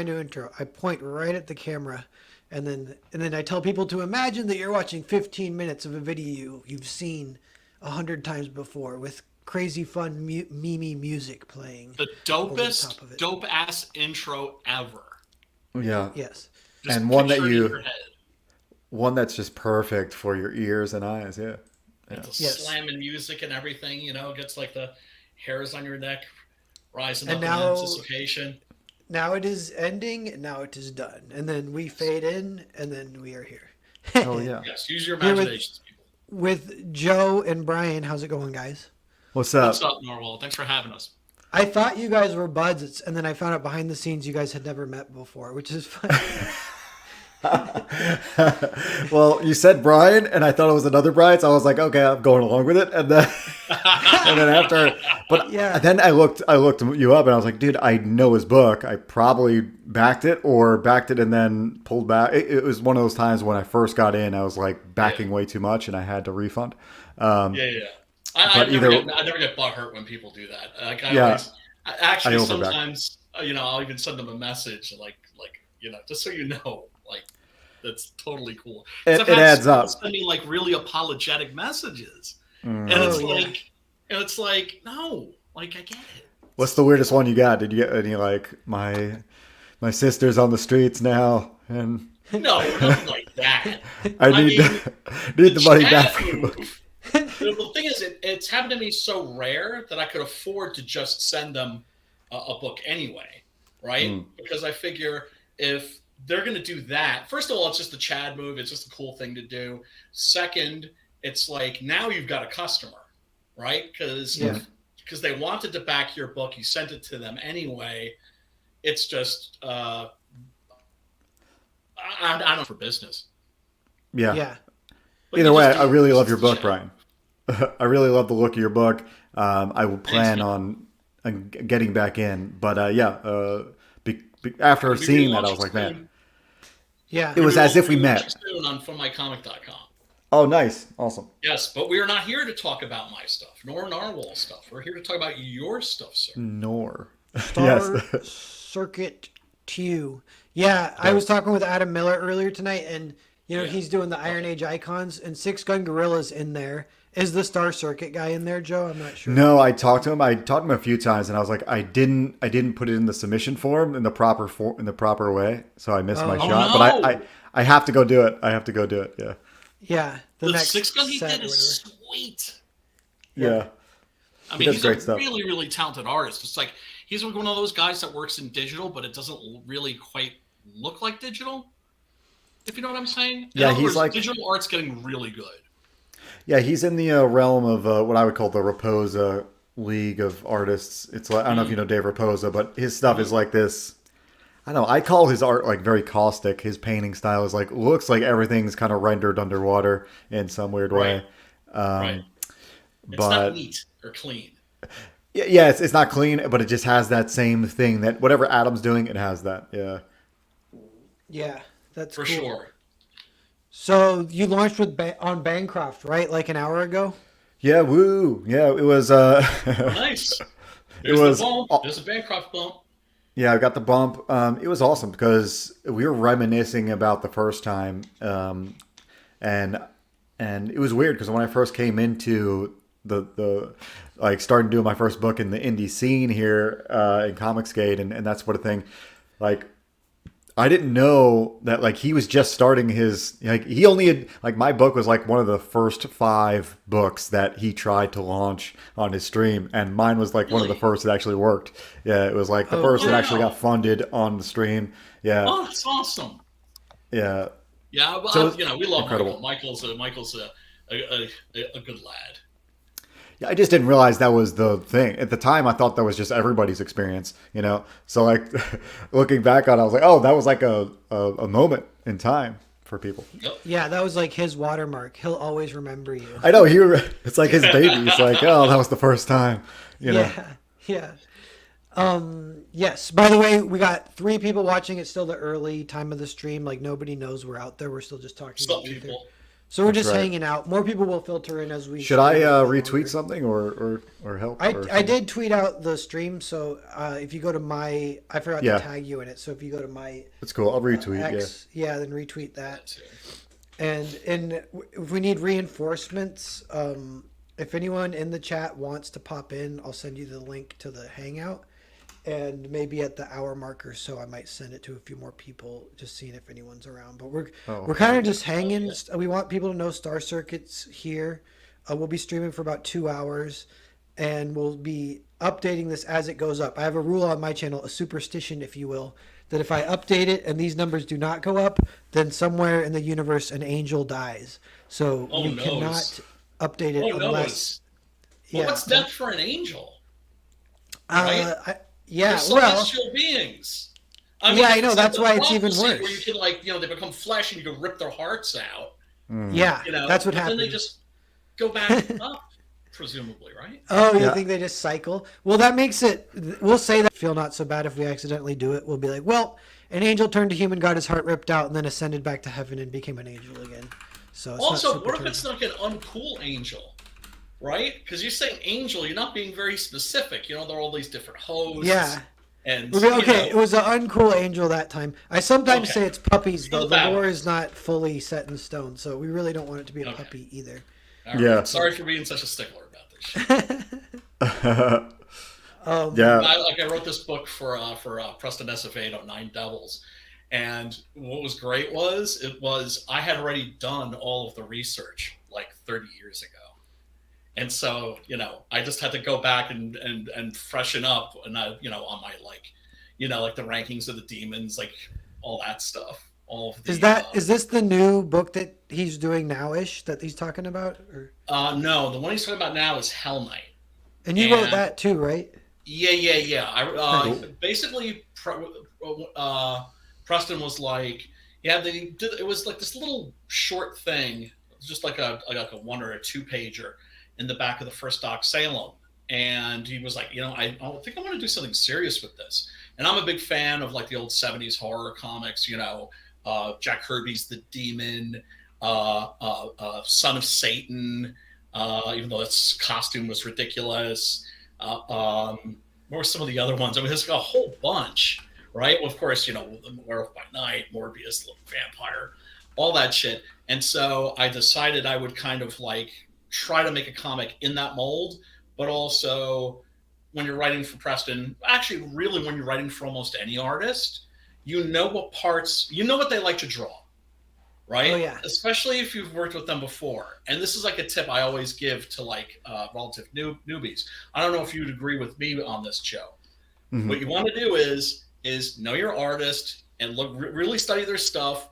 new intro, I point right at the camera, and then I tell people to imagine that you're watching 15 minutes of a video you've seen 100 times before with crazy fun meme music playing The over the dopest, top of it. dope ass intro ever. Yeah. Yes. Just And picture it in your head. one that's just perfect for your ears and eyes. Yeah. And Yeah. the Yes. slamming music and everything, gets like the hairs on your neck rising And up in now anticipation. now it is ending, and now it is done. And then we fade in, and then we are here. Oh yeah. Yes, use your Here imaginations, people. with Joe and Brian. How's it going, guys? What's What's up? up, Norwell? Thanks for having us. I thought you guys were buds, and then I found out behind the scenes you guys had never met before, which is funny. Well, you said Brian, and I thought it was another Brian, so I was like, okay, I'm going along with it. And then, and then after, but Yeah. then I looked you up, and I was like, dude, I know his book. I probably backed it and then pulled back. It was one of those times when I first got in, I was like backing way too much, and I had to refund. Yeah. I But never either, get I never get butthurt when people do that. Like I yeah, always, I actually overback. sometimes I'll even send them a message like just so you know, like that's totally cool. Because I've It had adds people up. send me like really apologetic messages, and Mm. Oh yeah. it's like no, like I get it. What's the weirdest one you got? Did you get any like my sister's on the streets now, and No, nothing like that. I I need mean, need the money back chat for your book. move. The thing is, it's happened to me so rare that I could afford to just send them a book anyway, right? Mm. Because I figure if they're going to do that, first of all, it's just a Chad move. It's just a cool thing to do. Second, it's like now you've got a customer, right? Yeah. Because they wanted to back your book, you sent it to them anyway. It's just I don't know for business. Yeah. Yeah. But Either you way, just I do it. really It's love your just book, Chad. Brian. I really love the look of your book. I will plan man. on getting back in, but after We seeing that, I relaunch was it like, man, soon. Yeah. it was as if we Relaunch it met. soon on funmycomic.com. Oh, nice, awesome. Yes, but we are not here to talk about my stuff, nor Narwhal stuff. We're here to talk about your stuff, sir. Nor, yes, Star Circuit 2. Yeah, I was talking with Adam Miller earlier tonight, and Yeah. he's doing the Iron Age icons, and Six Gun Gorilla's in there. Is the Star Circuit guy in there, Joe? I'm not sure. no. I talked to him. I talked to him a few times, and I was like, I didn't put it in the submission form in the proper way, so I missed my Oh, shot. no. But I have to go do it. I have to go do it. Yeah, Yeah, The next six gun he set did or is whatever. sweet. yeah. I He mean, does he's great a stuff. really, really talented artist. It's like he's one of those guys that works in digital, but it doesn't really quite look like digital. If you know what I'm saying? In Yeah, other he's words, like digital art's getting really good. Yeah, he's in the realm of what I would call the Raposa League of artists. It's like I don't know if you know Dave Raposa, but his stuff is like this. I don't know. I call his art like very caustic. His painting style is like looks like everything's kind of rendered underwater in some weird way. Right. It's not But neat or clean. yeah, it's not clean, but it just has that same thing that whatever Adam's doing, it has that. Yeah. Yeah, that's For cool. sure. So you launched with on Bancroft, right? Like an hour ago. Yeah, woo. Yeah, it was Nice. it There's was the bump. There's a Bancroft bump. Yeah, I got the bump. It was awesome because we were reminiscing about the first time, and it was weird because when I first came into the like starting doing my first book in the indie scene here in Comicsgate and that sort of thing, like I didn't know that like he was just starting his like he only had like my book was like one of the first 5 books that he tried to launch on his stream, and mine was like one of the Really? first that actually worked. Yeah, it was like the Oh, first that wow. actually got funded on the stream. Yeah, Oh, that's awesome. yeah. Yeah, well, So we love incredible. Michael. Michael's a good lad. Yeah, I just didn't realize that was the thing. At the time, I thought that was just everybody's experience, you know? So, like, looking back on it, I was like, oh, that was like a moment in time for people. Yep. Yeah, that was like his watermark. He'll always remember you. I know, it's like his baby. It's like, oh, that was the first time, you know? Yeah, yeah. Yes. By the way, we got 3 people watching. It's still the early time of the stream. Like nobody knows we're out there. We're still just talking What's up, to ether. people? So we're That's just right. hanging out. More people will filter in as we. Should I stream a bit retweet longer. something or help? I or I something? did tweet out the stream, so if you go to my, I forgot to Yeah, tag you in it. So if you go to my that's cool. I'll retweet. Yeah. X, yeah, then retweet that. That too. And if we need reinforcements, if anyone in the chat wants to pop in, I'll send you the link to the Hangout. And maybe at the hour marker, so I might send it to a few more people, just seeing if anyone's around. But we're Oh, we're okay. kind of just hanging. We want people to know Star Circuit's here. We'll be streaming for about 2 hours, and we'll be updating this as it goes up. I have a rule on my channel, a superstition, if you will, that if I update it and these numbers do not go up, then somewhere in the universe an angel dies. So Oh we no. cannot update it Oh no. unless. Well, Yeah. what's death for an angel? Right? Yeah. They're Well. celestial beings. Yeah, I know, it's that's the why it's even prophecy worse. Where you can they become flesh and you can rip their hearts out. Yeah. That's what but happened. Then they just go back up, presumably, right? Oh, you Yeah. think they just cycle? Well, that makes it. We'll say that feel not so bad if we accidentally do it. We'll be like, well, an angel turned to human, got his heart ripped out, and then ascended back to heaven and became an angel again. So it's Also, not what super if it's like an uncool angel, right? Because you're saying angel, you're not being very specific. There are all these different hosts. Yeah. And Okay, it was an uncool angel that time. I sometimes Okay. say it's puppies, though. Cool The that lore one. is not fully set in stone, so we really don't want it to be a Okay. puppy either. All right. Yeah. Sorry for being such a stickler about this shit. Yeah. I wrote this book for Preston SF8 on Nine Devils, and what was great was I had already done all of the research like 30 years ago, and so I just had to go back and freshen up, and on my like the rankings of the demons, like all that stuff. All of the, Is this the new book that he's doing now-ish that he's talking about? Or... no, the one he's talking about now is Hell Knight. And you wrote that too, right? Yeah. Cool. Basically, Preston was like, it was like this little short thing, just like a 1 or a 2 pager in the back of the first Doc Salem, and he was like, I think I want to do something serious with this, and I'm a big fan of like the old '70s horror comics, Jack Kirby's The Demon, Son of Satan, even though its costume was ridiculous. What were some of the other ones? I mean, there's a whole bunch, right? Well, of course, Werewolf by Night, Morbius, Little Vampire, all that shit. And so I decided I would kind of like try to make a comic in that mold, but also when you're writing for Preston, actually, really, when you're writing for almost any artist, what parts, what they like to draw, right? Oh, yeah. Especially if you've worked with them before. And this is like a tip I always give to like relative newbies. I don't know if you'd agree with me on this, Joe. Mhm. What you want to do is know your artist and really study their stuff,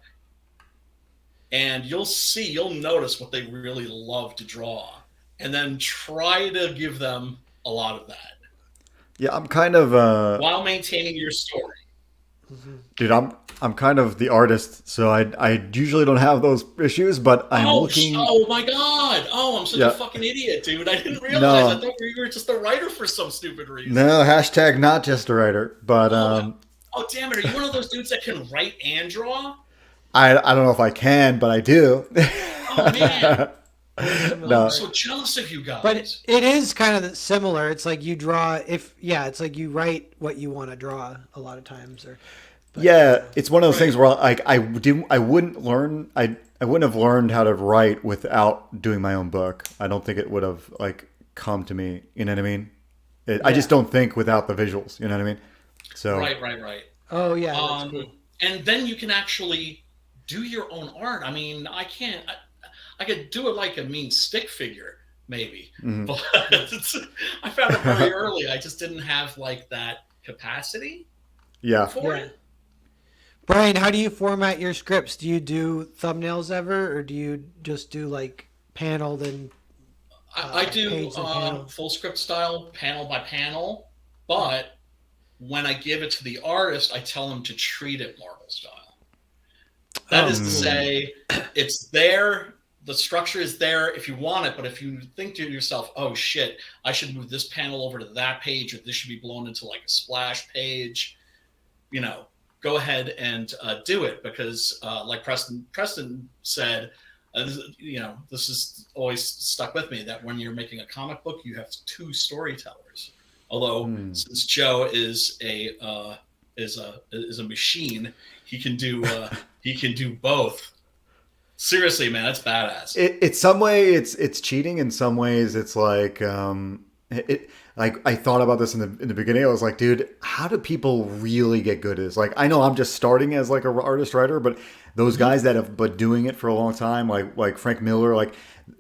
and you'll notice what they really love to draw, and then try to give them a lot of that Yeah, I'm kind of while maintaining your story. dude, I'm kind of the artist, so I usually don't have those issues, but I'm looking. Oh my god! Oh, I'm such Yeah. a fucking idiot, dude. I didn't realize. No. I thought you were just a writer for some stupid reason. No, hashtag not just a writer, but Oh damn it! Are you one of those dudes that can write and draw? I don't know if I can, but I do. Oh man! No. I'm so jealous of you guys. But it is kind of similar. It's like you draw it's like you write what you want to draw a lot of times. Yeah, it's one of those things where like I wouldn't have learned how to write without doing my own book. I don't think it would have like come to me. You know what I mean? I just don't think without the visuals. You know what I mean? So right. Oh yeah. That's cool. And then you can actually do your own art. I mean, I can't. I could do it like a mean stick figure, maybe, but I found it very early. I just didn't have like that capacity yeah. for it. Brian, how do you format your scripts? Do you do thumbnails ever, or do you just do like panel then? I do page and panel? full script style, panel by panel, but when I give it to the artist, I tell them to treat it Marvel style. That is to say, it's there. The structure is there if you want it, but if you think to yourself, oh shit, I should move this panel over to that page, or this should be blown into like a splash page, go ahead and do it, because like Preston said, This is always stuck with me that when you're making a comic book, you have two storytellers. Although since Joe is a machine, he can do both. Seriously, man, that's badass. In some way, it's cheating. In some ways, it's like like I thought about this in the beginning. I was like, dude, how do people really get good at this? Like, I know I'm just starting as like an artist writer, but those guys that have been doing it for a long time, like Frank Miller, like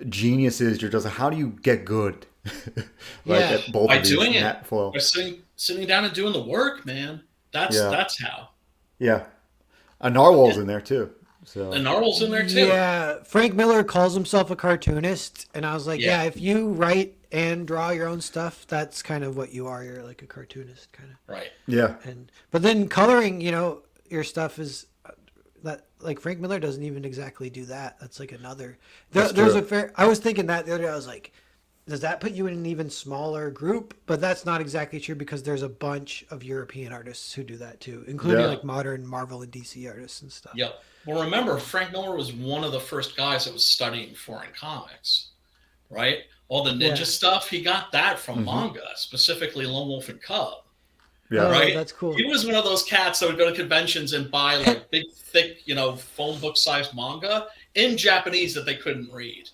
geniuses, you're just how do you get good? Like Yeah. at both By of these doing in it, that flow. by sitting down and doing the work, man. That's how. Yeah, a narwhal's in there too. So And Narwhal's in there too. Yeah, Frank Miller calls himself a cartoonist, and I was like, Yeah. yeah, if you write and draw your own stuff, that's kind of what you are. You're like a cartoonist, kind of. Right. yeah, But then coloring, your stuff is that like Frank Miller doesn't even exactly do that. That's like another. That's There's true. I was thinking that the other day. I was like, does that put you in an even smaller group? But that's not exactly true because there's a bunch of European artists who do that too, including Yeah. like modern Marvel and DC artists and stuff. Yep. Well, remember, Frank Miller was one of the first guys that was studying foreign comics, right? All the ninja Yeah. stuff, he got that from Mhm. manga, specifically Lone Wolf and Cub, yeah. Oh, right? that's cool. He was one of those cats that would go to conventions and buy like big, thick, phone book-sized manga in Japanese that they couldn't read.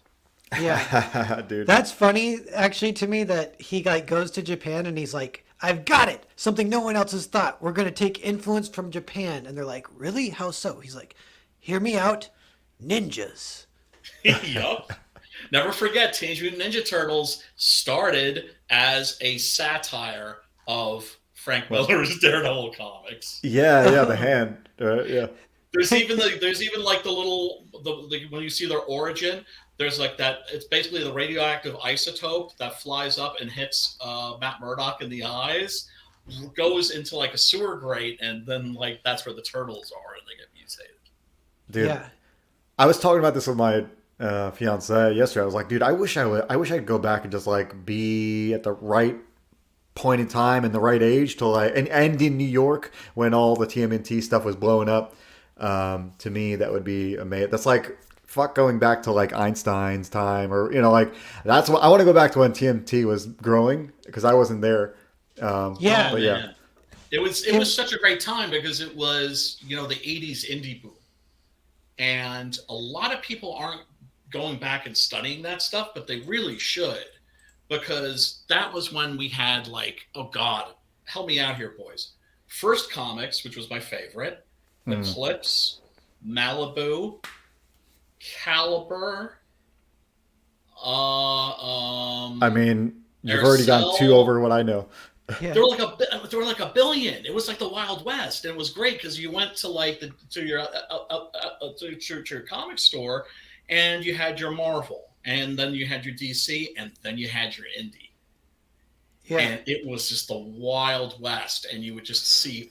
Yeah. Dude. That's funny, actually, to me that he like goes to Japan and he's like, "I've got it! Something no one else has thought. We're gonna take influence from Japan." And they're like, "Really? How so?" He's like, "Hear me out, ninjas." Yup. Never forget, Teenage Mutant Ninja Turtles started as a satire of Frank Miller's Daredevil comics. Yeah, the hand. Yeah. There's even like when you see their origin, there's like that. It's basically the radioactive isotope that flies up and hits Matt Murdock in the eyes, goes into like a sewer grate, and then like that's where the turtles are, and they get mutated. Dude, Yeah. I was talking about this with my fiance yesterday. I was like, dude, I wish I could go back and just like be at the right point in time and the right age to like and in New York when all the TMNT stuff was blowing up. To me, that would be amazing. That's like fuck going back to like Einstein's time, or like that's what I want to go back to when TMT was growing because I wasn't there. Yeah. but yeah, Man. It was such a great time because it was the 80s indie boom, and a lot of people aren't going back and studying that stuff, but they really should, because that was when we had like, oh God, help me out here, boys. First Comics, which was my favorite, Eclipse, Malibu, Caliber. I mean, you've already gotten two over what I know. Yeah. There were like a billion. It was like the Wild West, and it was great because you went to like to your comic store, and you had your Marvel, and then you had your DC, and then you had your indie. Yeah. And it was just the Wild West, and you would just see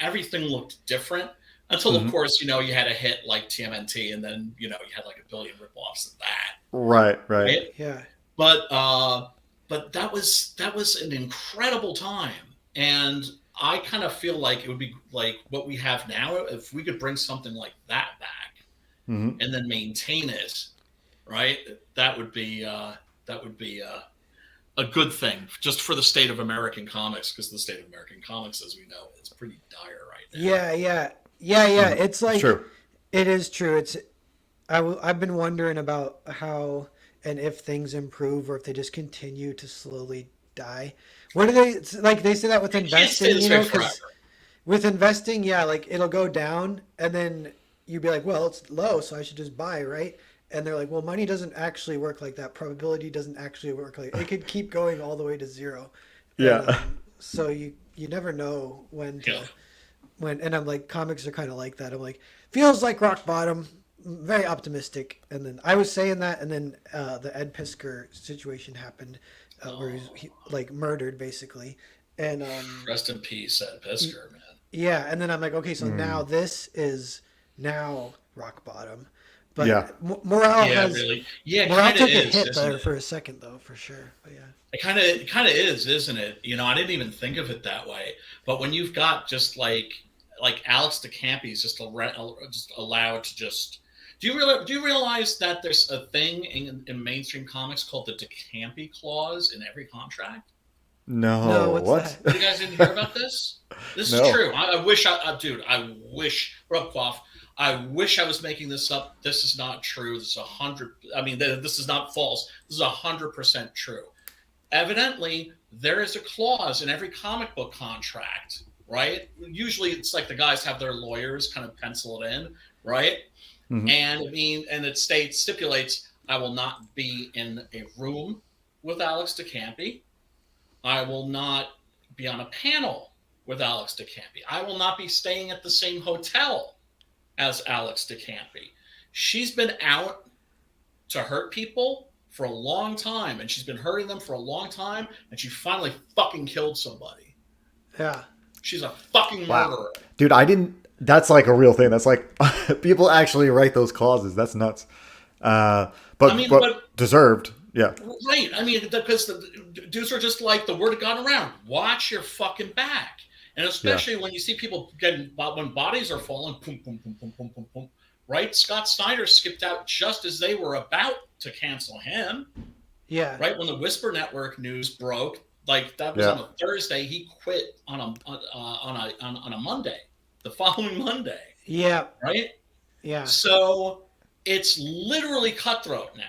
everything looked different until, of course, you had a hit like TMNT, and then, you had like a billion ripoffs of that. Right. Yeah. But that was an incredible time. And I kind of feel like it would be like what we have now, if we could bring something like that back and then maintain it, right? That would be a good thing just for the state of American comics, because the state of American comics, as we know, is pretty dire right now. Yeah. It's like True. it is true. I've been wondering about how and if things improve or if they just continue to slowly die. What do they like? They say that with You can't stay investing, this way because forever. with investing, yeah, like it'll go down and then you'd be like, well, it's low, so I should just buy, right? And they're like, well, money doesn't actually work like that. Probability doesn't actually work like it could keep going all the way to zero. Yeah. So you never know when to Yeah. and I'm like, comics are kind of like that. I'm like, feels like rock bottom, very optimistic. And then I was saying that, and then the Ed Piskor situation happened, where he like murdered basically, and Rest in peace, Ed Piskor, man. yeah, and then I'm like, okay, so now this is now rock bottom, but Yeah. morale Yeah, has really. Yeah, morale kind of took a is, hit isn't there it? for a second though, for sure. But yeah, It kind of is, isn't it? I didn't even think of it that way. But when you've got just like Alex DeCampi is just allowed to just Do you realize that there's a thing in mainstream comics called the DeCampi clause in every contract? No, No, what's what? that? You guys didn't hear about this? This is No. true. Dude, I wish, Rupkoff, I wish I was making this up. This is not true. This is 100. I mean, this is not false. This is 100% true. Evidently, there is a clause in every comic book contract, right? Usually, it's like the guys have their lawyers kind of pencil it in, right? Mhm. And it stipulates, I will not be in a room with Alex DeCampi. I will not be on a panel with Alex DeCampi. I will not be staying at the same hotel as Alex DeCampi. She's been out to hurt people for a long time, and she's been hurting them for a long time, and she finally fucking killed somebody. Yeah. She's a fucking murderer. Dude, I didn't. That's like a real thing. That's like people actually write those clauses. That's nuts. But deserved. Yeah. Right. I mean, because the dudes are just like, the word got around. Watch your fucking back. And especially when you see people when bodies are falling, boom, boom, boom, boom, boom, boom, boom. Right? Scott Snyder skipped out just as they were about to cancel him. Yeah. Right? When the Whisper Network news broke, like that was on a Thursday, he quit on a Monday, the following Monday. Yeah. Right? Yeah. So it's literally cutthroat now.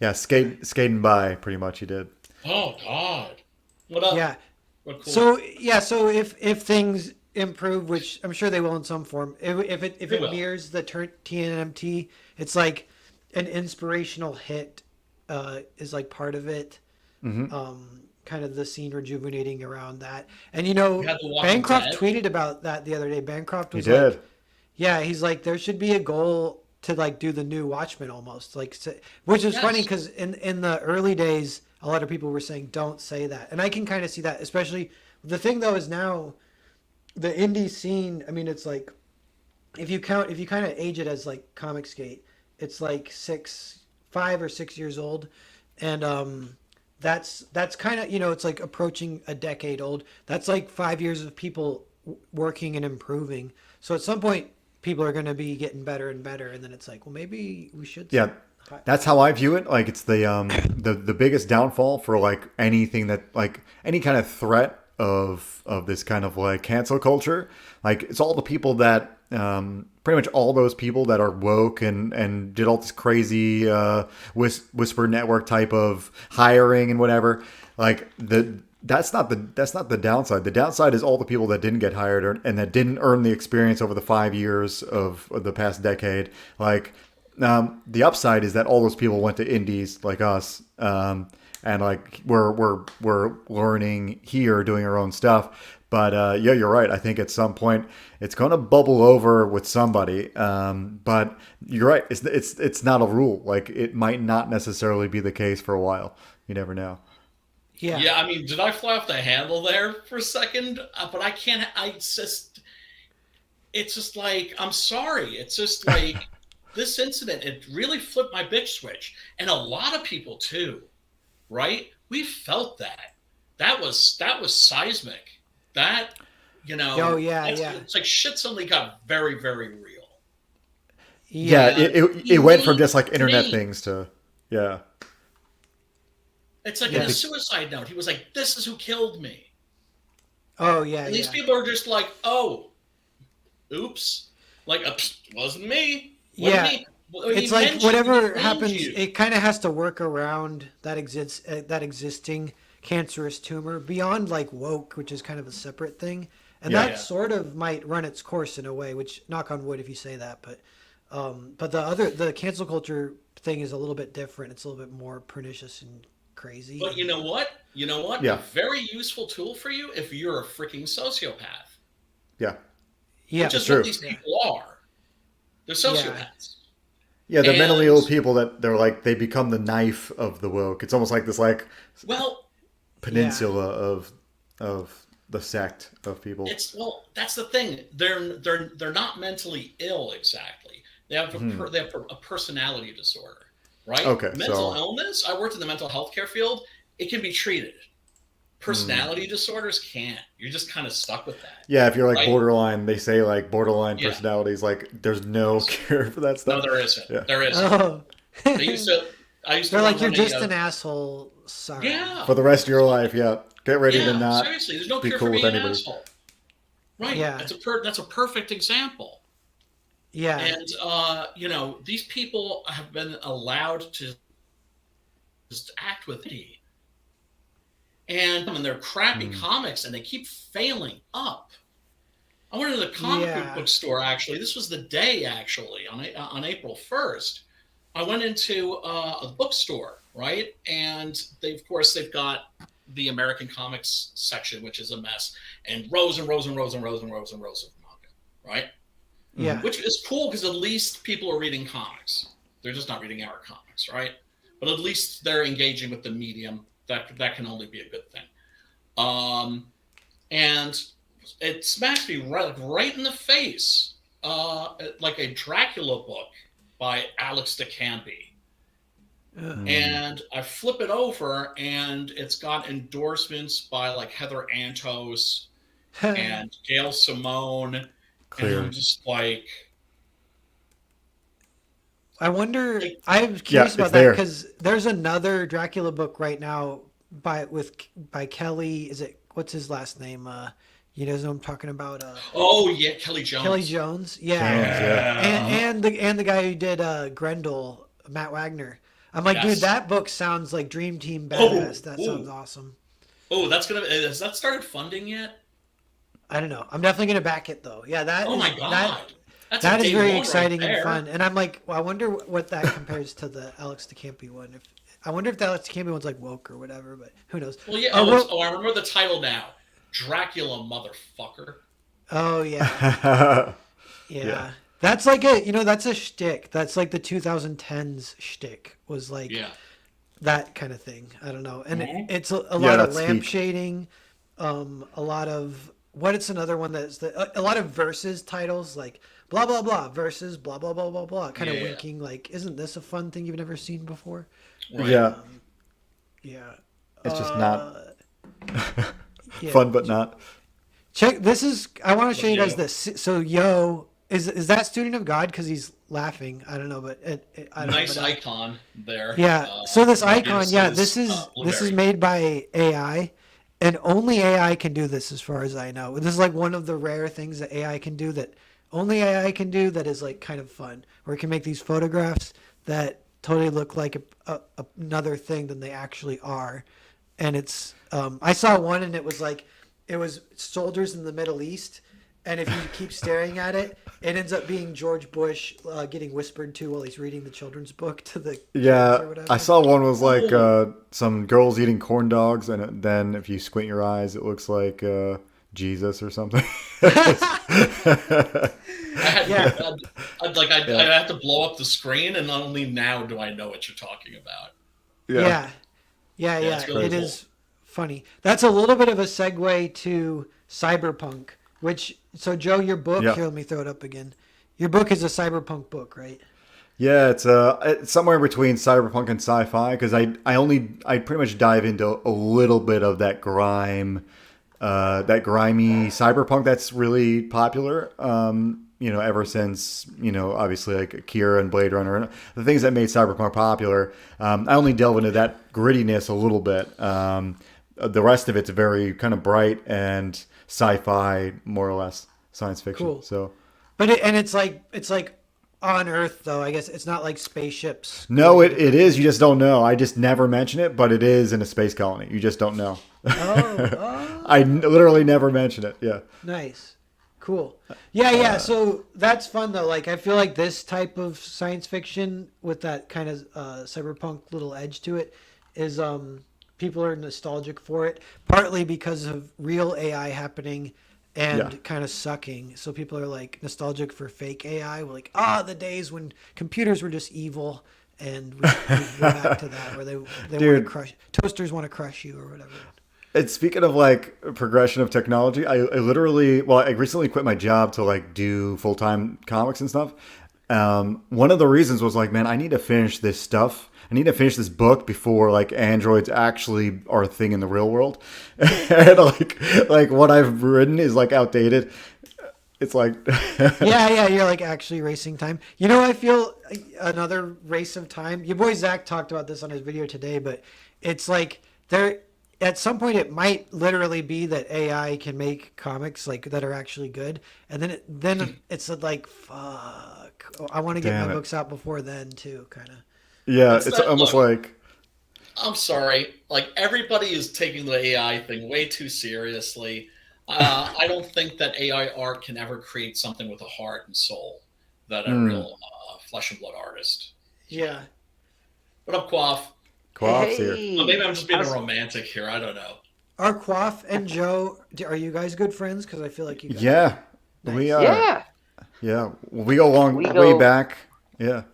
Yeah, skating by, pretty much he did. Oh God! What up? Yeah. What cool. So if things improve, which I'm sure they will in some form, if it mirrors the TNMT, it's like an inspirational hit is like part of it. Mm-hmm. Kind of the scene rejuvenating around that, and Bancroft tweeted about that the other day. Bancroft was like, yeah, he's like, there should be a goal to like do the new Watchmen almost, like, which is funny because in the early days a lot of people were saying don't say that, and I can kind of see that. Especially the thing though is now the indie scene, I mean, it's like if you kind of age it as like Comicsgate, it's like 5 or 6 years old, and that's kind of, it's like approaching a decade old. That's like 5 years of people working and improving. So at some point people are going to be getting better and better, and then it's like, well, maybe we should. Yeah, that's how I view it. Like, it's the biggest downfall for like anything that, like, any kind of threat of this kind of like cancel culture. Like, it's all the people that pretty much all those people that are woke and did all this crazy Whisper Network type of hiring and whatever. Like, that's not the downside. The downside is all the people that didn't get hired and that didn't earn the experience over the 5 years of the past decade. Like, the upside is that all those people went to indies like us, and like we're learning here, doing our own stuff. But yeah, you're right. I think at some point it's going to bubble over with somebody. But you're right. It's not a rule. Like, it might not necessarily be the case for a while. You never know. Yeah. Yeah, I mean, did I fly off the handle there for a second? But I can't. It's just like, I'm sorry. It's just like this incident. It really flipped my bitch switch, and a lot of people too, right? We felt that. That was seismic. That, Oh yeah, yeah. It's like shit suddenly got very, very real. Yeah, it went from just like internet things to It's like in a suicide note. He was like, "This is who killed me." Oh yeah. And these people are just like, "Oh, oops," like, wasn't me. Yeah. It's like whatever happens, it kind of has to work around that existing cancerous tumor beyond like woke, which is kind of a separate thing, and that sort of might run its course in a way. Which, knock on wood if you say that, but the cancel culture thing is a little bit different. It's a little bit more pernicious and crazy. But you know what? Yeah. A very useful tool for you if you're a freaking sociopath. Yeah. Yeah. Which is what these people are. They're sociopaths. Yeah, they're mentally ill people that they're like, they become the knife of the woke. It's almost like this like peninsula of the sect of people. That's the thing. They're not mentally ill exactly. They have a personality disorder, right? Okay. Mental illness. I worked in the mental health care field. It can be treated. Personality disorders can't. You're just kind of stuck with that, Yeah, if you're like right? borderline, they say like borderline Yeah. personalities, like there's no cure for that No, stuff. there isn't. Yeah. There isn't. Oh. They used to. I used to They're like, run you're a. just an asshole. Sorry. Yeah. For the rest of your life, yeah. Get ready to Yeah. not Seriously, there's no be cure cool for with being an anybody. asshole. Right. Yeah. That's a perfect example. Yeah. And these people have been allowed to just act with it. And they're crappy comics, and they keep failing up. I went to the comic book store, actually. This was the day, actually, on April 1st. I went into a bookstore, right? And they've got the American comics section, which is a mess, and rows and rows and rows and rows and rows and rows of manga, right? Yeah. Which is cool because at least people are reading comics. They're just not reading our comics, right? But at least they're engaging with the medium. That can only be a good thing. And it smacked me right in the face, like a Dracula book by Alex DeCampi. And I flip it over, and it's got endorsements by like Heather Antos and Gail Simone. Clear. And I'm just like, I wonder. I'm curious about that because there's another Dracula book right now by Kelly. Is it, what's his last name? You know what I'm talking about? oh yeah, Kelly Jones. Kelly Jones. Yeah. And the guy who did Grendel, Matt Wagner. I'm like, dude, that book sounds like Dream Team badass. That sounds awesome. Oh, has that started funding yet? I don't know. I'm definitely gonna back it though. Yeah, that. Oh my god. That is very exciting and fun. And I'm like, well, I wonder what that compares to the Alex DeCampi one. I wonder if the Alex DeCampi one's like woke or whatever, but who knows? Well, yeah. I remember the title now. Dracula, motherfucker. Oh yeah. Yeah. That's like that's a shtick. That's like the 2010s shtick was like that kind of thing. I don't know. And it's a lot of lamp shading, a lot of it's another one that's a lot of verses titles like blah blah blah versus blah blah blah blah blah, kind of winking like, isn't this a fun thing you've never seen before? Right. Yeah. It's just not fun, but not. Check this is. I want to show you guys this. So Yo is that Student of God because he's laughing? I don't know, but I don't nice know, icon there. Yeah. So this icon, this is made by AI. And only AI can do this, as far as I know. This is like one of the rare things that AI can do that only AI can do that is like kind of fun, where it can make these photographs that totally look like another thing than they actually are. And it's I saw one and it was soldiers in the Middle East, and if you keep staring at it, it ends up being George Bush getting whispered to while he's reading the children's book to the kids or whatever. I saw one was like some girls eating corn dogs, and then if you squint your eyes, it looks like Jesus or something. I'd have to blow up the screen, and only now do I know what you're talking about. Yeah. It is funny. That's a little bit of a segue to cyberpunk, so Joe, your book, here, let me throw it up again. Your book is a cyberpunk book, right? Yeah, it's somewhere between cyberpunk and sci-fi, because I pretty much dive into a little bit of that grimy cyberpunk that's really popular. Ever since, obviously like Akira and Blade Runner, the things that made cyberpunk popular. I only delve into that grittiness a little bit. The rest of it's very kind of bright and sci-fi, more or less science fiction. Cool. So, it's like on Earth though. I guess it's not like spaceships. No, it is. You just don't know. I just never mention it, but it is in a space colony. You just don't know. Oh. I literally never mention it. Yeah. Nice. Cool. Yeah. So that's fun though. Like I feel like this type of science fiction with that kind of cyberpunk little edge to it is people are nostalgic for it, partly because of real AI happening and kind of sucking. So people are like nostalgic for fake AI. We're like, the days when computers were just evil, and we go back to that where they want to crush toasters, want to crush you or whatever. And speaking of like progression of technology, I recently quit my job to like do full-time comics and stuff. one of the reasons was like, man, I need to finish this stuff. I need to finish this book before like androids actually are a thing in the real world. And like what I've written is like outdated. It's like Yeah, you're like actually racing time. You know, I feel another race of time. Your boy Zach talked about this on his video today, but it's like there at some point it might literally be that AI can make comics like that are actually good, and then it's like fuck. I want to get Damn my it. books out before then too, kind of. yeah, It's it's that almost look. like I'm sorry. Like everybody is taking the AI thing way too seriously. I don't think that AI art can ever create something with a heart and soul that a mm, real flesh and blood artist can. Yeah. What up, Quaff? co-ops here. Well, Hey, maybe I'm just being a how's romantic here. I don't know. Are Quaff and Joe, are you guys good friends? Because I feel like you guys are. Yeah, we Nice. are. yeah, Yeah, we go long we way go back. Yeah.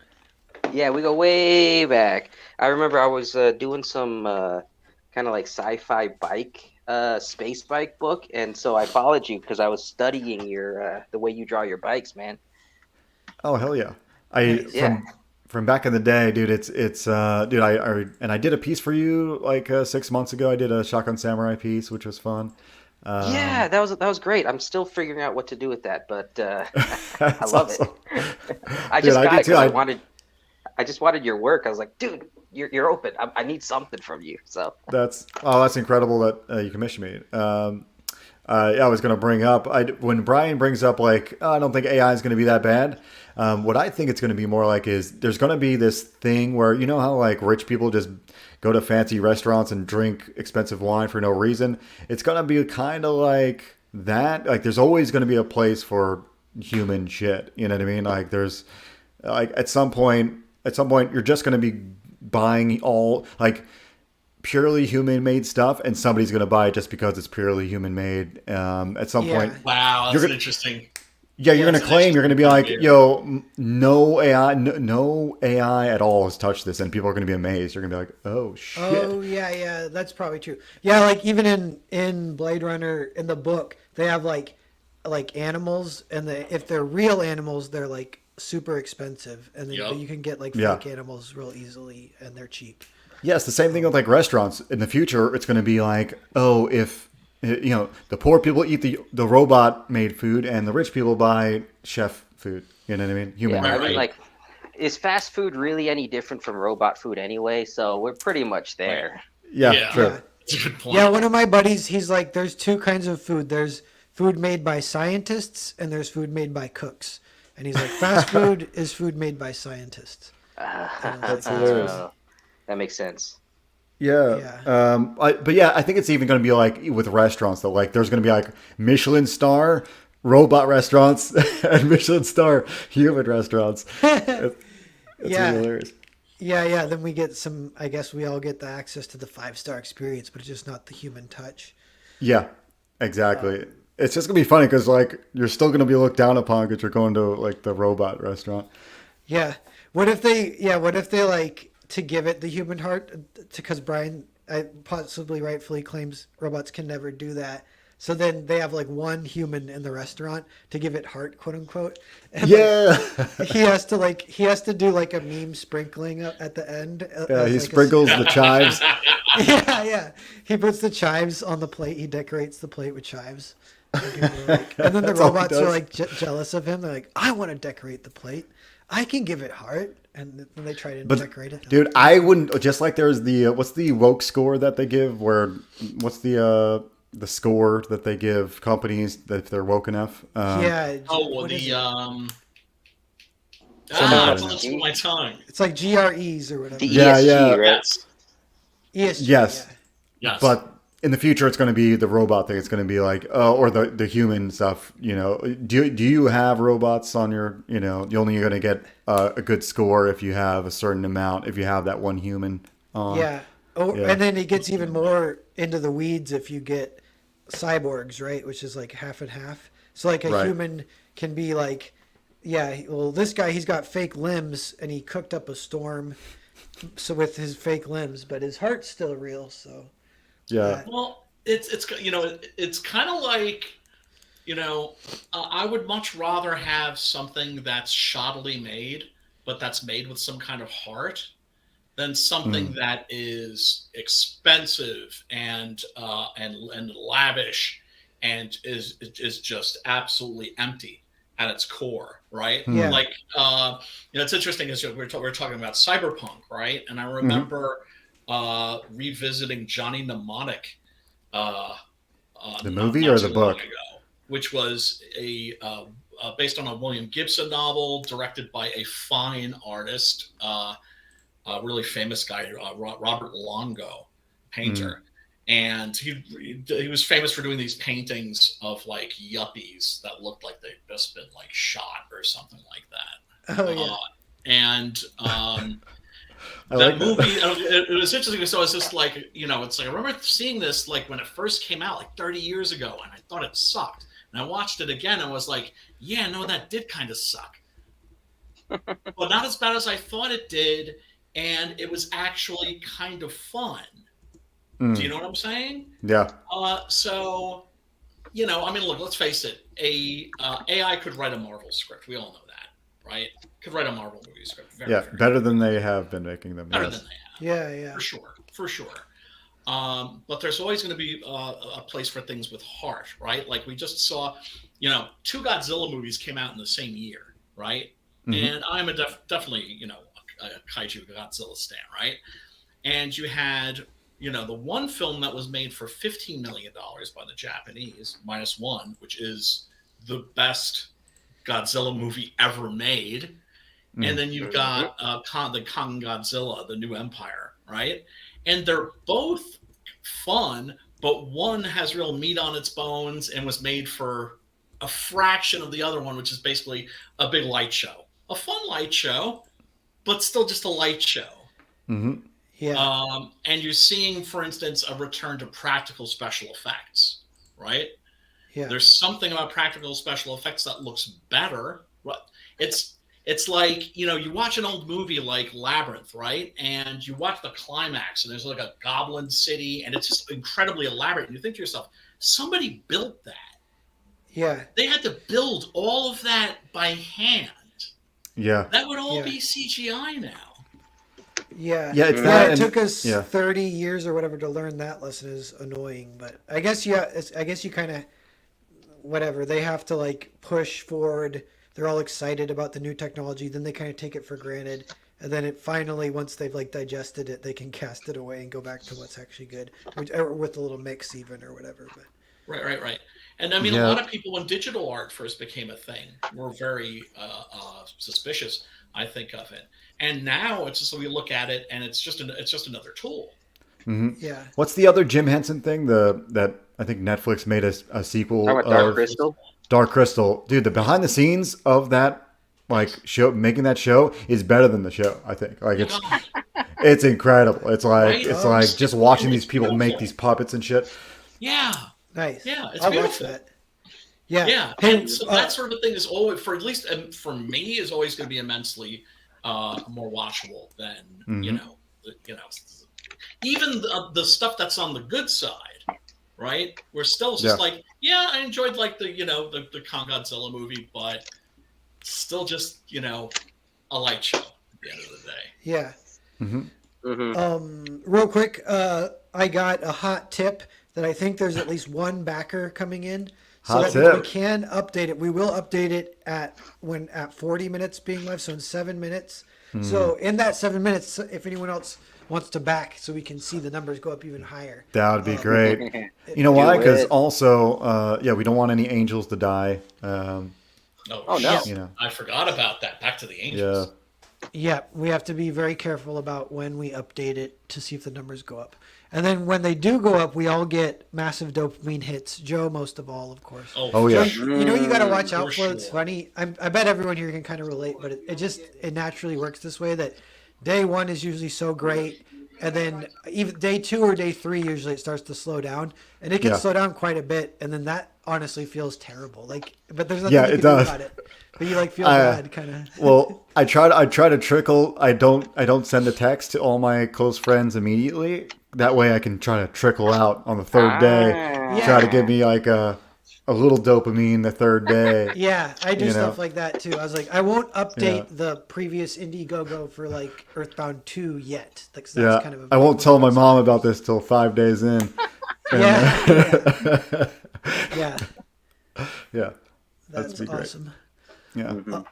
yeah, we go way back. I remember I was doing some kind of like sci-fi bike space bike book, and so I followed you because I was studying your the way you draw your bikes, man. Oh hell yeah! I Nice. Yeah. from back in the day, dude. It's dude. I did a piece for you like 6 months ago. I did a Shotgun Samurai piece, which was fun. Yeah, Um, that was great. I'm still figuring out what to do with that, but I that's love it. awesome, I dude. just I got did it too. because I just wanted your work. I was like, dude, you're open. I need something from you. So That's incredible that you commissioned me. Yeah, I was going to bring up when Brian brings up like, oh, I don't think AI is going to be that bad. What I think it's going to be more like is there's going to be this thing where you know how like rich people just go to fancy restaurants and drink expensive wine for no reason. It's going to be kind of like that. Like there's always going to be a place for human shit. You know what I mean? Like there's like at some point you're just going to be buying all like purely human made stuff and somebody's going to buy it just because it's purely human made at some Yeah. point Wow, you're that's an gonna interesting. yeah you're Yeah. going That's to an claim you're going to interesting be point of like view. yo no AI no AI at all has touched this and people are going to be amazed. You're going to be like oh shit. Oh yeah, that's probably true. Yeah, like even in Blade Runner in the book, they have like animals, and if they're real animals, they're like super expensive, and then but Yep. you can get like Yeah, fake animals real easily, and they're cheap. yeah, it's the same thing with like restaurants in the future. It's going to be like oh if you know the poor people eat the robot made food and the rich people buy chef food. You know what I mean? Human yeah, Right, I made mean, food. right, like, is fast food really any different from robot food anyway? So we're pretty much right. there. Yeah, Yeah, true. Yeah, that's a good yeah. point. One of my buddies, he's like, there's two kinds of food. There's food made by scientists, and there's food made by cooks. And he's like, fast food is food made by scientists. And I was like, That's that's hilarious. funny. That makes sense. Yeah. Yeah. But yeah, I think it's even going to be like with restaurants though. Like there's going to be like Michelin star robot restaurants and Michelin star human restaurants. It's really Yeah. hilarious. Yeah. Then we get some. I guess we all get the access to the 5-star experience, but it's just not the human touch. Yeah, exactly. It's just gonna be funny because like you're still gonna be looked down upon because you're going to like the robot restaurant. Yeah. What if they? Yeah. What if they like to give it the human heart? Because Brian, possibly rightfully claims robots can never do that. So then they have like one human in the restaurant to give it heart, quote unquote, and Yeah. he has to do like a meme sprinkling at the end Yeah, as he like sprinkles the chives. yeah. He puts the chives on the plate. He decorates the plate with chives. And, people are like, and then the That's all he robots are does. like jealous of him. They're like, I want to decorate the plate. I can give it heart. And then they try to But decorate it. dude, I wouldn't just like there's the what's the woke score that they give where what's the score that they give companies that if they're woke enough. Yeah. Oh, well, What is the it? Something ah, like it's on the that. tip of my tongue. It's like GREs or whatever. The Yeah, ESG, yeah. right? Yes, ESG. Yes. yes. But in the future, it's going to be the robot thing. It's going to be like, or the human stuff. You know, do you have robots on your? You know, you're only going to get a good score if you have a certain amount. If you have that one human on. Yeah. Oh, Yeah. and then it gets even more into the weeds if you get cyborgs, right? Which is like half and half. So like a Right. human can be like, yeah, well, this guy, he's got fake limbs and he cooked up a storm so with his fake limbs, but his heart's still real. So Yeah. Well, it's it's kind of like I would much rather have something that's shoddily made, but that's made with some kind of heart, than something that is expensive and lavish and is just absolutely empty at its core, right? Yeah. Like, it's interesting as we're talking about cyberpunk, right? And I remember revisiting Johnny Mnemonic, The not, movie not or the too long book? ago, which was based on a William Gibson novel, directed by a fine artist, a really famous guy, Robert Longo, painter. And he was famous for doing these paintings of like yuppies that looked like they'd just been like shot or something like that. Oh yeah. And I that like movie, that. it was interesting. So it's just like, it's like I remember seeing this like when it first came out, like 30 years ago, and I thought it sucked. And I watched it again and was like, yeah, no, that did kind of suck. But not as bad as I thought it did. And it was actually kind of fun. Do you know what I'm saying? Yeah. So, I mean, look, let's face it. AI could write a Marvel script. We all know that, right? Could write a Marvel movie script. Very, Yeah, very better than they have been making them. better Yes. than they have. Yeah. For sure. But there's always going to be a place for things with heart, right? Like we just saw, two Godzilla movies came out in the same year, right? And I'm definitely, a kaiju Godzilla stan, right? And you had, the one film that was made for $15 million by the Japanese, minus one, which is the best Godzilla movie ever made. And then you've got the Kong Godzilla, the New Empire, right? And they're both fun, but one has real meat on its bones and was made for a fraction of the other one, which is basically a big light show. A fun light show, but still just a light show. Yeah. And you're seeing, for instance, a return to practical special effects, right? Yeah. There's something about practical special effects that looks better. It's like, you watch an old movie like Labyrinth, right? And you watch the climax and there's like a goblin city and it's just incredibly elaborate. And you think to yourself, somebody built that. Yeah. They had to build all of that by hand. Yeah. That would all be CGI now. Yeah. Yeah, it's Yeah, that. it and- took us yeah. 30 years or whatever to learn that lesson is annoying, but I guess you kind of whatever. They have to like push forward. They're all excited about the new technology, then they kind of take it for granted, and then it finally, once they've like digested it, they can cast it away and go back to what's actually good, or with a little mix even or whatever. But Right. And I mean, a lot of people, when digital art first became a thing, were very suspicious, I think, of it. And now it's just, we look at it and it's just another tool. yeah, What's the other Jim Henson thing? That I think Netflix made a sequel How about Dark of Crystal? Dark Crystal. Dude, the behind the scenes of that show, making that show is better than the show. I think it's incredible. It's like Right? it's Oh, like just watching these it's people make beautiful. these puppets and shit. Yeah. nice. Yeah, it's I'll watch beautiful. that. Yeah. Yeah. Hey, And so that sort of thing is always, for at least for me, is always going to be immensely more watchable than even the stuff that's on the good side, right? We're still just like, yeah, I enjoyed like the the Kong Godzilla movie, but still just a light show at the end of the day. yeah. Mm-hmm. Real quick, I got a hot tip that I think there's at least one backer coming in. So Hot that tip. we can update it. We will update it at 40 minutes being live, so in 7 minutes. So in that 7 minutes, if anyone else wants to back, so we can see the numbers go up even higher. That would be great. You know why? Because also, we don't want any angels to die. Oh, no. shit. You know. I forgot about that. Back to the Angels. Yeah, we have to be very careful about when we update it to see if the numbers go up. And then when they do go up, we all get massive dopamine hits. Joe, most of all, of course. Oh, yeah. Joe, you know you got to watch out For for. It's sure. funny. I bet everyone here can kind of relate, but it naturally works this way that day one is usually so great. And then even day 2 or day 3, usually it starts to slow down, and it can Yeah. slow down quite a bit. And then that honestly feels terrible. But there's nothing Yeah, you it can do does. about it. But you feel bad, kind of. Well, I try to trickle. I don't send a text to all my close friends immediately. That way, I can try to trickle out on the third day. Yeah. Try to give me like a a little dopamine the third day. Yeah, I do You know? stuff like that too. I was like, I won't update Yeah. the previous Indiegogo for like Earthbound 2 yet. Like, 'cause that's Yeah, kind of a I big won't one tell my that's- mom about this till 5 days in. Yeah, yeah, Yeah, that's be great. awesome. yeah.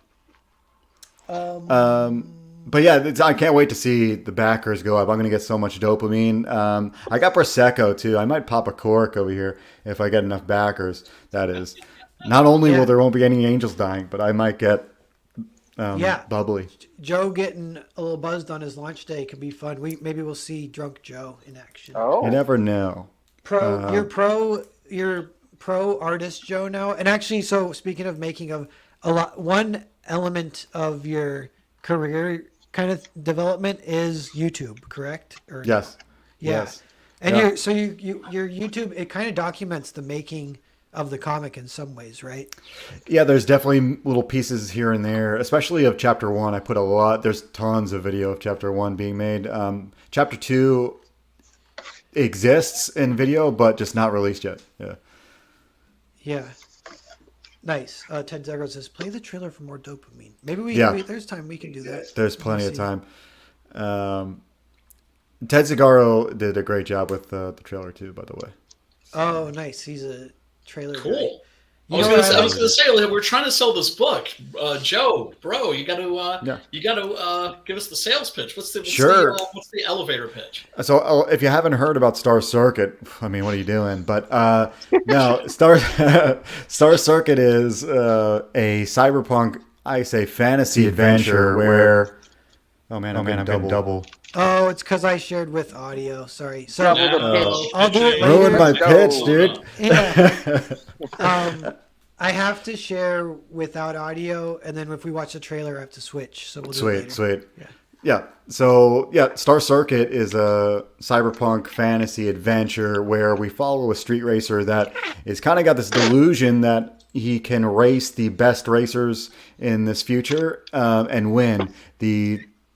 Um, But yeah, I can't wait to see the backers go up. I'm going to get so much dopamine. I got Prosecco too. I might pop a cork over here if I get enough backers. That is. Not only Yeah. will there won't be any angels dying, but I might get Yeah. bubbly. Joe getting a little buzzed on his launch day could be fun. Maybe we'll see Drunk Joe in action. Oh, You never know. You're pro artist Joe now. And actually, so speaking of making of one element of your career kind of development is YouTube, correct? Or no? Yes. Yeah. Yes. And Yeah. your YouTube, it kind of documents the making of the comic in some ways, right? Yeah, there's definitely little pieces here and there, especially of chapter 1. I put a lot. There's tons of video of chapter 1 being made. Chapter 2 exists in video, but just not released yet. Yeah. Yeah. Nice. Ted Zegro says, play the trailer for more dopamine. Maybe there's time we can do that. There's plenty of see. time. Ted Zagaro did a great job with the trailer too, by the way. Oh, nice. He's a trailer guy. Cool. You I was know what gonna say we're trying to sell this book, Joe, bro. You got to give us the sales pitch. What's the elevator pitch? So if you haven't heard about Star Circuit, I mean, what are you doing? But no, Star Circuit is a cyberpunk, I say, fantasy adventure where. Oh man, I'm getting double. Oh, it's because I shared with audio. Sorry. So Double the pitch. I'll do it later. Ruined my Go. pitch, dude. Yeah. I have to share without audio, and then if we watch the trailer, I have to switch. So we'll do it later. Sweet. Yeah. Yeah. So, Star Circuit is a cyberpunk fantasy adventure where we follow a street racer that is kind of got this delusion that he can race the best racers in this future and win.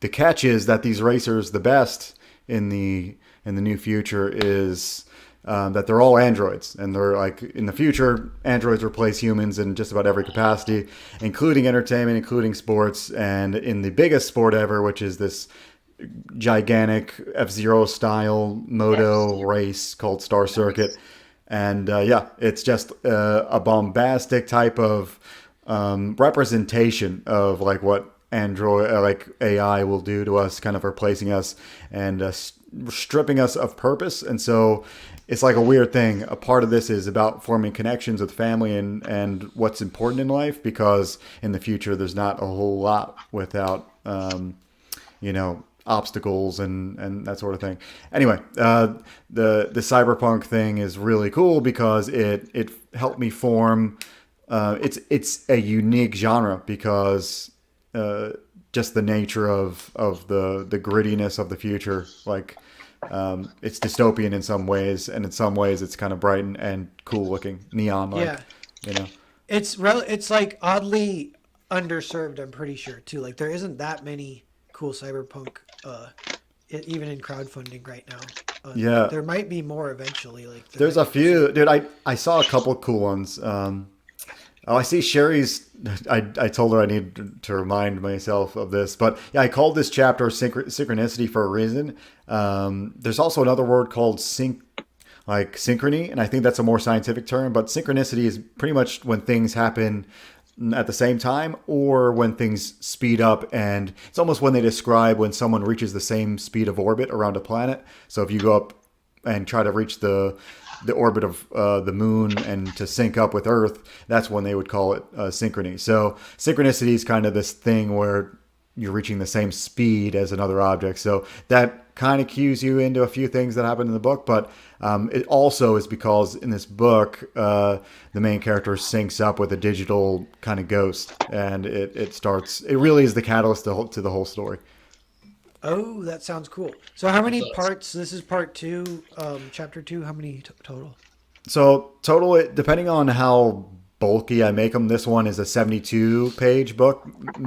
The catch is that these racers, the best in the new future, is that they're all androids, and they're like in the future, androids replace humans in just about every capacity, including entertainment, including sports, and in the biggest sport ever, which is this gigantic F-Zero style moto race called Star Circuit. And it's just a bombastic type of representation of like what Android, like AI, will do to us, kind of replacing us and stripping us of purpose. And so it's like a weird thing. A part of this is about forming connections with family and what's important in life, because in the future there's not a whole lot without obstacles and that sort of thing. Anyway, the cyberpunk thing is really cool because it helped me form. It's a unique genre because just the nature of the grittiness of the future. Like it's dystopian in some ways, and in some ways it's kind of bright and cool looking, neon like. Yeah. It's like oddly underserved. I'm pretty sure too. Like there isn't that many cool cyberpunk, even in crowdfunding right now. There might be more eventually. Like there's a few, dude. I saw a couple cool ones. I see Sherry's. I told her I need to remind myself of this, but yeah, I called this chapter synchronicity for a reason. There's also another word called synchrony, and I think that's a more scientific term. But synchronicity is pretty much when things happen at the same time, or when things speed up, and it's almost when they describe when someone reaches the same speed of orbit around a planet. So if you go up and try to reach the orbit of the moon and to sync up with Earth, that's when they would call it synchrony. So synchronicity is kind of this thing where you're reaching the same speed as another object. So that kind of cues you into a few things that happen in the book, but it also is because in this book, the main character syncs up with a digital kind of ghost, and it really is the catalyst to the whole story. Oh, that sounds cool. So how many parts? This is part 2, chapter 2. How many total? So total, depending on how bulky I make them. This one is a 72 page book,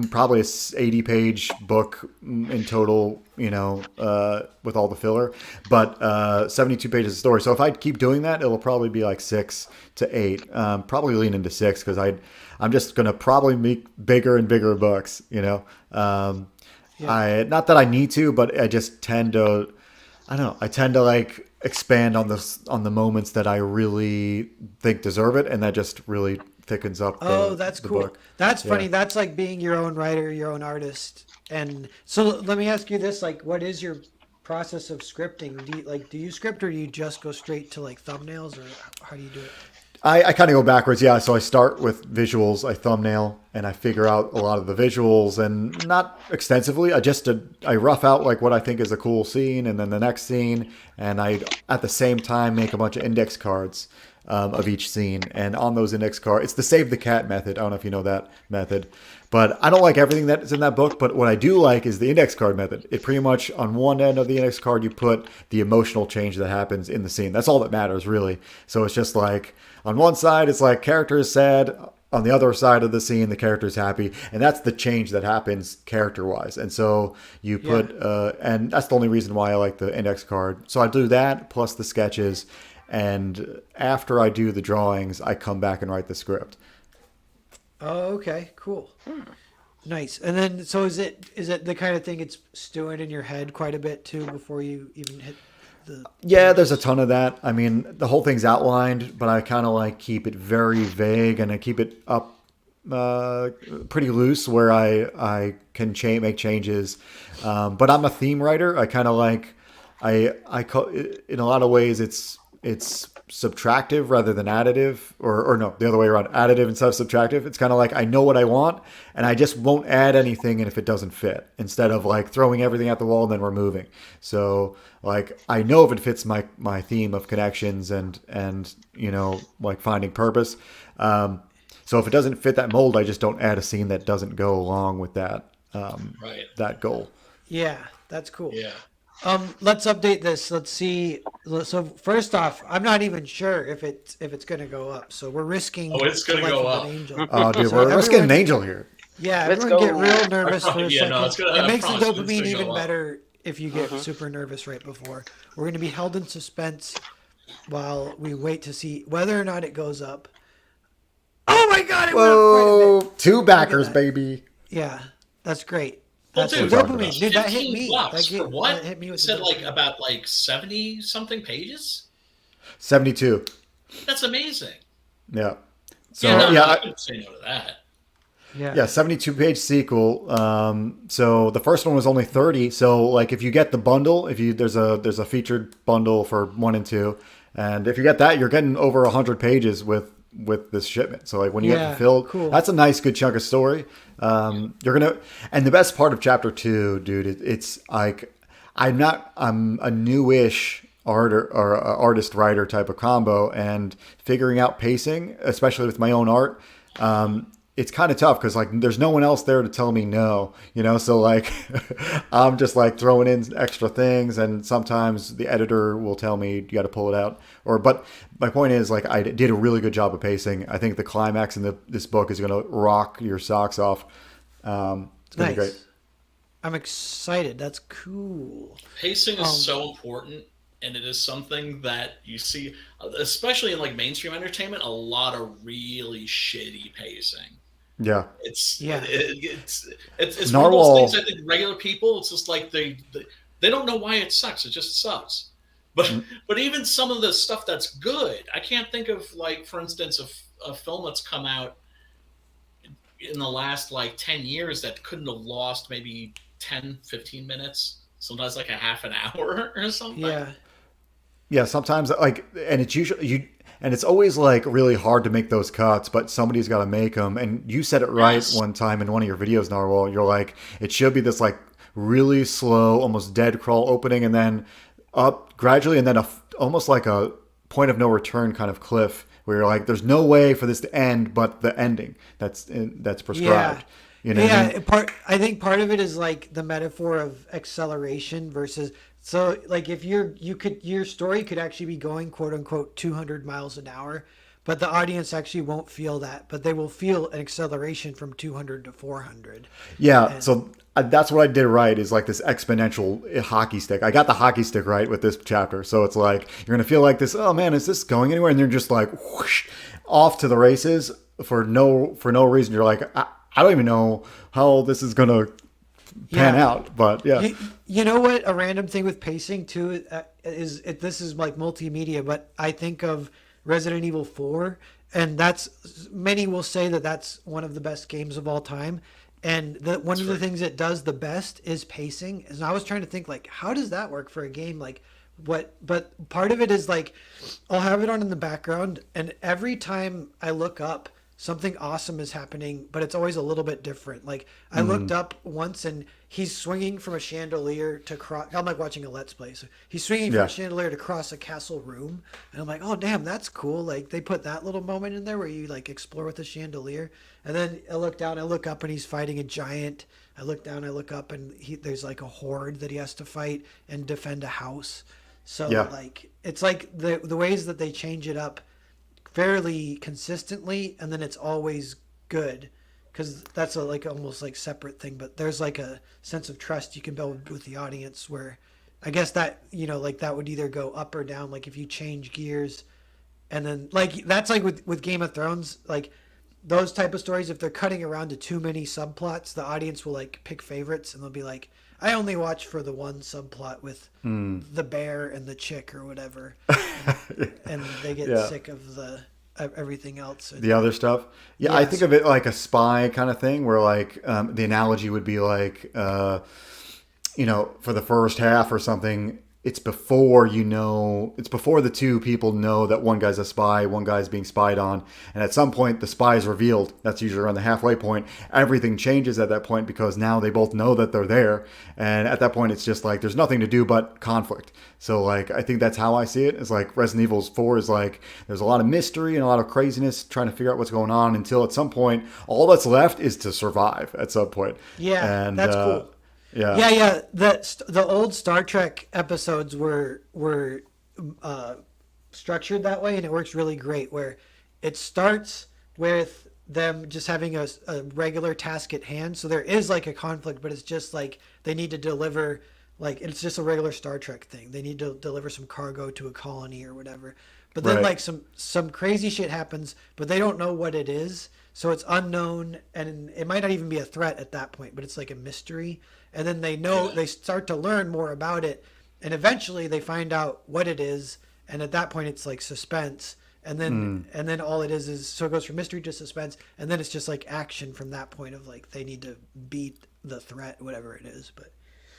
probably a 80 page book in total, with all the filler, but 72 pages of story. So if I keep doing that, it'll probably be like 6 to 8, probably lean into 6 because I'm just going to probably make bigger and bigger books, not that I need to, but I just tend to, I don't know. I tend to like expand on the moments that I really think deserve it, and that just really thickens up. That's the cool. book. That's funny. Yeah. That's like being your own writer, your own artist. And so let me ask you this: like, what is your process of scripting? Do you script, or do you just go straight to like thumbnails, or how do you do it? I kind of go backwards, yeah. So I start with visuals, I thumbnail, and I figure out a lot of the visuals, and not extensively. I rough out like what I think is a cool scene, and then the next scene, and I at the same time make a bunch of index cards of each scene, and on those index cards, it's the save the cat method. I don't know if you know that method, but I don't like everything that's in that book. But what I do like is the index card method. It pretty much on one end of the index card you put the emotional change that happens in the scene. That's all that matters really. So it's just like on one side it's like character is sad. On the other side of the scene, the character is happy, and that's the change that happens character-wise. And so you put, and that's the only reason why I like the index card. So I do that plus the sketches, and after I do the drawings, I come back and write the script. Oh, okay, cool, nice. And then, so is it the kind of thing it's stewing in your head quite a bit too before you even hit the? Yeah, there's a ton of that. I mean, the whole thing's outlined, but I kind of like keep it very vague, and I keep it up pretty loose where I can make changes. But I'm a theme writer. I kind of like I call in a lot of ways it's subtractive rather than additive, or no, the other way around, additive instead of subtractive. It's kind of like I know what I want, and I just won't add anything if it doesn't fit, instead of like throwing everything at the wall and then removing. So like I know if it fits my theme of connections and like finding purpose. So if it doesn't fit that mold, I just don't add a scene that doesn't go along with that that goal. Yeah, that's cool. Yeah. Let's update this. Let's see. So first off, I'm not even sure if it's going to go up. So we're risking. Oh, it's gonna the life go of up. an angel. Oh, dude, So let's get an angel here. Yeah, Let's everyone go. get real nervous for a Yeah, second. no, it's gonna- It I makes the promise it's dopamine gonna even go up. better if you get super nervous right before. We're going to be held in suspense while we wait to see whether or not it goes up. Oh my God! It went up quite a Whoa, bit. 2 backers, that. baby. Yeah, that's great. Well, That's dude, the talking dopamine. about. Dude, that hit me. $15 for what? That hit me You with said the like dopamine. about like 70 something pages. 72. That's amazing. Yeah. So No, I couldn't say no to that. Yeah, 72 page sequel. So the first one was only 30. So like if you get the bundle, there's a featured bundle for 1 and 2, and if you get that, you're getting over 100 pages with this shipment. So like when you get fulfilled, cool. that's a nice good chunk of story. And the best part of chapter 2, dude, it's like I'm a newish artist writer type of combo, and figuring out pacing, especially with my own art. It's kind of tough because like there's no one else there to tell me no, so like I'm just like throwing in extra things, and sometimes the editor will tell me you got to pull it out, but my point is like I did a really good job of pacing. I think the climax in this book is going to rock your socks off. It's going to be great. I'm excited. That's cool. Pacing is so important, and it is something that you see, especially in like mainstream entertainment, a lot of really shitty pacing. Yeah. It's Yeah. It's one of those Narwhal. things. I think regular people, it's just like they don't know why it sucks. It just sucks. But even some of the stuff that's good, I can't think of like, for instance, a film that's come out in the last like 10 years that couldn't have lost maybe 10, 15 minutes, sometimes like a half an hour or something. Yeah, sometimes like, and it's usually and it's always like really hard to make those cuts, but somebody's got to make them. And you said it right Yes. one time in one of your videos, Narwhal. You're like, it should be this like really slow, almost dead crawl opening, and then up gradually, and then almost like a point of no return kind of cliff where you're like, there's no way for this to end, but the ending that's prescribed. You know what I mean? I think part of it is like the metaphor of acceleration versus. So like if your story could actually be going quote unquote 200 miles an hour, but the audience actually won't feel that, but they will feel an acceleration from 200 to 400. Yeah, And so that's what I did right is like this exponential hockey stick. I got the hockey stick right with this chapter. So it's like you're gonna feel like this. Oh man, is this going anywhere? And they're just like whoosh, off to the races for no reason. You're like, I don't even know how this is gonna pan yeah. out. But yeah, You know what? A random thing with pacing too this is like multimedia, but I think of Resident Evil 4, and that's many will say that that's one of the best games of all time. And one of the things it does the best is pacing. And I was trying to think like, how does that work for a game? Like, what? But part of it is like, I'll have it on in the background, and every time I look up, something awesome is happening, but it's always a little bit different. Like I looked up once and he's swinging from a chandelier to cross. I'm like watching a Let's Play. So he's swinging from Yeah. a chandelier to cross a castle room. And I'm like, oh, damn, that's cool. Like they put that little moment in there where you like explore with the chandelier. And then I look down, I look up and he's fighting a giant. I look down, I look up and there's like a horde that he has to fight and defend a house. So Yeah. like, it's like the ways that they change it up fairly consistently, and then it's always good because that's a like almost like separate thing. But there's like a sense of trust you can build with the audience where I guess that like that would either go up or down. Like if you change gears, and then like that's like with Game of Thrones, like those type of stories, if they're cutting around to too many subplots, the audience will like pick favorites and they'll be like, I only watch for the one subplot with the bear and the chick or whatever, and they get Yeah. sick of the of everything else. the other stuff. Yeah, I Yes. think of it like a spy kind of thing, where like the analogy would be like, for the first half or something, it's before it's before the two people know that one guy's a spy, one guy's being spied on, and at some point the spy is revealed. That's usually around the halfway point. Everything changes at that point because now they both know that they're there, and at that point it's just like there's nothing to do but conflict. So like I think that's how I see it. It's like Resident Evil 4 is like there's a lot of mystery and a lot of craziness trying to figure out what's going on until at some point all that's left is to survive at some point. Yeah, And that's cool. Yeah. Yeah. The old Star Trek episodes were structured that way, and it works really great. Where it starts with them just having a regular task at hand, so there is like a conflict, but it's just like they need to deliver. Like it's just a regular Star Trek thing. They need to deliver some cargo to a colony or whatever. But then Right. like some crazy shit happens, but they don't know what it is. So it's unknown, and it might not even be a threat at that point, but it's like a mystery. And then they start to learn more about it, and eventually they find out what it is, and at that point it's like suspense. And then all it is so it goes from mystery to suspense, and then it's just like action from that point of like they need to beat the threat, whatever it is. But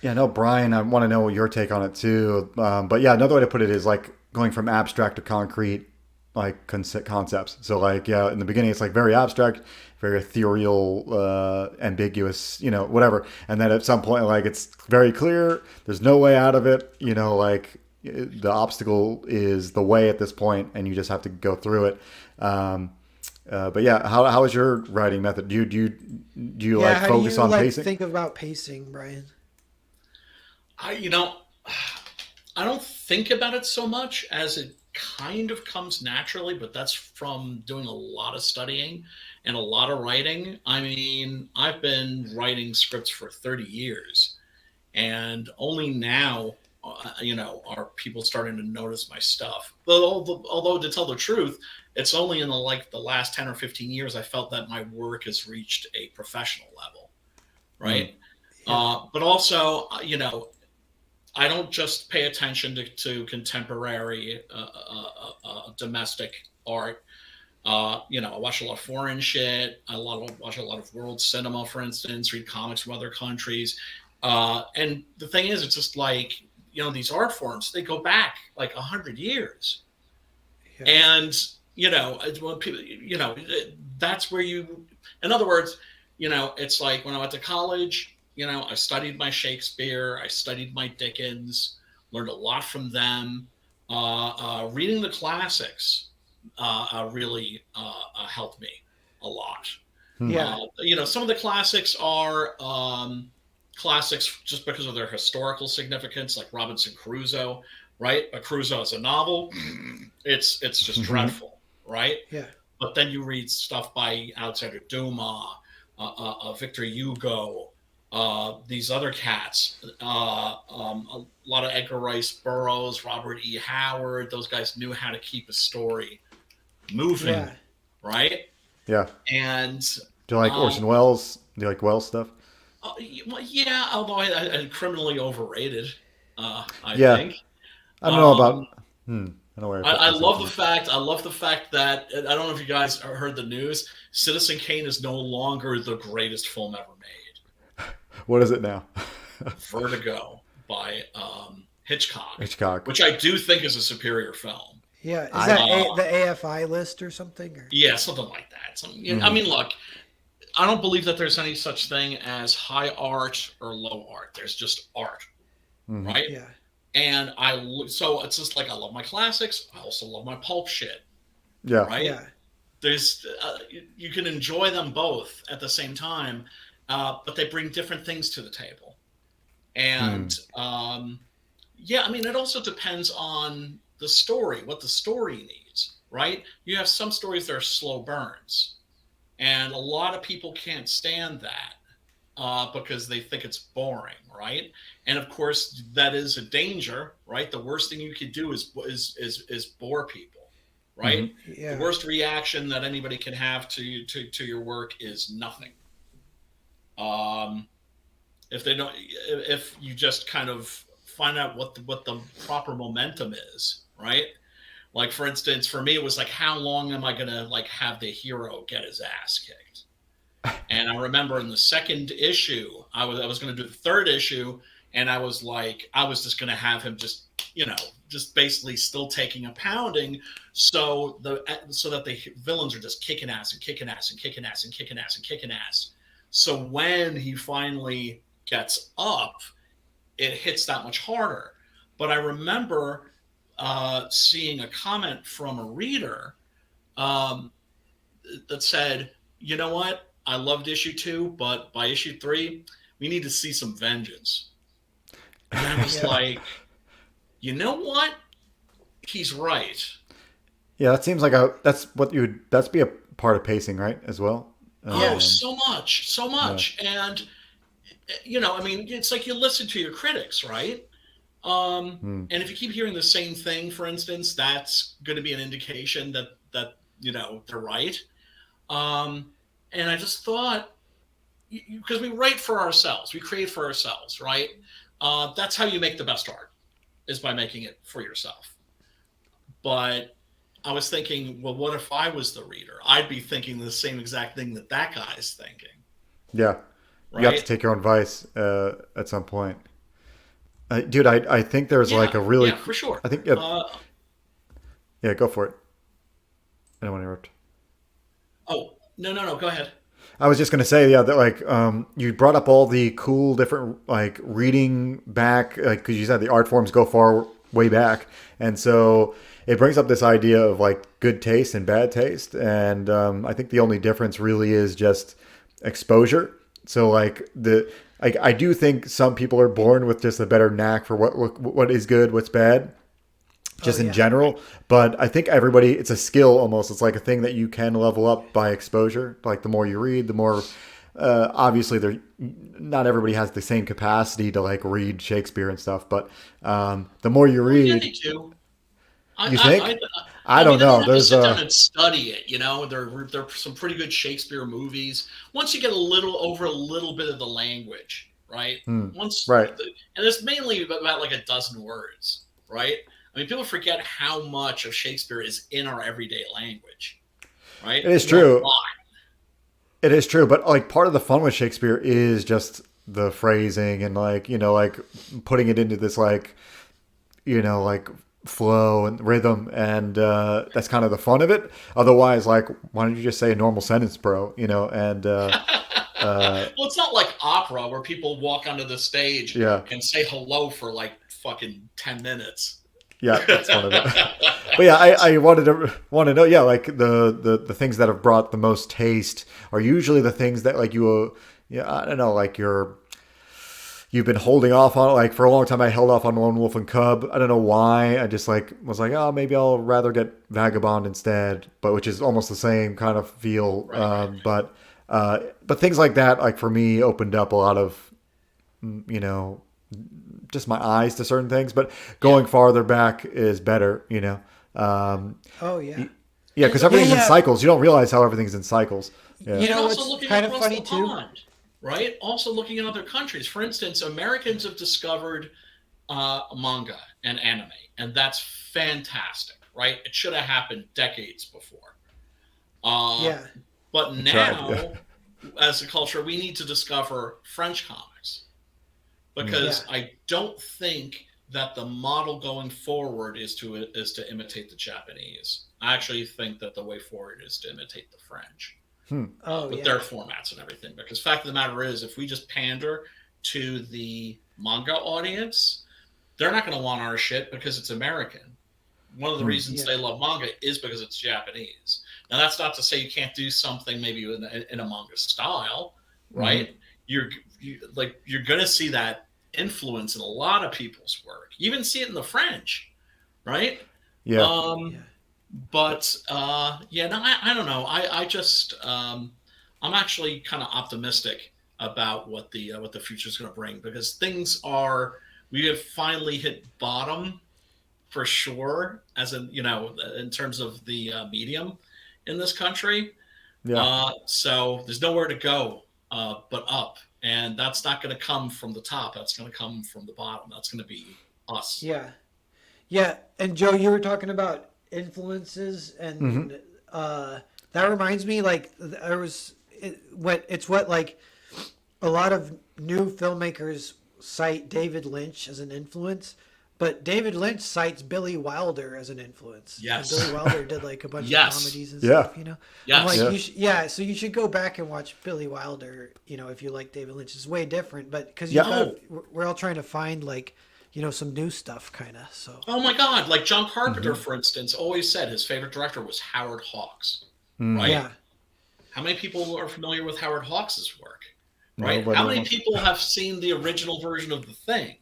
Yeah, no, Brian, I want to know your take on it too. But yeah, another way to put it is like going from abstract to concrete, like concepts. So like, yeah, in the beginning, it's like very abstract, very ethereal, ambiguous, whatever. And then at some point, like it's very clear. There's no way out of it. Like the obstacle is the way at this point, and you just have to go through it. But yeah, how is your writing method? Do you yeah, like how focus do you on like pacing? think about pacing, Brian? I you know I don't think about it so much as it kind of comes naturally, but that's from doing a lot of studying and a lot of writing. I mean, I've been writing scripts for 30 years, and only now, are people starting to notice my stuff. Although to tell the truth, it's only in the last 10 or 15 years I felt that my work has reached a professional level, right? But also, I don't just pay attention to contemporary domestic art. I watch a lot of foreign shit. Watch a lot of world cinema, for instance, read comics from other countries. And the thing is, it's just like, these art forms, they go back like 100 years. Yeah. And, when people, that's where in other words, it's like when I went to college, I studied my Shakespeare, I studied my Dickens, learned a lot from them. Reading the classics really helped me a lot. Yeah. Some of the classics are classics just because of their historical significance, like Robinson Crusoe, right? A Crusoe is a novel. It's just dreadful, right? Yeah. But then you read stuff by Alexander Dumas, Victor Hugo, these other cats, a lot of Edgar Rice Burroughs, Robert E. Howard. Those guys knew how to keep a story moving, Yeah. right? Yeah. And Do you like Orson Welles? Do you like Welles stuff? well, yeah, although I criminally overrated, I Yeah. think. I don't know about. Um, I don't know where I put I myself love the in. fact. I love the fact that I don't know if you guys heard the news. Citizen Kane is no longer the greatest film ever made. What is it now? Vertigo by Hitchcock, Hitchcock. which I do think is a superior film. Yeah. Is I- that the AFI list or something? Or? Yeah, something like that. I mean, look, I don't believe that there's any such thing as high art or low art. There's just art, right? Yeah. And so it's just like I love my classics. I also love my pulp shit, Yeah. right? Yeah. There's you can enjoy them both at the same time, but they bring different things to the table. And yeah, I mean, it also depends on the story, what the story needs, right? You have some stories that are slow burns, and a lot of people can't stand that because they think it's boring, right? And of course, that is a danger, right? The worst thing you could do is bore people, right? Yeah. The worst reaction that anybody can have to your work is nothing. If you just kind of find out what the proper momentum is, right? Like, for instance, for me, it was like, how long am I gonna like have the hero get his ass kicked? And I remember in the second issue, I was gonna do the third issue, and I was just gonna have him just basically still taking a pounding, so that the villains are just kicking ass and kicking ass and kicking ass and kicking ass and kicking ass. So when he finally gets up, it hits that much harder. But I remember seeing a comment from a reader that said, "You know what? I loved issue 2, but by issue 3, we need to see some vengeance." And I was like, you know what? He's right. Yeah, that seems like that's be a part of pacing, right? As well. Oh, so much. Yeah. And I mean, it's like you listen to your critics, right? And if you keep hearing the same thing, for instance, that's going to be an indication that they're right. And I just thought, because we write for ourselves, we create for ourselves, right? That's how you make the best art, is by making it for yourself. But I was thinking, well, what if I was the reader? I'd be thinking the same exact thing that guy's thinking. Yeah. Right? You have to take your own advice at some point. Dude, I think there's like a really... Yeah, for sure. I think... yeah, go for it. I don't want to interrupt. Oh, no, go ahead. I was just going to say, yeah, that like you brought up all the cool different like reading back, like because you said the art forms go far way back, and so it brings up this idea of like good taste and bad taste, and I think the only difference really is just exposure. So like I do think some people are born with just a better knack for what is good, what's bad, just in general. But I think everybody, it's a skill almost. It's like a thing that you can level up by exposure. Like the more you read, the more obviously not everybody has the same capacity to like read Shakespeare and stuff. But the more you read, you need to. You think? I don't know. There's sit down and study it. There are some pretty good Shakespeare movies. Once you get a little bit of the language, right? Right. And it's mainly about like a dozen words, right? I mean, people forget how much of Shakespeare is in our everyday language, right? It is true. It is true, but like part of the fun with Shakespeare is just the phrasing and like like putting it into this like like flow and rhythm, and that's kind of the fun of it. Otherwise, like, why don't you just say a normal sentence, bro? And well, it's not like opera where people walk onto the stage and say hello for like fucking 10 minutes. Yeah, that's one of it. But yeah, I want to know. Yeah, like the things that have brought the most taste are usually the things that like I don't know, like you've been holding off on, like, for a long time I held off on Lone Wolf and Cub. I don't know why. I just like was like, oh, maybe I'll rather get Vagabond instead, but which is almost the same kind of feel. But things like that, like for me, opened up a lot of, you know, just my eyes to certain things. But going farther back is better, you know. Oh yeah. Yeah, because everything's Yeah. in cycles. You don't realize how everything's in cycles. Yeah. You And know also what's looking kind of across funny the too? pond, right? Also looking at other countries. For instance, Americans have discovered manga and anime, and that's fantastic, right? It should have happened decades before. Yeah. But tried, now, as a culture, we need to discover French comics because Yeah. I don't think that the model going forward is to imitate the Japanese. I actually think that the way forward is to imitate the French Oh with yeah. their formats and everything. Because fact of the matter is, if we just pander to the manga audience, they're not going to want our shit because it's American. One of the reasons Yeah. they love manga is because it's Japanese. Now, that's not to say you can't do something maybe in a manga style, right? You're going to see that influence in a lot of people's work. You even see it in the French, right? Yeah. Um, but yeah, no, I don't know. I just I'm actually kind of optimistic about what the future is going to bring because we have finally hit bottom for sure, as in in terms of the medium in this country. Yeah. So there's nowhere to go but up, and that's not going to come from the top. That's going to come from the bottom. That's going to be us. Yeah. Yeah. And Joe, you were talking about influences, and that reminds me, like there was what like a lot of new filmmakers cite David Lynch as an influence, but David Lynch cites Billy Wilder as an influence. Yes. And Billy Wilder did like a bunch Yes. of comedies and Yeah. stuff, you know? Yes. I'm like, Yeah. so you should go back and watch Billy Wilder, you know, if you like David Lynch. It's way different, but because Yeah. we're all trying to find like, you know, some new stuff kind of, so. Oh my God! Like John Carpenter, for instance, always said his favorite director was Howard Hawks. Right? Yeah. How many people are familiar with Howard Hawks' work? Right? Nobody How many wants- people have seen the original version of The Thing?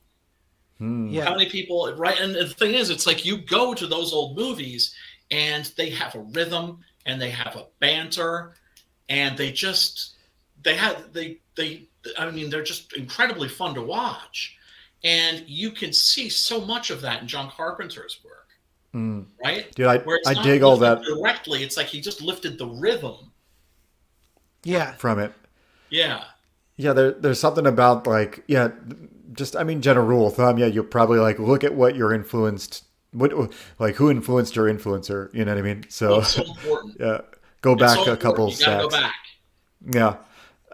Yeah. How many people? Right? And the thing is, it's like you go to those old movies, and they have a rhythm, and they have a banter, and they I mean, they're just incredibly fun to watch. And you can see so much of that in John Carpenter's work, right? Dude, Where it's I not dig all lifted that directly. It's like he just lifted the rhythm. Yeah. from it. Yeah. Yeah, there's something about like, yeah, just I mean, general rule of thumb. Yeah, you'll probably like look at what you're influenced, like who influenced your influencer. You know what I mean? So It's so important. yeah, go It's back so a couple important. You gotta go steps. back.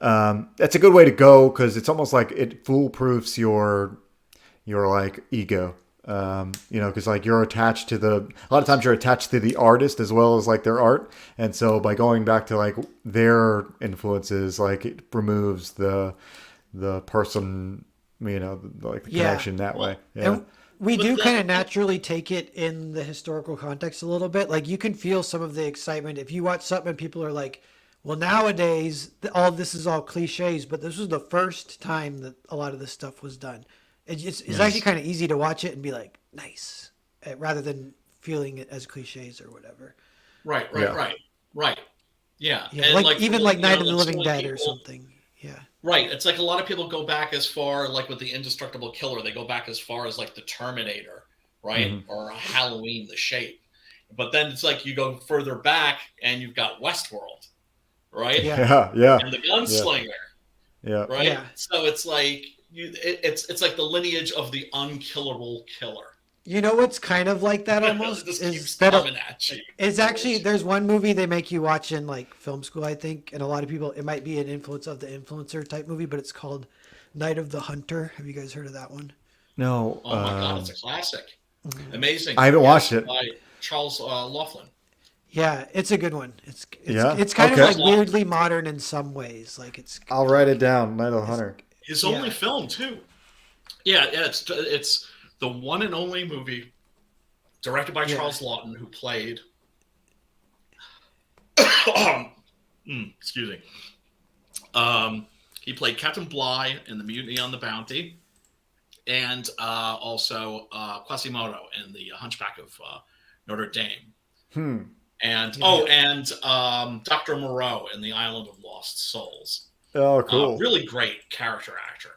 Yeah, that's a good way to go because it's almost like it foolproofs your like ego. You know, because like you're attached to a lot of times you're attached to the artist as well as like their art, and so by going back to like their influences, like it removes the person, you know, like the connection that way. Yeah. And we But do that- kind of naturally take it in the historical context a little bit. Like you can feel some of the excitement if you watch something and people are like, well, nowadays all this is all cliches, but this was the first time that a lot of this stuff was done. It's actually kind of easy to watch it and be like, nice, rather than feeling it as cliches or whatever. Right. Yeah. Yeah. Yeah, And like even like Night of the so Living many Dead or people- something. Yeah. Right. It's like a lot of people go back as far, like with the Indestructible Killer, they go back as far as like the Terminator, right? Or Halloween, The Shape. But then it's like you go further back and you've got Westworld, right? Yeah. Yeah. And the Gunslinger, Yeah. right? Yeah. So it's like it's like the lineage of the unkillable killer. You know what's kind of like that It almost just is keeps that coming at you. it's actually there's one movie they make you watch in like film school, I think, and a lot of people it might be an influence of the influencer type movie, but it's called Night of the Hunter. Have you guys heard of that one? No. Oh my God, it's a classic. Amazing. I haven't watched it. By Charles Laughlin. Yeah, it's a good one. It's Yeah? it's kind Okay. of like weirdly modern in some ways. Like it's I'll write it down. Night of the Hunter. His Yeah. only film too. Yeah, it's the one and only movie directed by Yeah. Charles Lawton, who played. Excuse me. He played Captain Bligh in the Mutiny on the Bounty. and also Quasimodo in the Hunchback of Notre Dame. And Dr. Moreau in the Island of Lost Souls. Oh, cool. Really great character actor.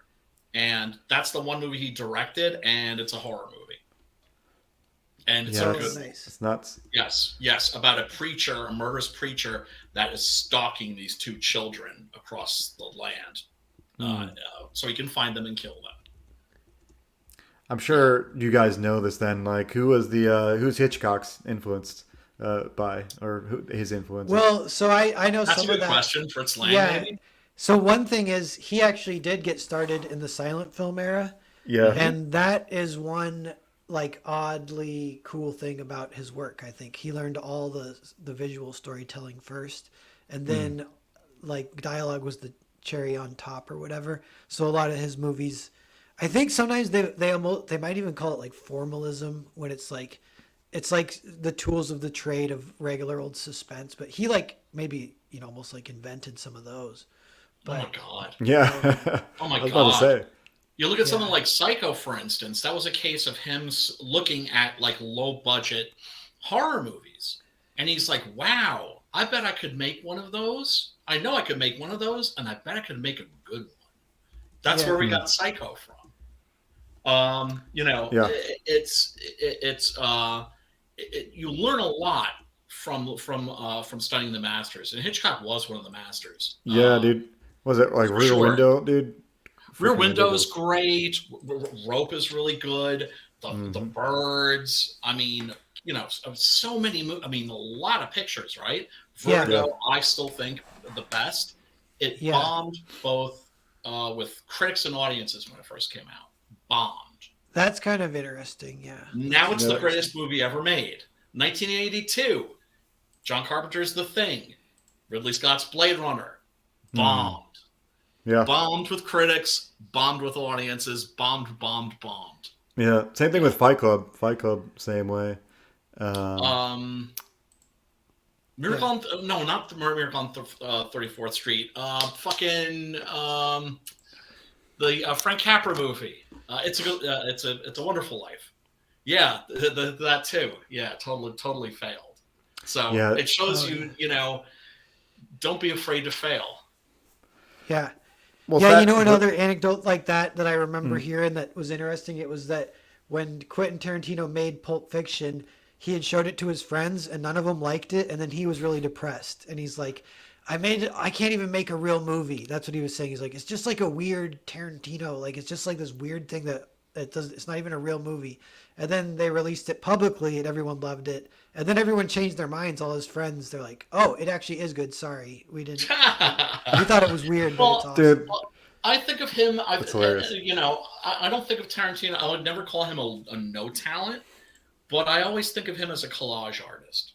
And that's the one movie he directed, and it's a horror movie. And it's so good. Nice. It's nuts. Yes, about a murderous preacher that is stalking these two children across the land, so he can find them and kill them. I'm sure you guys know this. Then, like, who's Hitchcock's influenced by, or his influence? Well, so I know That's some a of good that. question. Fritz Lang, Yeah. maybe? So one thing is he actually did get started in the silent film era. Yeah. And that is one like oddly cool thing about his work. I think he learned all the visual storytelling first, and then like dialogue was the cherry on top or whatever. So a lot of his movies, I think sometimes they might even call it like formalism, when it's like the tools of the trade of regular old suspense. But he like maybe almost like invented some of those. Oh my god! Yeah. Oh my I was god! about to say. You look at something like Psycho, for instance. That was a case of him looking at like low budget horror movies, and he's like, "Wow, I bet I could make one of those. I know I could make one of those, and I bet I could make a good one." That's where we got Psycho from. You learn a lot from studying the masters, and Hitchcock was one of the masters. Yeah, dude. Was it like Rear Window, dude? Rear Window is great. Rope is really good. The Birds. I mean, so many. A lot of pictures, right? Vertigo, I still think the best. It bombed both with critics and audiences when it first came out. Bombed. That's kind of interesting. Yeah. Now it's the greatest movie ever made. 1982. John Carpenter's The Thing. Ridley Scott's Blade Runner. Bombed. Yeah. Bombed with critics, bombed with audiences, bombed. Yeah. Same thing with Fight Club. Fight Club, same way. Miracle on, no, not the Miracle on 34th Street. The Frank Capra movie. It's a Wonderful Life. Yeah, that too. Yeah, totally failed. So it shows you, don't be afraid to fail. Yeah. Well, another anecdote like that I remember hearing that was interesting. It was that when Quentin Tarantino made Pulp Fiction, he had showed it to his friends and none of them liked it. And then he was really depressed. And he's like, I can't even make a real movie. That's what he was saying. He's like, it's just like a weird Tarantino. Like, it's just like this weird thing it's not even a real movie. And then they released it publicly and everyone loved it. And then everyone changed their minds. All his friends, they're like, oh, it actually is good. Sorry. We didn't. We thought it was weird, but it's awesome. Dude. I think of him. That's hilarious. I don't think of Tarantino. I would never call him a no talent, but I always think of him as a collage artist,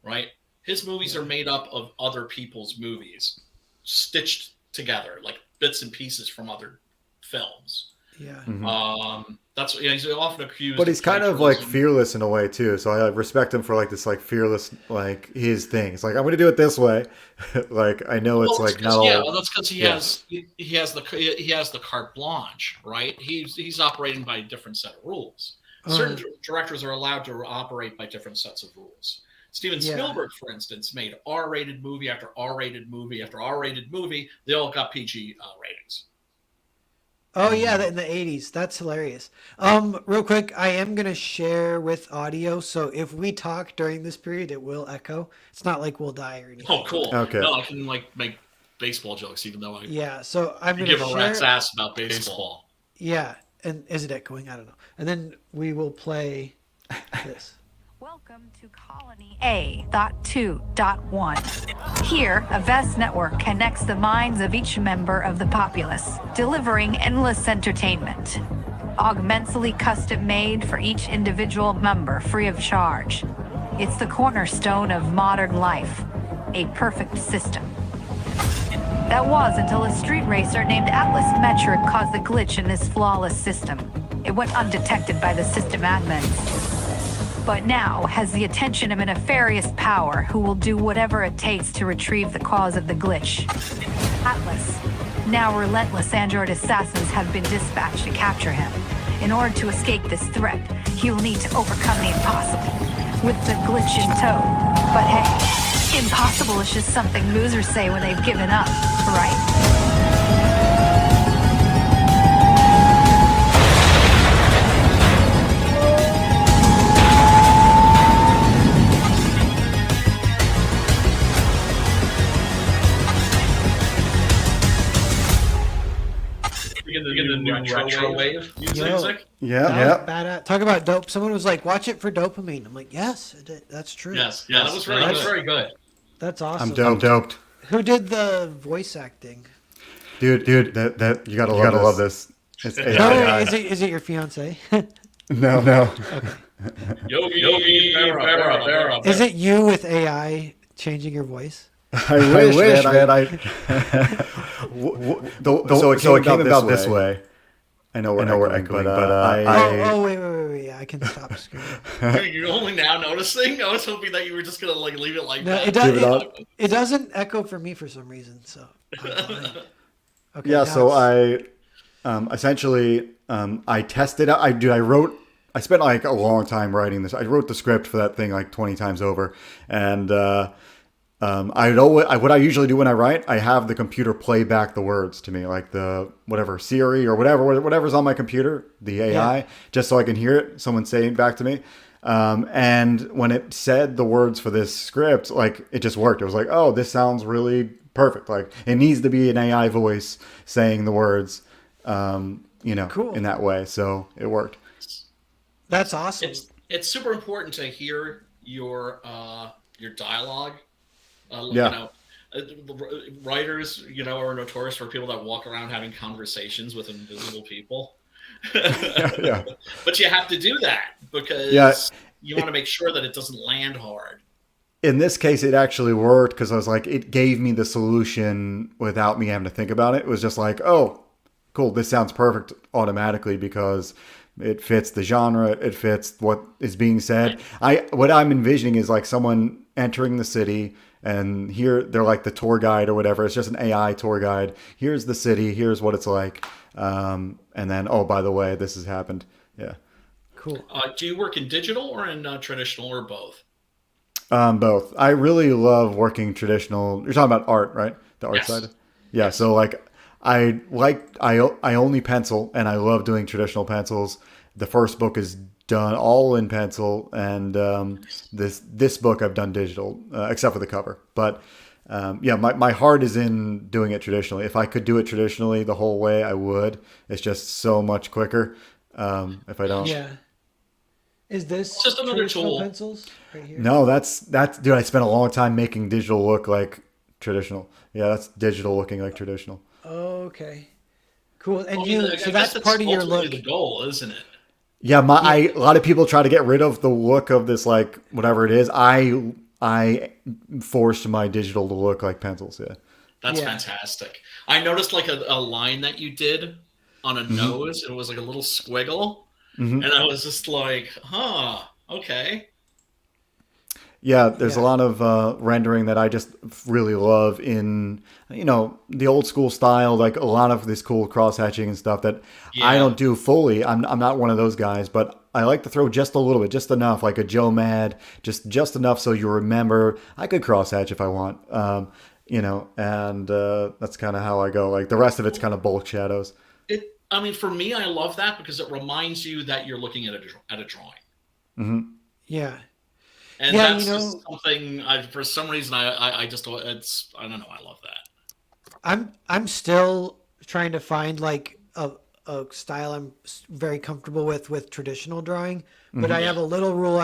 right? His movies are made up of other people's movies, stitched together like bits and pieces from other films. Yeah. That's he's often accused. But he's kind of like fearless in a way too. So I respect him for like this like fearless like his thing. It's like I'm going to do it this way. Like I know it's like not all. Yeah, well, that's because he has the carte blanche, right? He's operating by a different set of rules. Certain directors are allowed to operate by different sets of rules. Steven Spielberg, for instance, made R-rated movie after R-rated movie after R-rated movie. They all got PG ratings. Oh yeah, in the 80s. That's hilarious. Real quick, I am gonna share with audio, so if we talk during this period, it will echo. It's not like we'll die or anything. Oh, cool. Okay. No, I can like make baseball jokes, even though so I'm gonna give a share. rat's ass about baseball. Yeah, and is it echoing? I don't know. And then we will play this. Welcome to Colony A.2.1. Here, a vast network connects the minds of each member of the populace, delivering endless entertainment. Augmentally custom made for each individual member free of charge. It's the cornerstone of modern life, a perfect system. That was until a street racer named Atlas Metric caused the glitch in this flawless system. It went undetected by the system admins, but now has the attention of a nefarious power who will do whatever it takes to retrieve the cause of the glitch. Atlas. Now relentless android assassins have been dispatched to capture him. In order to escape this threat, he will need to overcome the impossible with the glitch in tow. But hey, impossible is just something losers say when they've given up, right? Get the new retro wave music. Yeah, That yeah. was badass. Talk about dope. Someone was like, "Watch it for dopamine." I'm like, "Yes, that's true." Yes, yeah, that was very good. That's awesome. I'm doped. Who did the voice acting? Dude, that you gotta love this. It's AI. No, wait, is it your fiance? No. Yogi Berra. Is it you with AI changing your voice? I wish, man. So it came about this way. I know we're echoing, but Wait. I can stop screaming. You're only now noticing? I was hoping that you were just gonna like leave it like No, that. it doesn't echo for me for some reason. So I'm fine. Okay. yeah. now So it's- I essentially I tested out. I spent like a long time writing this. I wrote the script for that thing like 20 times over, and what I usually do when I write, I have the computer play back the words to me, like the whatever Siri or whatever's on my computer, the AI, just so I can hear it, someone saying back to me. And when it said the words for this script, like it just worked. It was like, oh, this sounds really perfect. Like it needs to be an AI voice saying the words, Cool. in that way. So it worked. That's awesome. It's super important to hear your dialogue. Writers, are notorious for people that walk around having conversations with invisible people. Yeah. But you have to do that because you want to make sure that it doesn't land hard. In this case, it actually worked because I was like, it gave me the solution without me having to think about it. It was just like, oh, cool, this sounds perfect automatically because it fits the genre, it fits what is being said. What I'm envisioning is like someone entering the city, and here they're like the tour guide or whatever. It's just an AI tour guide. Here's the city. Here's what it's like. And then, oh, by the way, this has happened. Yeah. Cool. Do you work in digital or in traditional or both? Both. I really love working traditional. You're talking about art, right? The art Yes. side. Yeah. So like, I only pencil, and I love doing traditional pencils. The first book is done all in pencil, and this book I've done digital, except for the cover. But my heart is in doing it traditionally. If I could do it traditionally the whole way, I would. It's just so much quicker. If I don't, Yeah. Is this Just another traditional tool. pencils right here? no, that's dude. I spent a long time making digital look like traditional. Yeah, that's digital looking like traditional. Okay. Cool. And Well, you, I so guess that's part of your ultimately look. the goal, isn't it? Yeah, a lot of people try to get rid of the look of this, like whatever it is. I forced my digital to look like pencils. Yeah. That's Yeah. fantastic. I noticed like a line that you did on a nose. It was like a little squiggle. Mhm. And I was just like, okay. Yeah, there's a Yeah. lot of rendering that I just really love in, the old school style, like a lot of this cool cross hatching and stuff that I Yeah. don't do fully. I'm not one of those guys, but I like to throw just a little bit, just enough, like a Joe Mad, just enough so you remember I could cross hatch if I want, and that's kind of how I go. Like the rest of it's kind of bulk shadows. For me, I love that because it reminds you that you're looking at a drawing. Hmm. Yeah. And Yeah, that's just something for some reason I just I don't know, I love that. I'm still trying to find like a style I'm very comfortable with traditional drawing, but I have a little rule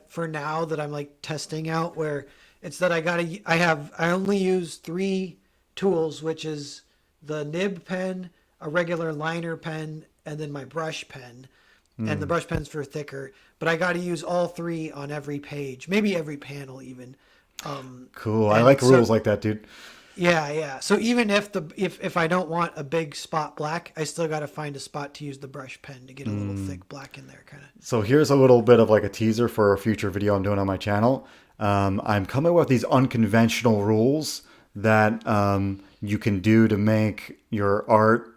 for now that I'm like testing out where it's that I only use 3 tools, which is the nib pen, a regular liner pen, and then my brush pen. And the brush pen's for thicker, but I got to use all 3 on every page, maybe every panel even. Cool. I And like so- rules like that, dude. Yeah. So even if I don't want a big spot black, I still got to find a spot to use the brush pen to get a little thick black in there, kind of. So here's a little bit of like a teaser for a future video I'm doing on my channel. I'm coming with these unconventional rules that you can do to make your art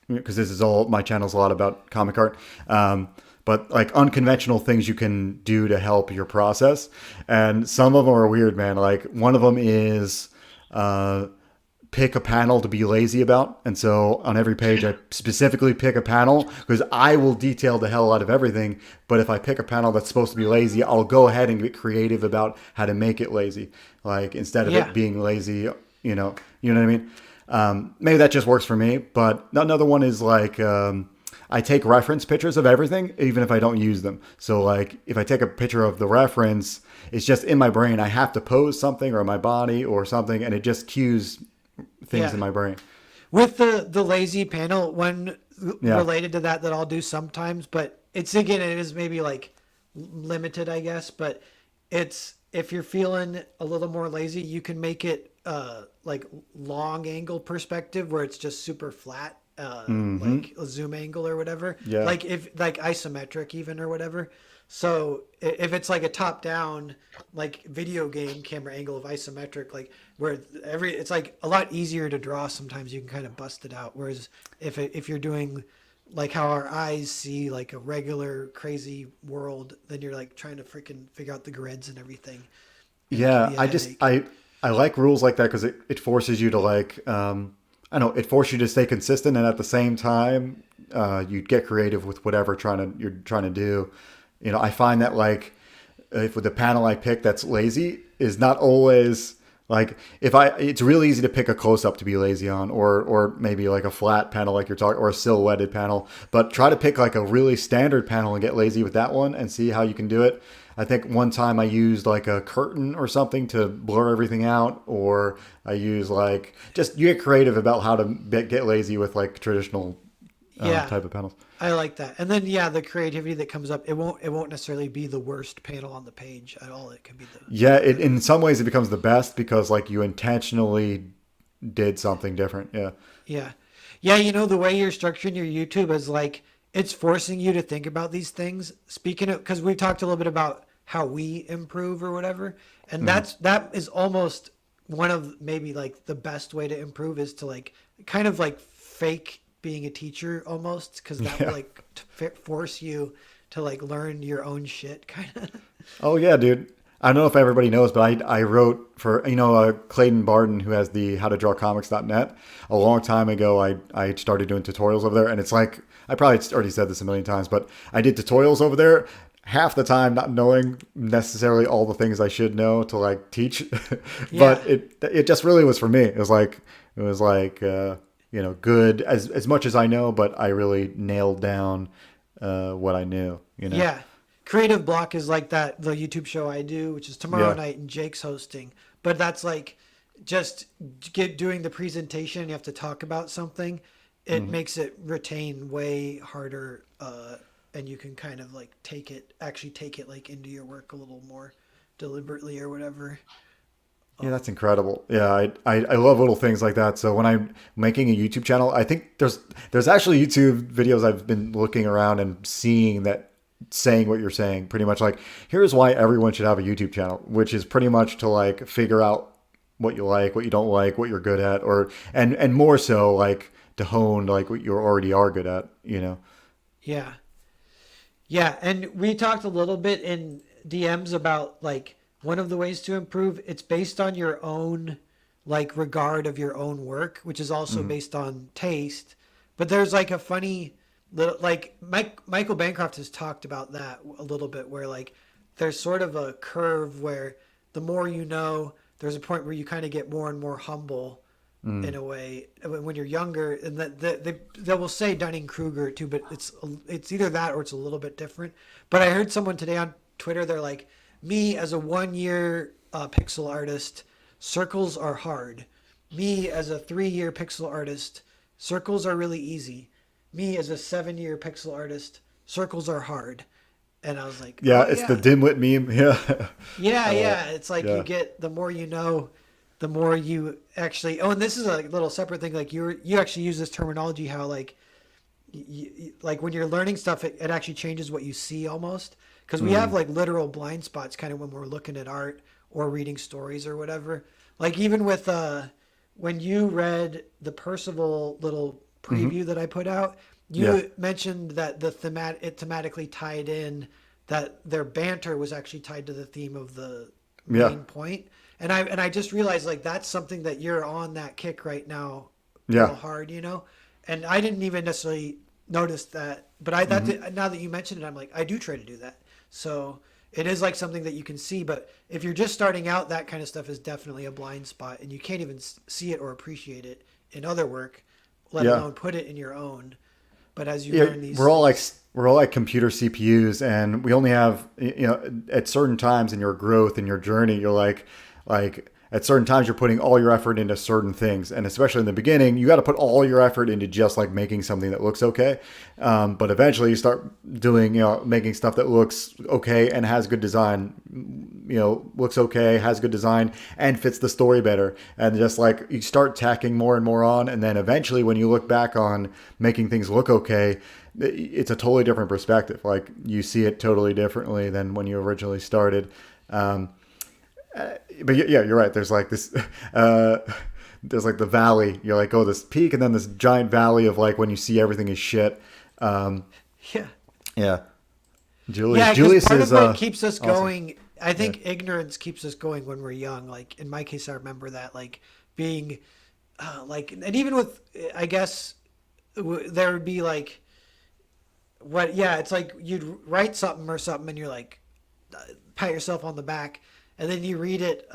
because this is all my channel's a lot about comic art. But like unconventional things you can do to help your process, and some of them are weird, man. Like one of them is pick a panel to be lazy about. And so on every page, I specifically pick a panel because I will detail the hell out of everything. But if I pick a panel that's supposed to be lazy, I'll go ahead and get creative about how to make it lazy. Like instead of it being lazy, you know what I mean? Maybe that just works for me. But another one is like, I take reference pictures of everything, even if I don't use them. So like if I take a picture of the reference, it's just in my brain. I have to pose something or my body or something, and it just cues things in my brain. With the lazy panel, one related to that I'll do sometimes, but it is maybe like limited, I guess, but it's, if you're feeling a little more lazy, you can make it like long angle perspective where it's just super flat, like a zoom angle or whatever. Yeah. Like if like isometric even or whatever. So if it's like a top down, like video game camera angle of isometric, like where it's like a lot easier to draw. Sometimes you can kind of bust it out. Whereas if you're doing like how our eyes see like a regular crazy world, then you're like trying to freaking figure out the grids and everything. Yeah. I like rules like that because it forces you to like, it forces you to stay consistent. And at the same time, you get creative with whatever you're trying to do. You know, I find that like if with the panel I pick that's lazy is not always like it's really easy to pick a close up to be lazy on, or maybe like a flat panel like you're talking, or a silhouetted panel, but try to pick like a really standard panel and get lazy with that one and see how you can do it. I think one time I used like a curtain or something to blur everything out, or I use like just you get creative about how to get lazy with like traditional type of panels. I like that. And then the creativity that comes up, it won't necessarily be the worst panel on the page at all. It can be in some ways it becomes the best because like you intentionally did something different. Yeah, you know, the way you're structuring your YouTube is like it's forcing you to think about these things. Speaking of, because we talked a little bit about how we improve or whatever, and that is almost one of maybe like the best way to improve is to like kind of like fake being a teacher almost, because that will like force you to like learn your own shit kind of. Oh yeah, dude. I don't know if everybody knows, but I wrote for, Clayton Barden, who has the howtodraw.comics.net. A long time ago, I started doing tutorials over there, and it's like, I probably already said this a million times, but I did tutorials over there half the time not knowing necessarily all the things I should know to like teach. But it just really was for me. It was like good as much as I know, but I really nailed down what I knew, Yeah. Creative block is like that, the YouTube show I do, which is tomorrow night and Jake's hosting. But that's like just doing the presentation. You have to talk about something. It makes it retain way harder. And you can kind of like take it like into your work a little more deliberately or whatever. Yeah, that's incredible. Yeah, I love little things like that. So when I'm making a YouTube channel, I think there's actually YouTube videos I've been looking around and seeing that saying what you're saying, pretty much like, here's why everyone should have a YouTube channel, which is pretty much to like figure out what you like, what you don't like, what you're good at, and more so like to hone like what you already are good at, Yeah, and we talked a little bit in DMs about like one of the ways to improve. It's based on your own like regard of your own work, which is also based on taste. But there's like a funny little, like Michael Bancroft has talked about that a little bit, where like there's sort of a curve where the more you know, there's a point where you kind of get more and more humble in a way when you're younger, and that they will say Dunning-Kruger too, but it's either that or it's a little bit different. But I heard someone today on Twitter, they're like, me as a 1-year pixel artist, circles are hard. Me as a 3-year pixel artist, circles are really easy. Me as a 7-year pixel artist, circles are hard. And I was like, it's the dimwit meme. Yeah. It's like you get, the more you know, the more you actually, and this is a little separate thing. Like you actually use this terminology, how like, like when you're learning stuff, it actually changes what you see almost. Because we have like literal blind spots kind of when we're looking at art or reading stories or whatever. Like even with, when you read the Percival little preview that I put out, you Yeah. mentioned that it thematically tied in, that their banter was actually tied to the theme of the Yeah. main point. And I just realized like that's something that you're on that kick right now, Yeah. real hard, you know. And I didn't even necessarily notice that, but now that you mentioned it, I'm like, I do try to do that. So it is like something that you can see, but if you're just starting out, that kind of stuff is definitely a blind spot, and you can't even see it or appreciate it in other work, let Yeah. alone put it in your own. But as you Yeah, learn these, we're all like computer CPUs, and we only have, you know, at certain times in your growth and your journey, you're like at certain times you're putting all your effort into certain things, and especially in the beginning, you got to put all your effort into just like making something that looks okay. But eventually, you start doing, you know, making stuff that looks okay and has good design. You know, looks okay, has good design, and fits the story better. And just like you start tacking more and more on, and then eventually, when you look back on making things look okay, it's a totally different perspective. Like you see it totally differently than when you originally started. But yeah, you're right. There's like this, there's like the valley. You're like, oh, this peak, and then this giant valley of like when you see everything is shit. yeah, Yeah, yeah, Julius part is of what keeps us awesome. going. I think ignorance keeps us going when we're young. Like in my case, I remember that like being like, and even with, I guess there would be like what, yeah, it's like you'd write something or something, and you're like, pat yourself on the back, and then you read it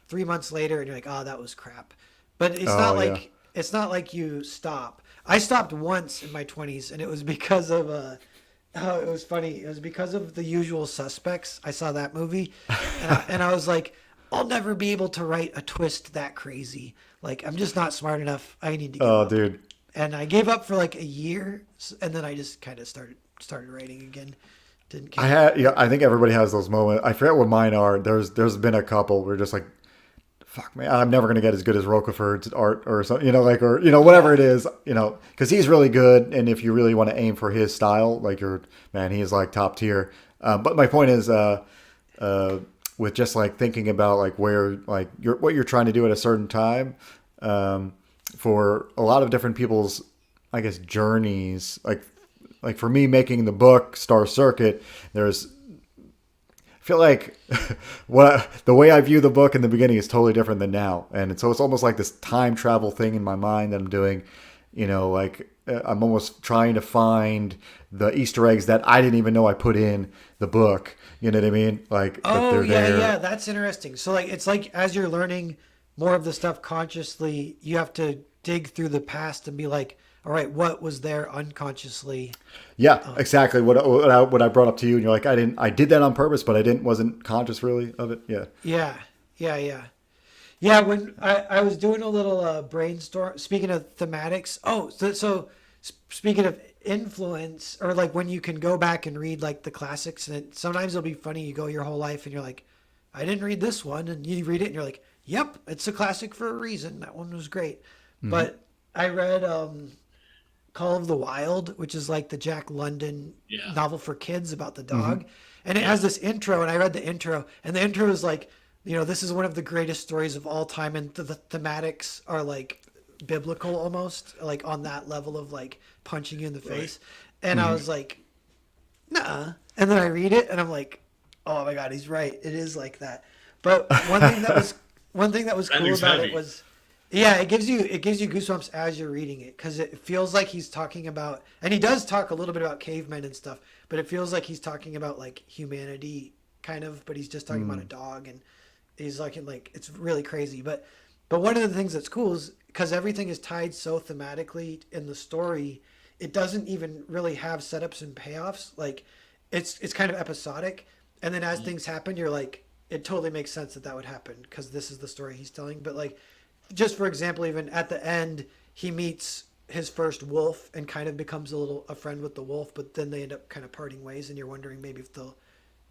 3 months later, and you're like, oh, that was crap. But Oh yeah. it's not like you stop. I stopped once in my 20s, and it was because of oh, it was funny. It was because of The Usual Suspects. I saw that movie, and I was like, I'll never be able to write a twist that crazy. Like, I'm just not smart enough. I need to give Oh, up. dude. And I gave up for like a year, and then I just kind of started writing again. Didn't care. Yeah, I think everybody has those moments. I forget what mine are. There's been a couple where just like, fuck man, I'm never gonna get as good as Roquefort's art or something, you know, like, or you know, whatever it is, you know, because he's really good, and if you really want to aim for his style, like he is like top tier. But my point is, with just like thinking about like where like what you're trying to do at a certain time, for a lot of different people's, I guess, journeys, like for me making the book Star Circuit, there's I feel like the way I view the book in the beginning is totally different than now, and so it's almost like this time travel thing in my mind that I'm doing. You know, like I'm almost trying to find the Easter eggs that I didn't even know I put in the book. You know what I mean? Like that Oh they're yeah, there. yeah, that's interesting. So like it's like as you're learning more of the stuff consciously, you have to dig through the past and be like, all right, what was there unconsciously? Yeah, exactly. What I brought up to you, and you're like, I did that on purpose, but wasn't conscious really of it. Yeah. Yeah, yeah. Yeah, when I was doing a little brainstorm, speaking of thematics. Oh, speaking of influence, or like when you can go back and read like the classics, and sometimes it'll be funny. You go your whole life and you're like, I didn't read this one, and you read it and you're like, yep, it's a classic for a reason. That one was great. But I read Call of the Wild, which is like the Jack London Yeah. novel for kids about the dog. And it has this intro, and I read the intro, and the intro is like, you know, this is one of the greatest stories of all time, and the thematics are like biblical almost, like on that level of like punching you in the face. And I was like, nah. And then I read it, and I'm like, oh my God, he's right. It is like that. But one thing that was cool Ending's about heavy. it was, yeah, it gives you goosebumps as you're reading it, because it feels like he's talking about, and he does talk a little bit about cavemen and stuff, but it feels like he's talking about like humanity kind of, but he's just talking about a dog, and he's like it's really crazy. But one of the things that's cool is because everything is tied so thematically in the story, it doesn't even really have setups and payoffs. Like it's kind of episodic, and then as things happen, you're like, it totally makes sense that would happen because this is the story he's telling. But like, just for example, even at the end, he meets his first wolf and kind of becomes a friend with the wolf, but then they end up kind of parting ways, and you're wondering maybe if they'll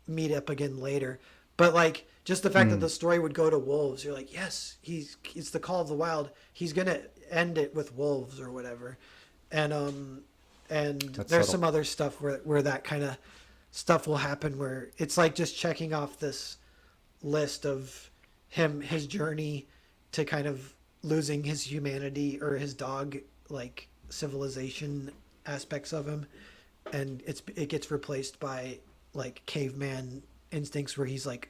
meet up again later. But like, just the fact that the story would go to wolves, you're like, yes, it's the Call of the Wild. He's gonna end it with wolves or whatever. And That's there's subtle. some other stuff where that kind of stuff will happen, where it's like just checking off this list of his journey to kind of losing his humanity, or his dog like civilization aspects of him, and it gets replaced by like caveman instincts where he's like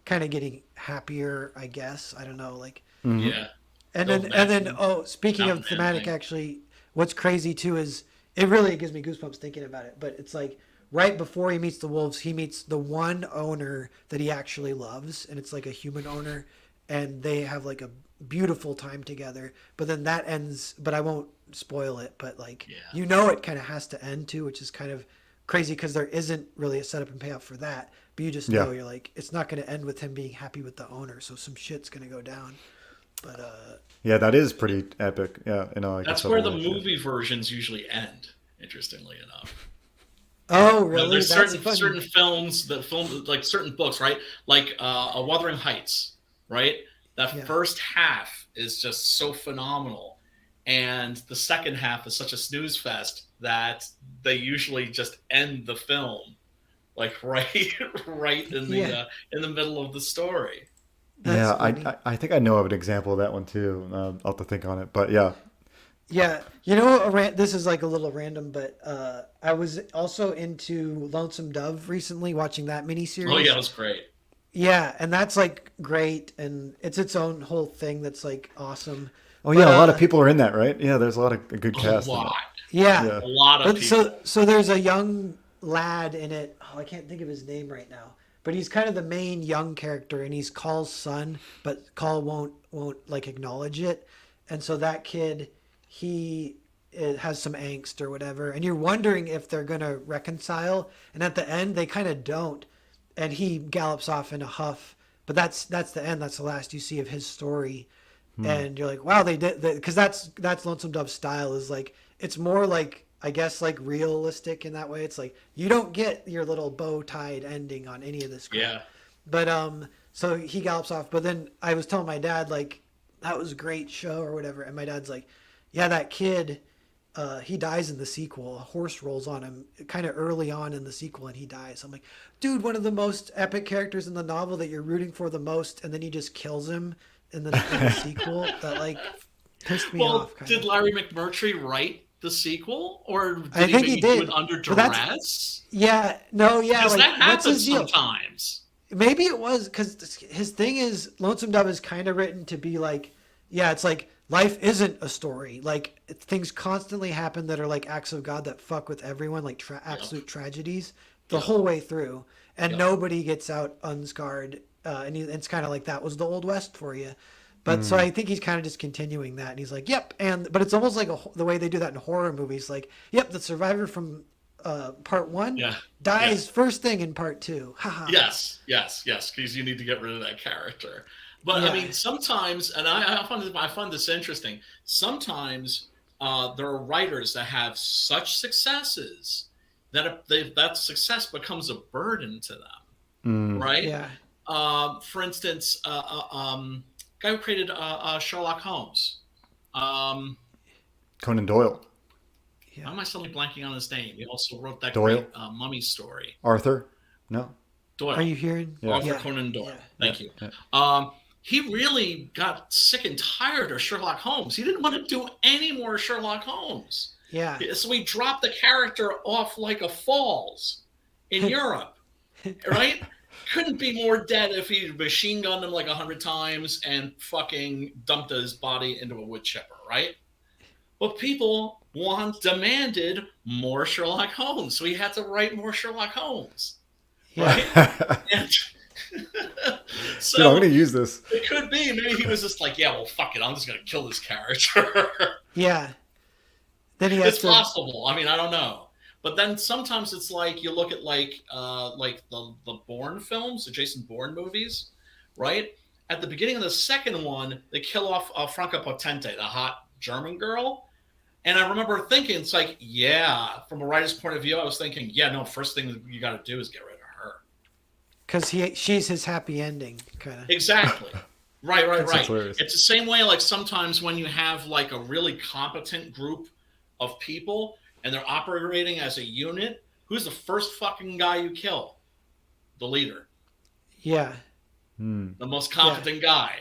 kind of getting happier, I guess. I don't know, like. Yeah. And Old then man. speaking of Mountain Man thematic, thing. actually, what's crazy too is it gives me goosebumps thinking about it. But it's like right before he meets the wolves, he meets the one owner that he actually loves, and it's like a human owner, and they have like a beautiful time together. But then that ends. But I won't spoil it. But like Yeah. it kind of has to end too, which is kind of crazy because there isn't really a setup and payoff for that. But you just know Yeah. you're like it's not going to end with him being happy with the owner, so some shit's going to go down. But Yeah, that is pretty epic. Yeah, like a That's where the civilization. movie versions usually end. Interestingly enough, oh, you know, really? there's That's certain funny. films that film like certain books, right? Like A Wuthering Heights, right? That Yeah. first half is just so phenomenal, and the second half is such a snooze fest that they usually just end the film like right Yeah, in the middle of the story. that's Yeah, funny. I think I know of an example of that one too. I'll have to think on it, but yeah. Yeah, this is like a little random, but I was also into Lonesome Dove recently, watching that Oh yeah, miniseries. it was great. Yeah, and that's like great, and it's its own whole thing that's like awesome. Oh But yeah, a lot of people are in that, right? Yeah, there's a good A cast in lot, that. yeah, Yeah. a lot of but people. so there's a young lad in it. Oh, I can't think of his name right now. But he's kind of the main young character, and he's Call's son, but Call won't like acknowledge it, and so that kid, he has some angst or whatever, and you're wondering if they're gonna reconcile, and at the end they kind of don't, and he gallops off in a huff. But that's the end. That's the last you see of his story, and you're like, wow, they did because that's Lonesome Dove's style is like it's more like I guess like realistic in that way. It's like you don't get your little bow tied ending on any of this crap. Yeah. But so he gallops off. But then I was telling my dad like that was a great show or whatever, and my dad's like, yeah, that kid. He dies in the sequel. A horse rolls on him kind of early on in the sequel, and he dies. I'm like, dude, one of the most epic characters in the novel that you're rooting for the most, and then he just kills him in the sequel. That like pissed me Well, off. Kind did of. Larry McMurtry write the sequel, or I did he think he maybe do it did, under but that's duress? yeah, no, yeah. Because Like, that what's his happens deal? sometimes. Maybe it was because his thing is Lonesome Dove is kind of written to be like, yeah, it's like life isn't a story. Like things constantly happen that are like acts of God that fuck with everyone, like Yep. absolute tragedies the Yep. whole way through, and Yep. nobody gets out unscarred. It's kind of like that was the old west for you. But so Mm. I think he's kind of just continuing that, and he's like, "Yep," but it's almost like the way they do that in horror movies. Like, "Yep, the survivor from part one Yeah. dies Yeah. first thing in part two." Ha ha. Yes. Yes. Yes. Because you need to get rid of that character. But I Yeah. mean, sometimes, and I find this interesting. Sometimes there are writers that have such successes that that success becomes a burden to them, Mm. right? Yeah. For instance, guy who created Sherlock Holmes. Um, Conan Doyle, why am I suddenly blanking on his name? He also wrote that Doyle? great Mummy story. Arthur. No. Doyle. Are you hearing? Yeah. Arthur Yeah. Conan Doyle. Yeah. Thank you. Yeah. He really got sick and tired of Sherlock Holmes. He didn't want to do any more Sherlock Holmes. Yeah. So he dropped the character off like a falls in Europe, right? Couldn't be more dead if he machine gunned him like 100 times and fucking dumped his body into a wood chipper, right? But people demanded more Sherlock Holmes, so he had to write more Sherlock Holmes, Yeah. right? And Dude, I'm gonna use this. it could be. Maybe he was just like, yeah, well, fuck it. I'm just going to kill this character. Yeah. Then he has It's to. possible. I mean, I don't know. But then sometimes it's like you look at like the Bourne films, the Jason Bourne movies, right? At the beginning of the second one, they kill off Franca Potente, the hot German girl. And I remember thinking, it's like, yeah, from a writer's point of view, I was thinking, yeah, no, first thing you got to do is get rid of her. Because she's his happy ending, kind of. Exactly. Right. That's hilarious. It's the same way, like sometimes when you have like a really competent group of people and they're operating as a unit, who's the first fucking guy you kill? The leader, Yeah. Hmm. the most competent guy,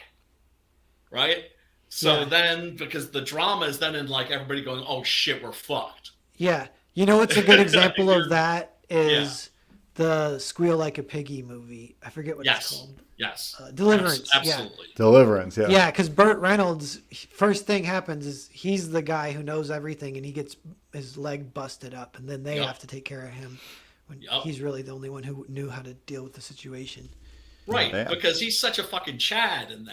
right? So Yeah. then, because the drama is then in like everybody going, "Oh shit, we're fucked." Yeah. You know what's a good example of that Yeah. is the Squeal Like a Piggy movie. I forget what it's Yes. called. Yes. Deliverance. Yeah. Absolutely. Deliverance. Yeah. Yeah, because Burt Reynolds, first thing happens is he's the guy who knows everything, and he gets his leg busted up, and then they Yep. have to take care of him when Yep. he's really the only one who knew how to deal with the situation. Right. damn. Because he's such a fucking Chad in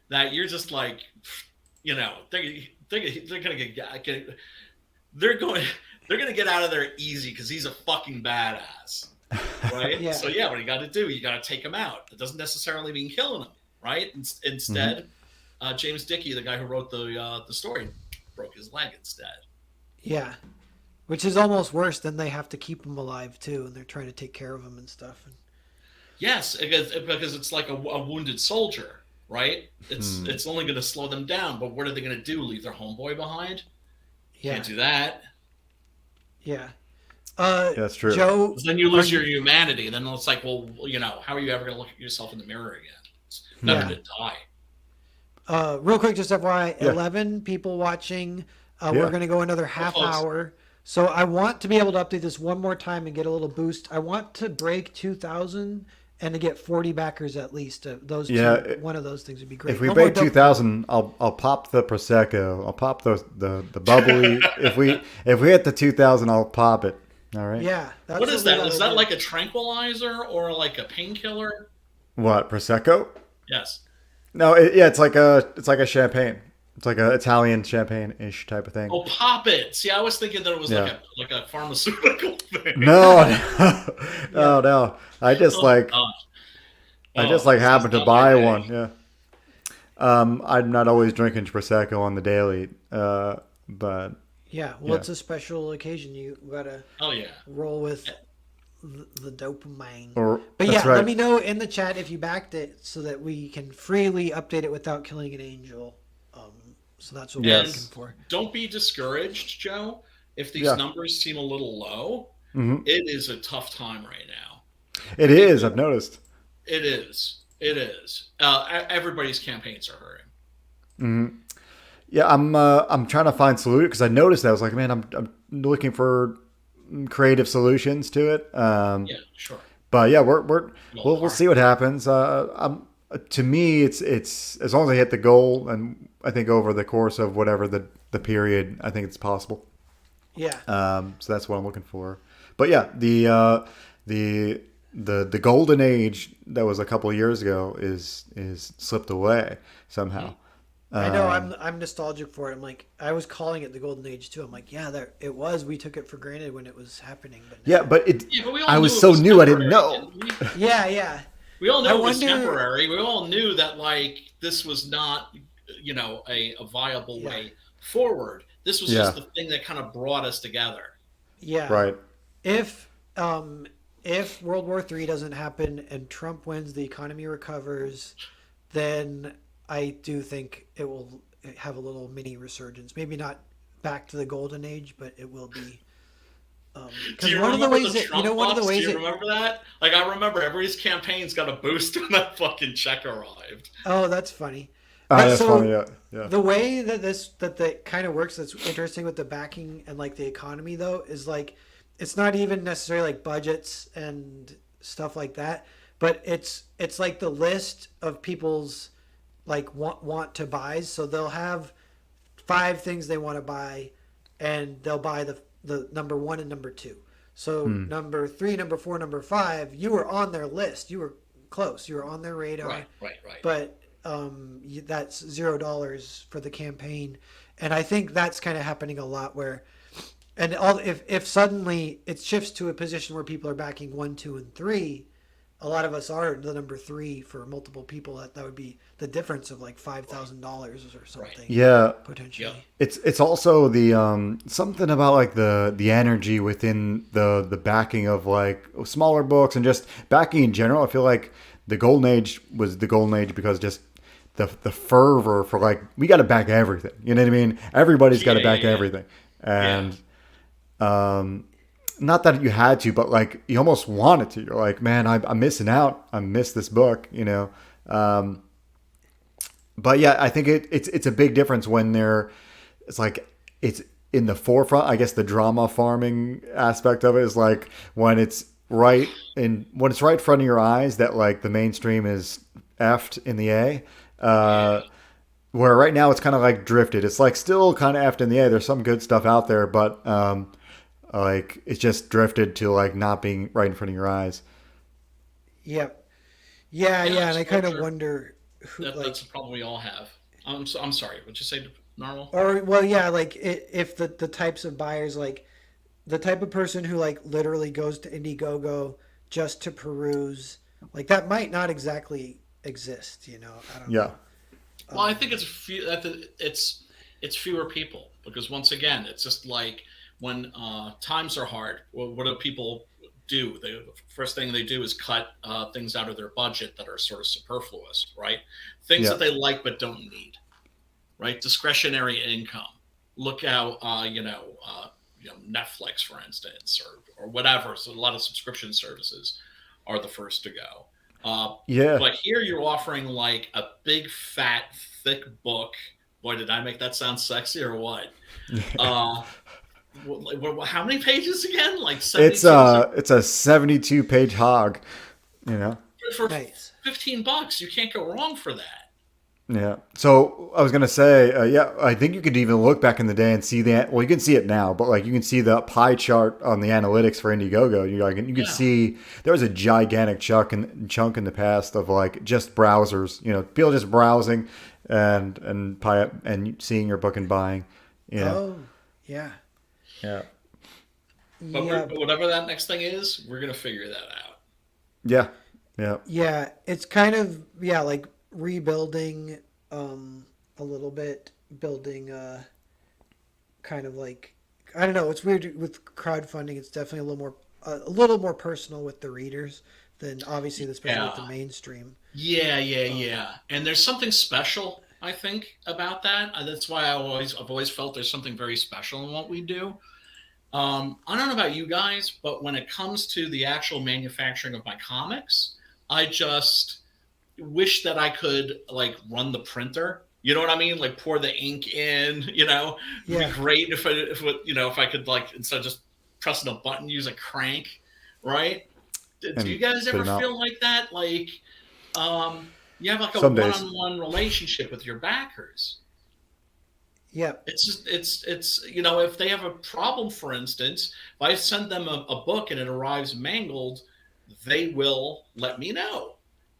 that you're just like, you know, they're gonna they're gonna get out of there easy because he's a fucking badass. Right. Yeah. So yeah, what you got to do, you got to take him out. It doesn't necessarily mean killing him. Right. Instead, James Dickey, the guy who wrote the story, broke his leg instead. Yeah, which is almost worse than they have to keep him alive too, and they're trying to take care of him and stuff. Yes, because it's like a wounded soldier, right? It's only going to slow them down. But what are they going to do? Leave their homeboy behind? Yeah, Can't do that. yeah. That's true. Joe, 'Cause then you lose your humanity. Then it's like, well, you know, how are you ever going to look at yourself in the mirror again? It's better Yeah. to die. real quick, just FYI, Yeah. 11 people watching. Yeah. We're going to go another half folks. hour. So I want to be able to update this one more time and get a little boost. I want to break 2,000 and to get 40 backers at least. Those Yeah, two, one of those things would be great. If we One more break dope- 2,000, I'll pop the prosecco. I'll pop the bubbly. if we hit the 2,000, I'll pop it. All right. Yeah. That's What is we that? gotta Is that do. like a tranquilizer or like a painkiller? What, prosecco? Yes. No, it's like a champagne. It's like a Italian champagne-ish type of thing. Oh, pop it. See, I was thinking that it was Yeah. like a pharmaceutical thing. No, no. I just Oh, like gosh. I Oh, just like this happened is to not my buy day. one. Yeah. I'm not always drinking prosecco on the daily, but Yeah. Well, Yeah. it's a special occasion. You got to Oh yeah. roll with the dopamine. or But that's yeah, right. let me know in the chat if you backed it so that we can freely update it without killing an angel. So that's what Yes. we're looking for. Don't be discouraged, Joe. If these Yeah. numbers seem a little low, Mhm. it is a tough time right now. It is. I've noticed. It is. It is. Everybody's campaigns are hurting. Mhm. Yeah, I'm trying to find solution because I noticed that. I was like, man, I'm looking for creative solutions to it. Yeah, sure. But yeah, Well, we'll see what happens. To me, it's as long as I hit the goal, and I think over the course of whatever the period, I think it's possible. Yeah. So that's what I'm looking for. But yeah, the golden age that was a couple of years ago is slipped away somehow. I know I'm nostalgic for it. I'm like, I was calling it the golden age too. I'm like, yeah, there it was. We took it for granted when it was happening. But Yeah, but Yeah, but we all I knew was it so new, I didn't temporary, know. didn't we? yeah. We all knew I it was wonder- temporary. We all knew that like this was not, you know, a viable way forward. This was just Yeah. the thing that kind of brought us together. Yeah. Right. If World War III doesn't happen and Trump wins, the economy recovers, then I do think it will have a little mini resurgence. Maybe not back to the golden age, but it will be. Do Because you one of the remember ways the that Trump one of the bucks? ways Do you that, remember that? Like I remember everybody's campaign's got a boost when that fucking check arrived. oh, that's funny. Oh, But that's so- funny. Yeah. The way that kind of works that's interesting with the backing and like the economy though is like it's not even necessarily like budgets and stuff like that, but it's like the list of people's like want to buys. So they'll have 5 things they want to buy, and they'll buy the number 1 and number 2. So number 3, number 4, number 5, you were on their list. You were close. You were on their radar. Right. But that's $0 for the campaign, and I think that's kind of happening a lot where, and if suddenly it shifts to a position where people are backing 1, 2, and 3, a lot of us are the number 3 for multiple people. That would be the difference of like $5,000 or something. Yeah. Potentially. It's also the something about like the energy within the backing of like smaller books and just backing in general. I feel like the golden age was the golden age because just the fervor for like we got to back everything. You know what I mean? Everybody's got to back everything, and not that you had to, but like you almost wanted to. You're like, man, I'm missing out. I missed this book. You know. but yeah, I think it's a big difference when it's like it's in the forefront. I guess the drama farming aspect of it is like when it's right in front of your eyes that like the mainstream is effed in the A. Yeah. Where right now it's kind of like drifted. It's like still kind of effed in the A. There's some good stuff out there, but like it's just drifted to like not being right in front of your eyes. Yep. Yeah, Yeah, and I kind of exposure. wonder who That's a problem we all have. I'm sorry. What'd you say, Normal? or well, yeah, like if the types of buyers, like the type of person who like literally goes to Indiegogo just to peruse, like that might not exactly exist. I don't Yeah. know. Well, I think it's fewer people because once again, it's just like when times are hard. What do people do? The first thing they do is cut things out of their budget that are sort of superfluous, right? Things Yeah. that they like but don't need, right? Discretionary income. Look out, Netflix, for instance, or whatever. So a lot of subscription services are the first to go. Yeah. But here you're offering like a big, fat, thick book. Boy, did I make that sound sexy or what? Uh, how many pages again? Like 72 It's a 72 page hog, for Nice. $15. You can't go wrong for that. Yeah. So I was gonna say, yeah, I think you could even look back in the day and see that. Well, you can see it now, but like you can see the pie chart on the analytics for Indiegogo. You can Yeah. see there was a gigantic chunk in the past of like just browsers. People just browsing and seeing your book and buying. Oh, yeah. Yeah. But Yeah, whatever that next thing is, we're gonna figure that out. Yeah. Yeah. yeah, it's kind of like rebuilding a little bit, building kind of like I don't know, it's weird with crowdfunding. It's definitely a little more personal with the readers than obviously especially with the Yeah. mainstream. Yeah. And there's something special, I think, about that. That's why I've always felt there's something very special in what we do. I don't know about you guys, but when it comes to the actual manufacturing of my comics, I just wish that I could like run the printer. You know what I mean? Like pour the ink in. It'd be Yeah. great if I could like instead of just pressing a button, use a crank, right? Do you And guys spit ever 'em out. feel like that? Like, you have like a Some days. one-on-one relationship with your backers. Yeah. It's just it's if they have a problem, for instance, if I send them a book and it arrives mangled, they will let me know,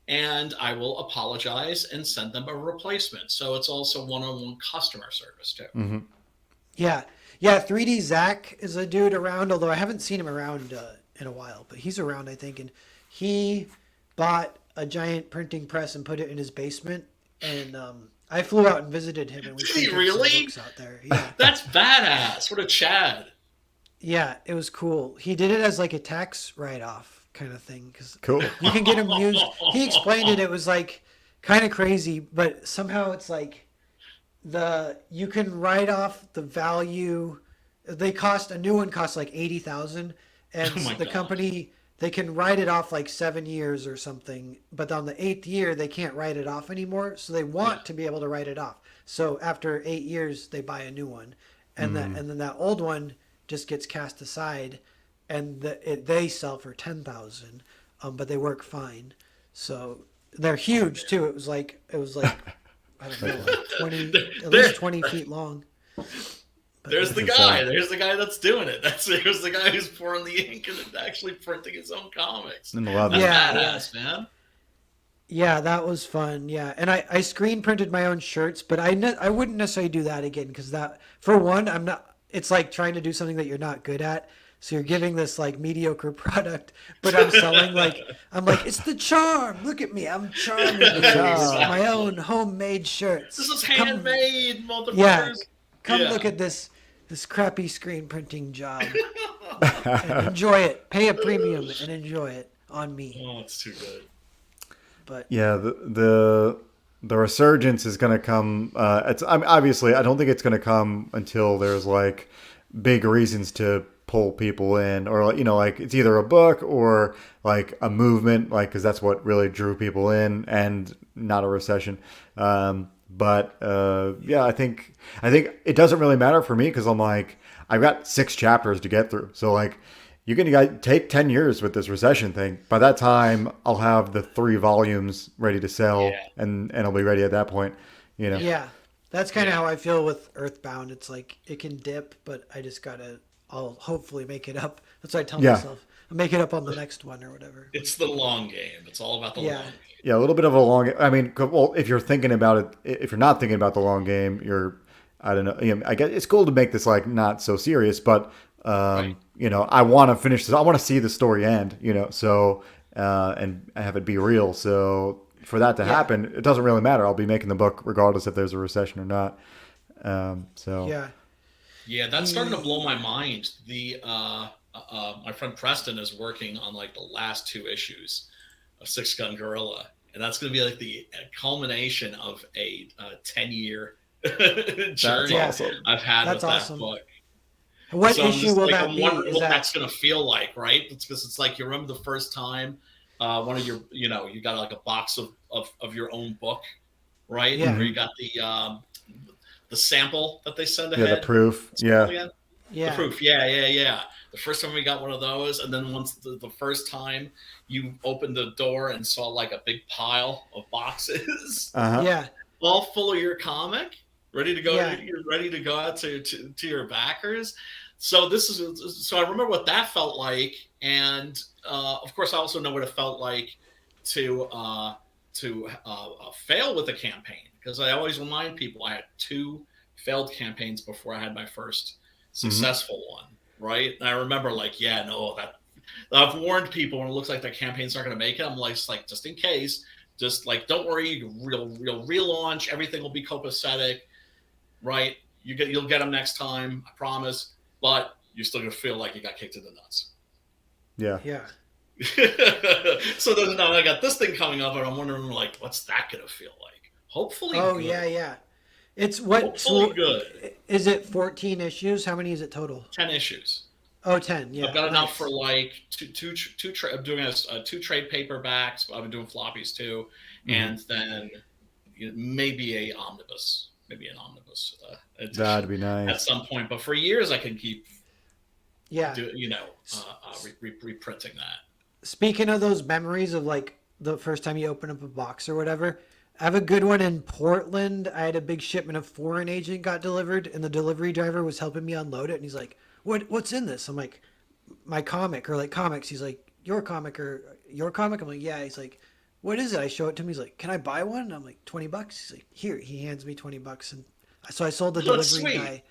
and I will apologize and send them a replacement. So it's also one-on-one customer service too. Hmm. Yeah. Yeah, 3D Zach is a dude around, although I haven't seen him around in a while, but he's around, I think. And he bought a giant printing press and put it in his basement. And I flew out and visited him, and we Did he printed really? some books out there. Yeah. That's badass. What a Chad. Yeah, it was cool. He did it as like a tax write-off kind of thing because Cool. you can get them used. He explained it. It was like kind of crazy, but somehow it's like you can write off the value. A new one costs like 80,000, and Oh my the gosh. company they can write it off like 7 years or something. But on the eighth year, they can't write it off anymore. So they want Yeah. to be able to write it off. So after 8 years, they buy a new one, and then that old one just gets cast aside, and they sell for 10,000, but they work fine. So they're huge too. It was like I don't know, like 20 at least 20 feet long. But There's yeah. the guy. There's the guy that's doing it. There's the guy who's pouring the ink and actually printing his own comics. And a lot of That's Yeah, badass, man. Yeah, that was fun. Yeah, and I screen printed my own shirts, but I wouldn't necessarily do that again because that for one I'm not. It's like trying to do something that you're not good at. So you're giving this like mediocre product, but I'm selling I'm like it's the charm. Look at me, I'm charming. My own homemade shirts. This is Come- handmade, motherfuckers. Yeah, come Yeah. look at this crappy screen printing job and enjoy it. Pay a premium and enjoy it on me. Oh, it's too good. But Yeah, the resurgence is going to come. Obviously, I don't think it's going to come until there's like big reasons to pull people in, or like it's either a book or like a movement, like because that's what really drew people in, and not a recession. But yeah, I think it doesn't really matter for me because I'm like I've got 6 chapters to get through. So like you can take 10 years with this recession thing. By that time, I'll have the 3 volumes ready to sell, Yeah. and I'll be ready at that point. You know. Yeah, that's kind of Yeah. how I feel with Earthbound. It's like it can dip, but I'll hopefully make it up. That's what I tell Yeah. myself. I'll make it up on the next one or whatever. It's the long game. It's all about the Yeah. long game. Yeah, a little bit of a long. I mean, well, if you're thinking about it, if you're not thinking about the long game, I don't know. I guess it's cool to make this like not so serious, but Right. I want to finish this. I want to see the story end. So and have it be real. So for that to Yeah. happen, it doesn't really matter. I'll be making the book regardless if there's a recession or not. So Yeah. Yeah, that's starting to blow my mind. My friend Preston is working on like the last 2 issues of Six Gun Gorilla, and that's going to be like the culmination of a 10-year journey awesome. I've had That's with awesome. that book. What So I'm issue just will like, that I'm be? wondering Is what that that's going to feel like, right? It's because it's like you remember the first time one of your, you got like a box of your own book, right? Yeah. Where you got the sample that they send yeah, ahead. the proof. Yeah, The yeah. proof. Yeah. The first time we got one of those, and then once the first time you opened the door and saw like a big pile of boxes, Yeah. all full of your comic, ready to go. Yeah. You're ready to go out to your backers. So so I remember what that felt like, and of course I also know what it felt like to fail with a campaign, because I always remind people I had 2 failed campaigns before I had my first successful one, right? And I remember like, yeah, no, that I've warned people when it looks like their campaigns aren't going to make it. I'm like, just in case, just like, don't worry, real relaunch, everything will be copacetic, right? You'll get them next time, I promise. But you're still gonna feel like you got kicked in the nuts. yeah. Yeah. So then now I got this thing coming up, and I'm wondering like, what's that gonna feel like? Hopefully, Oh good. yeah. It's what? Hopefully good. Is it 14 issues? How many is it total? 10 issues. Oh, 10. Yeah. I've got enough nice. for like I'm doing 2 trade paperbacks. But I've been doing floppies too, and then maybe an omnibus edition That'd be at nice. some point. But for years, I can keep Yeah. reprinting that. Speaking of those memories of like the first time you open up a box or whatever, I have a good one in Portland. I had a big shipment of Foreign Agent got delivered, and the delivery driver was helping me unload it, and he's like, "What's in this?" I'm like, "My comic," or like comics. He's like, "Your comic or your comic?" I'm like, "Yeah." He's like, "What is it?" I show it to him. He's like, "Can I buy one?" And I'm like, $20. He's like, "Here." He hands me $20, and so I sold the That's delivery sweet. guy.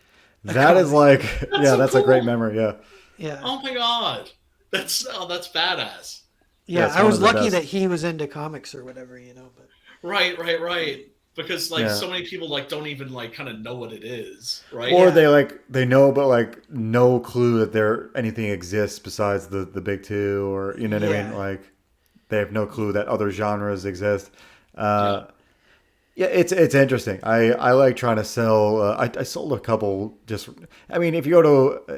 That is like, yeah, so that's a great cool. memory. Yeah. Yeah. Oh my god, that's badass. Yeah, it's I one was of the lucky best. that he was into comics or whatever, But Right. Because like Yeah. so many people like don't even like kind of know what it is, right? Or Yeah. they know, but like no clue that anything exists besides the big 2, or you know what I mean? Yeah. Like they have no clue that other genres exist. Yeah, it's interesting. I like trying to sell. I sold a couple. I mean, if you go to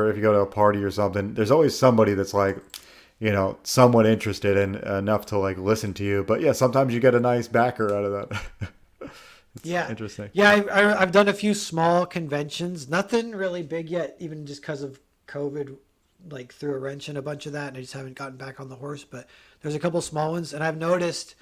if you go to a party or something, there's always somebody that's like, somewhat interested in enough to like listen to you. But yeah, sometimes you get a nice backer out of that. Yeah. Interesting. Yeah, I've done a few small conventions. Nothing really big yet, even just because of COVID, like threw a wrench in a bunch of that, and I just haven't gotten back on the horse. But there's a couple small ones, and I've noticed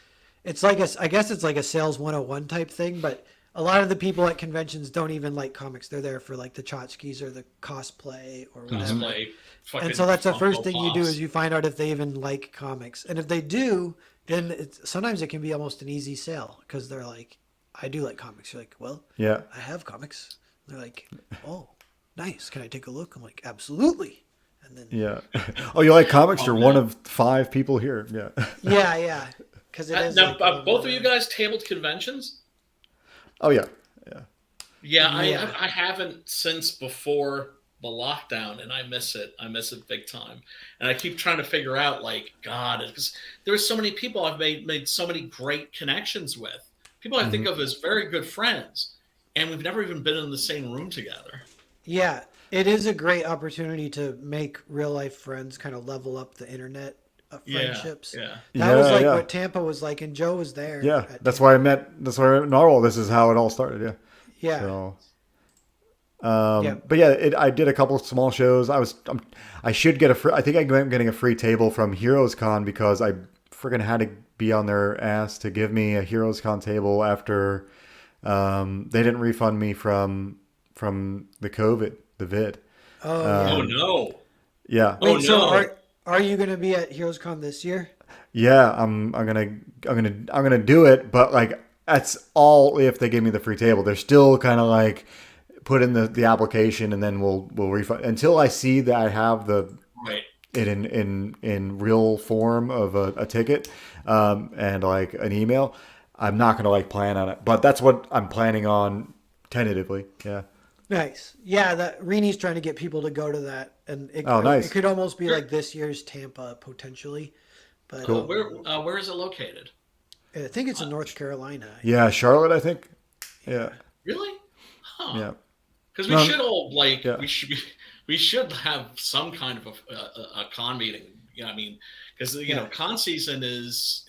it's like I guess it's like a sales 101 type thing, but a lot of the people at conventions don't even like comics. They're there for like the tchotchkes or the cosplay or whatever. Cosplay, fucking And so that's the first Funko thing you do Pops. is you find out if they even like comics. And if they do, then sometimes it can be almost an easy sale because they're like, I do like comics. You're like, well, Yeah. I have comics. They're like, oh, nice. Can I take a look? I'm like, absolutely. And then, Yeah. Oh, you like comics? You're Oh, one man. of 5 people here. Yeah. yeah. Because it is. Now, like, both of you guys tabled conventions? Oh yeah. Yeah. Yeah, Yeah. I haven't since before the lockdown, and I miss it. I miss it big time. And I keep trying to figure out, like, God, because there's so many people I've made so many great connections with. People I think of as very good friends, and we've never even been in the same room together. Yeah. It is a great opportunity to make real life friends, kind of level up the internet friendships. Yeah. That was like yeah. what Tampa was like, and Joe was there. Yeah, at that's Tampa. why I met. That's why I met Narwhal. This is how it all started. Yeah. Yeah. So, Yeah. but yeah, I did a couple of small shows. I should get a free. I think I'm getting a free table from Heroes Con because I freaking had to be on their ass to give me a Heroes Con table after they didn't refund me from the COVID, the vid. Oh Oh yeah. no. Yeah, Oh Wait, so no. are you going to be at Heroes Con this year? yeah. I'm gonna do it, but like that's all if they give me the free table. They're still kind of like put in the application and then we'll refund until I see that I have Right. it in real form of a ticket and like an email. I'm not gonna like plan on it, but that's what I'm planning on tentatively. Yeah. Nice. Yeah, that Reni's trying to get people to go to that, and Oh, nice. it could almost be like this year's Tampa potentially. But Cool. Where is it located? I think it's in North Carolina. Yeah, Charlotte, I think. Yeah. Really? Huh. Yeah. Because we No, should all like yeah. we should have some kind of a con meeting. You know, I mean, because you know, con season is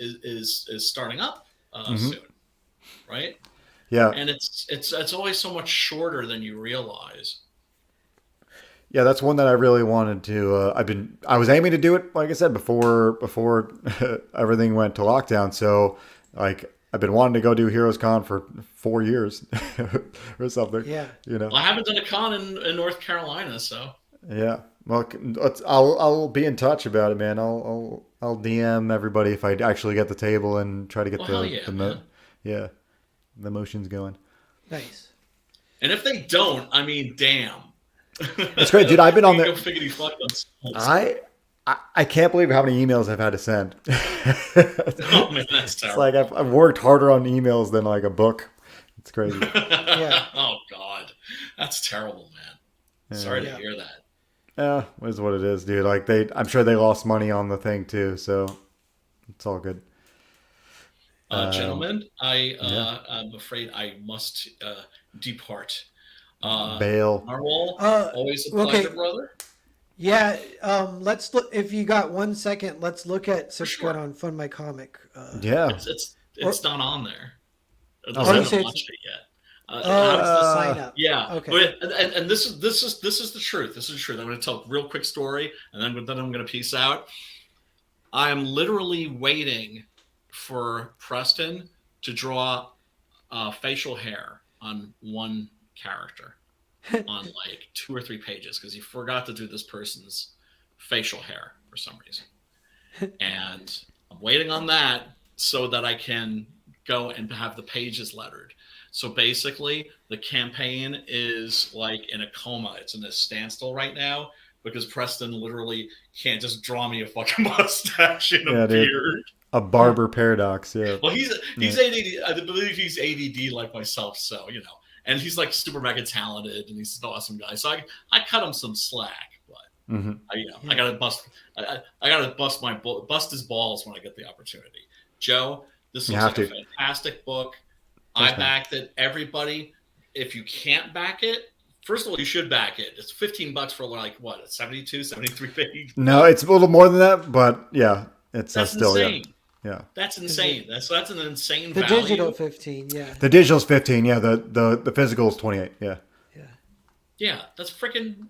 starting up soon, right? Yeah. And it's always so much shorter than you realize. Yeah, that's one that I really wanted to. I was aiming to do it, like I said, before everything went to lockdown. So, like, I've been wanting to go do Heroes Con for 4 years or something. Yeah. You know. Well, I haven't done a con in North Carolina, so Yeah. Well, I'll be in touch about it, man. I'll DM everybody if I actually get the table and try to get well, hell yeah, man. the motions going. Nice. And if they don't, I mean, damn. That's great, dude. I've been on Go there. figgity fuck themselves. I can't believe how many emails I've had to send. Oh man, that's It's terrible. like I've worked harder on emails than like a book. It's crazy. Yeah. Oh god, that's terrible, man. Sorry to hear that. Yeah, it is what it is, dude. Like I'm sure they lost money on the thing too, so it's all good. Gentlemen, I'm afraid I must depart. Bail. Narwhal, always a okay. pleasure, brother. Yeah. Let's look. If you got 1 second, let's look at Such sure. Good on Fund My Comic. Yeah. It's not on there. I you haven't say watched it yet. It's the sign up. Yeah. Okay. And this is the truth. This is the truth. I'm going to tell a real quick story, and then I'm going to peace out. I am literally waiting for Preston to draw facial hair on one character on like 2 or 3 pages because he forgot to do this person's facial hair for some reason. And I'm waiting on that so that I can go and have the pages lettered. So basically, the campaign is like in a coma. It's in a standstill right now because Preston literally can't just draw me a fucking mustache and a beard. A barber paradox, yeah. Well, he's ADD. I believe he's ADD like myself, so you know. And he's like super mega talented, and he's an awesome guy. So I cut him some slack, but I gotta bust his balls when I get the opportunity. Joe, this looks like a fantastic book. I backed it. Everybody, if you can't back it, first of all, you should back it. It's $15 for like what, a 72, 73 page. No, it's a little more than that, but yeah, that's still insane. Yeah. That's insane. That's an insane The value. digital 15, yeah. The digital's 15, yeah. The physical is 28, yeah. Yeah. Yeah, that's freaking.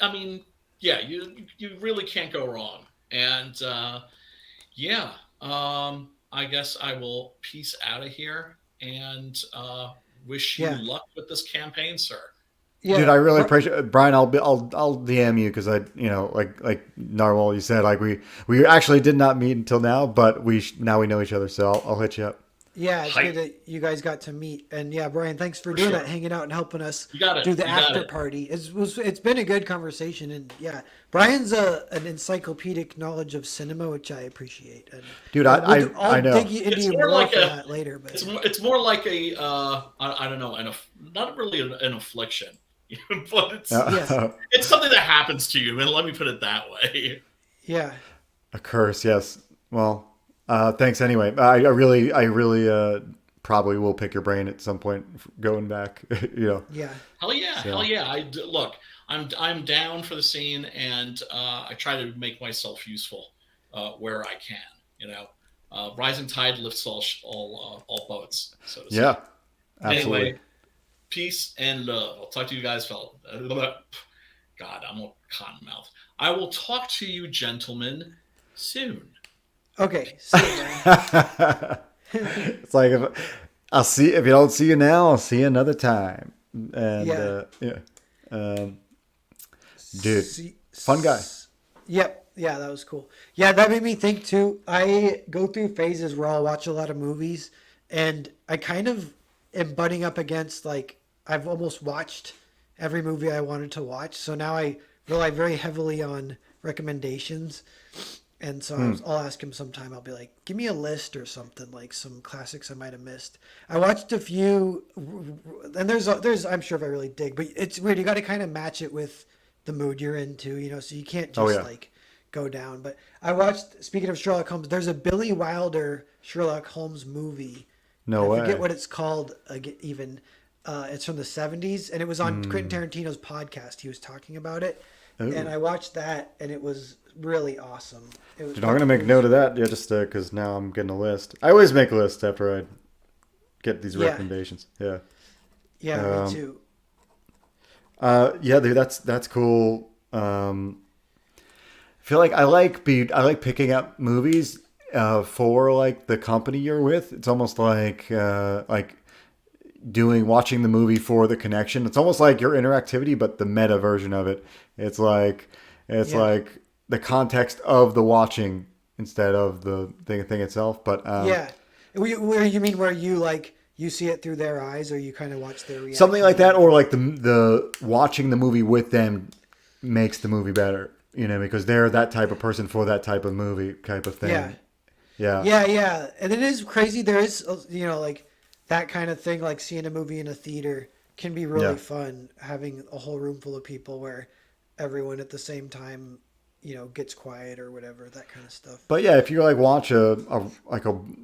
I mean, yeah, you really can't go wrong. And I guess I will peace out of here and wish you luck with this campaign, sir. Yeah. Dude, I really appreciate it. Brian, I'll DM you because like Narwhal, you said, like we actually did not meet until now, but now we know each other, so I'll hit you up. Yeah, it's good that you guys got to meet. And yeah, Brian, thanks for doing that, hanging out and helping us do the after party. It's been a good conversation. And yeah, Brian's an encyclopedic knowledge of cinema, which I appreciate. And dude, I'll know. dig into you more for that later. But it's more like a I don't know, not really an affliction, but it's something that happens to you. And let me put it that way. Yeah. A curse, yes. Well. Thanks anyway. I really probably will pick your brain at some point going back, you know. Yeah. Hell yeah. Look, I'm down for the scene and I try to make myself useful where I can. Rising tide lifts all boats, so to Yeah, speak. absolutely. Anyway, peace and love. I'll talk to you guys, fellas. God, I'm a cotton mouth. I will talk to you, gentlemen, soon. Okay, see you, man. It's like I'll see if you don't see you now, I'll see you another time. And Yeah. yeah, um, dude, See, fun guy. Yep. Yeah, that was cool. Yeah, that made me think too. I go through phases where I'll watch a lot of movies, and I kind of am butting up against like I've almost watched every movie I wanted to watch. So now I rely very heavily on recommendations. And so I'll ask him sometime. I'll be like, "Give me a list or something, like some classics I might have missed." I watched a few, and there's I'm sure if I really dig, but it's weird. You got to kind of match it with the mood you're into, so you can't Oh just yeah. like go down. But I watched. Speaking of Sherlock Holmes, there's a Billy Wilder Sherlock Holmes movie. No I forget way. what it's called even. It's from the 70s, and it was on Quentin Tarantino's podcast. He was talking about it, and Ooh. I watched that, and it was really awesome. It was, Dude, I'm gonna make note of that. Yeah, just because now I'm getting a list. I always make a list after I get these Yeah. recommendations. Yeah. Yeah, me Um, too. Yeah, dude, that's cool. I feel like I like picking up movies for like the company you're with. It's almost like watching the movie for the connection. It's almost like your interactivity, but the meta version of it. It's like it's Yeah. like the context of the watching instead of the thing itself. But Yeah. Where you mean where you like you see it through their eyes, or you kind of watch their reaction? something like that, or like the watching the movie with them makes the movie better. Because they're that type of person for that type of movie type of thing. Yeah. Yeah. Yeah. And it is crazy. There is, like that kind of thing, like seeing a movie in a theater can be really Yeah. fun. Having a whole room full of people where everyone at the same time, gets quiet or whatever, that kind of stuff. But yeah, if you like watch a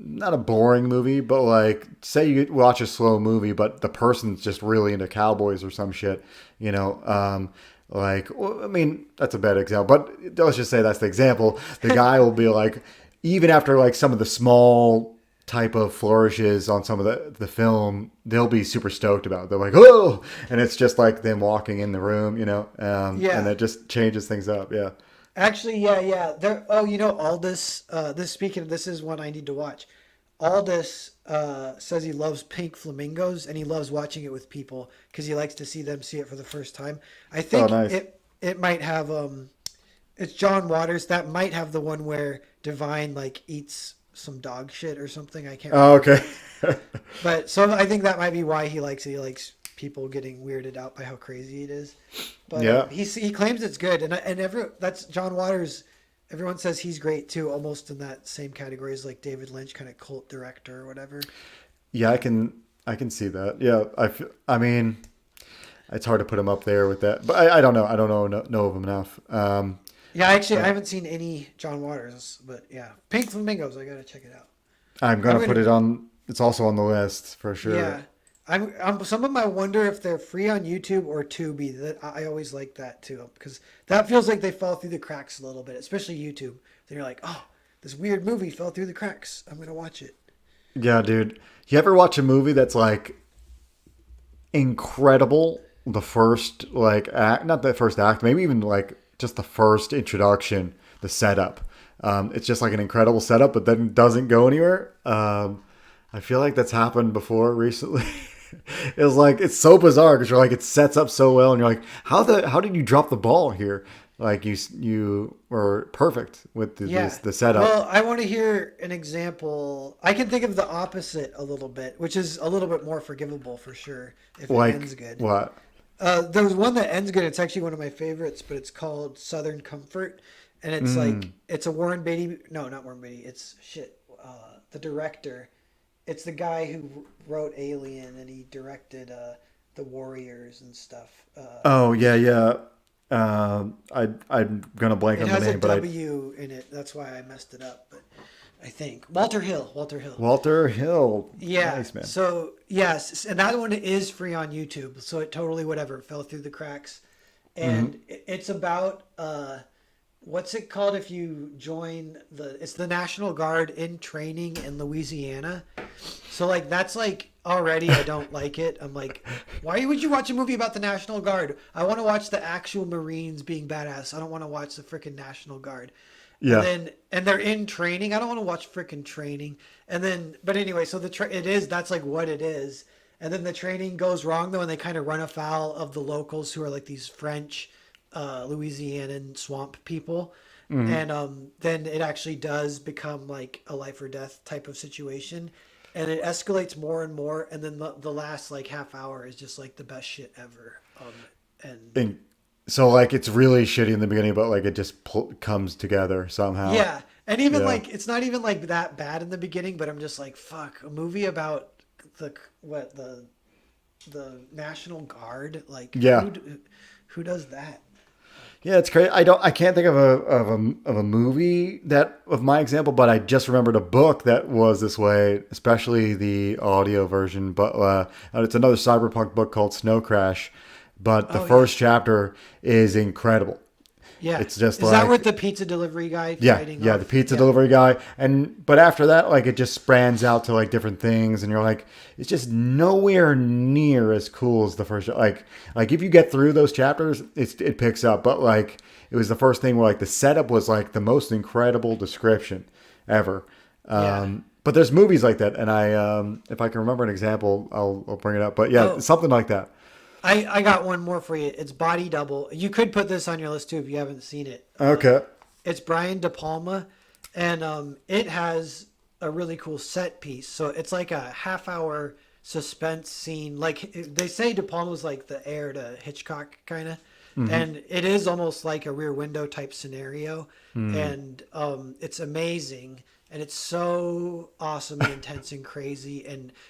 not a boring movie, but like say you watch a slow movie, but the person's just really into cowboys or some shit, I mean that's a bad example, but let's just say that's the example. The guy will be like, even after like some of the small type of flourishes on some of the film, they'll be super stoked about it. They're like, oh, and it's just like them walking in the room, Yeah. and it just changes things up. Yeah. Actually, yeah. There. Oh, Aldous. Speaking of this, is one I need to watch. Aldous says he loves Pink Flamingos, and he loves watching it with people because he likes to see them see it for the first time. I think Oh, nice. it might have it's John Waters that might have the one where Divine like eats some dog shit or something. I can't. Oh, remember. okay. But so I think that might be why he likes it. He likes people getting weirded out by how crazy it is. But Yeah. he claims it's good, and that's John Waters. Everyone says he's great too, almost in that same category as like David Lynch, kind of cult director or whatever. Yeah, I can see that. Yeah, I mean, it's hard to put him up there with that, but I don't know. I don't know of him enough. Yeah, actually, I haven't seen any John Waters, but yeah, Pink Flamingos. I gotta check it out. I'm gonna I'm put gonna- it on. It's also on the list for sure. Yeah, some of them I wonder if they're free on YouTube or Tubi. That I always like that too, because that feels like they fall through the cracks a little bit, especially YouTube. Then you're like, oh, this weird movie fell through the cracks. I'm gonna watch it. Yeah, dude. You ever watch a movie that's like incredible? The first like act, not the first act, maybe even like just the first introduction, the setup. It's just like an incredible setup, but then doesn't go anywhere. I feel like that's happened before recently. It's so bizarre because you're like it sets up so well, and you're like, how did you drop the ball here? Like you were perfect with the setup. Well, I want to hear an example. I can think of the opposite a little bit, which is a little bit more forgivable for sure if it Like ends good. what? There was one that ends good. It's actually one of my favorites, but it's called Southern Comfort, and it's like it's a Warren Beatty. No, not Warren Beatty. It's shit. The director. It's the guy who wrote Alien, and he directed The Warriors and stuff. Oh yeah. I'm gonna blank It on the has a name, but W in it. That's why I messed it up. But I think Walter Hill. Walter Hill. Yeah. Nice, man. So yes, and that one is free on YouTube. So it totally fell through the cracks, and it's about what's it called if you join it's the National Guard in training in Louisiana. So like that's like already I don't like it. I'm like, why would you watch a movie about the National Guard? I want to watch the actual Marines being badass. I don't want to watch the freaking National Guard. Yeah. And they're in training. I don't want to watch freaking training. And then but anyway, so that's like what it is. And then the training goes wrong though, and they kind of run afoul of the locals who are like these French, Louisianan swamp people. And then it actually does become like a life or death type of situation, and it escalates more and more. And then the last like half hour is just like the best shit ever. And so like it's really shitty in the beginning, but like it just comes together somehow. Yeah, and even Yeah. like it's not even like that bad in the beginning, but I'm just like, fuck, a movie about the National Guard, like Yeah. who does that? Yeah, it's crazy. I can't think of a movie of my example, but I just remembered a book that was this way, especially the audio version. But it's another cyberpunk book called Snow Crash. But the first chapter is incredible. Yeah, It's just is that like- with the pizza delivery guy? Yeah, fighting yeah, off? the pizza Yeah. delivery guy, but after that, like it just spans out to like different things, and you're like, it's just nowhere near as cool as the first. Like if you get through those chapters, it picks up. But like it was the first thing where like the setup was like the most incredible description ever. Yeah. But there's movies like that, and if I can remember an example, I'll bring it up. But yeah, Oh. something like that. I got one more for you. It's Body Double. You could put this on your list too if you haven't seen it. Okay. It's Brian De Palma, and it has a really cool set piece. So it's like a half-hour suspense scene. Like they say, De Palma's like the heir to Hitchcock, kind of, and it is almost like a Rear Window type scenario, and it's amazing. And it's so awesome and intense and crazy,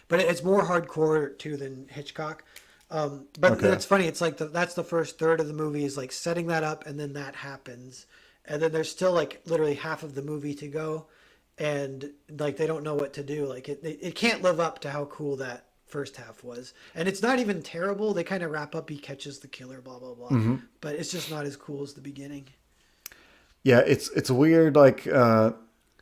but it's more hardcore too than Hitchcock. But Okay. it's funny. It's like that's the first third of the movie is like setting that up, and then that happens, and then there's still like literally half of the movie to go, and like they don't know what to do. Like it can't live up to how cool that first half was, and it's not even terrible. They kind of wrap up. He catches the killer, blah blah blah. But it's just not as cool as the beginning. Yeah, it's weird. Like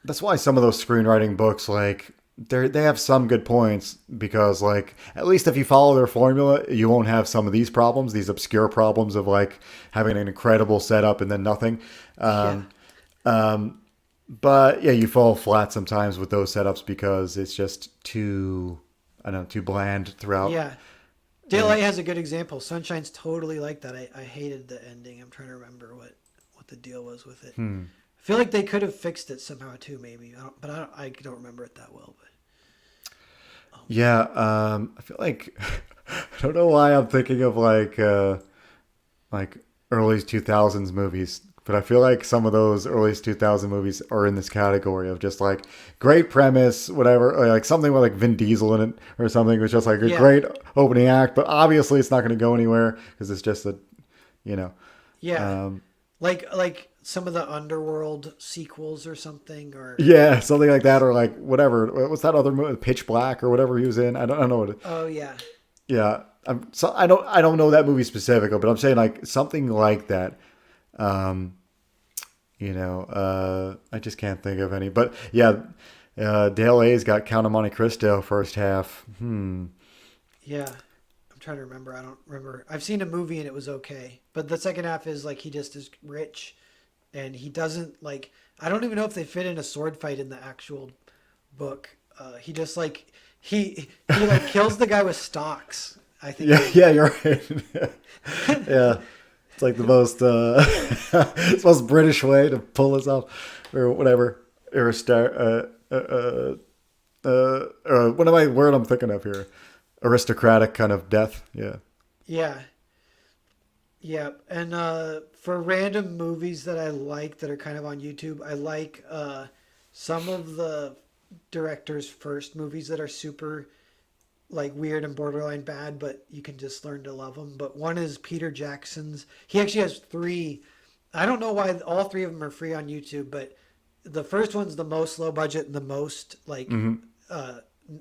that's why some of those screenwriting books, like they have some good points, because like at least if you follow their formula, you won't have some of these problems, these obscure problems of like having an incredible setup and then nothing. But yeah, you fall flat sometimes with those setups because it's just too bland throughout. Yeah. Daylight has a good example. Sunshine's totally like that. I hated the ending. I'm trying to remember what the deal was with it. I feel like they could have fixed it somehow too, maybe. I don't remember it that well. But Yeah, I feel like I don't know why I'm thinking of like early 2000s movies, but I feel like some of those early 2000 movies are in this category of just like great premise, whatever, or like something with like Vin Diesel in it or something. It was just like a great opening act, but obviously it's not going to go anywhere because it's just yeah, like some of the Underworld sequels or something, or yeah, something like that, or like whatever. What's that other movie, Pitch Black or whatever he was in? I don't know what it. oh yeah, Yeah, I don't know that movie specifically, but I'm saying like something like that. I just can't think of any. But yeah, Dale A's got Count of Monte Cristo first half. yeah. I'm trying to remember. I don't remember. I've seen a movie and it was okay, but the second half is like he just is rich, and he doesn't like. I don't even know if they fit in a sword fight in the actual book. He just like he like kills the guy with stocks. I think. Yeah, you're right. Yeah, it's like the most it's the most British way to pull this off, or whatever. Or what am I word I'm thinking of here? Aristocratic kind of death. Yeah. Yeah. Yeah. And for random movies that I like that are kind of on YouTube, I like some of the director's first movies that are super like weird and borderline bad, but you can just learn to love them. But one is Peter Jackson's. He actually has three. I don't know why all three of them are free on YouTube, but the first one's the most low budget and the most like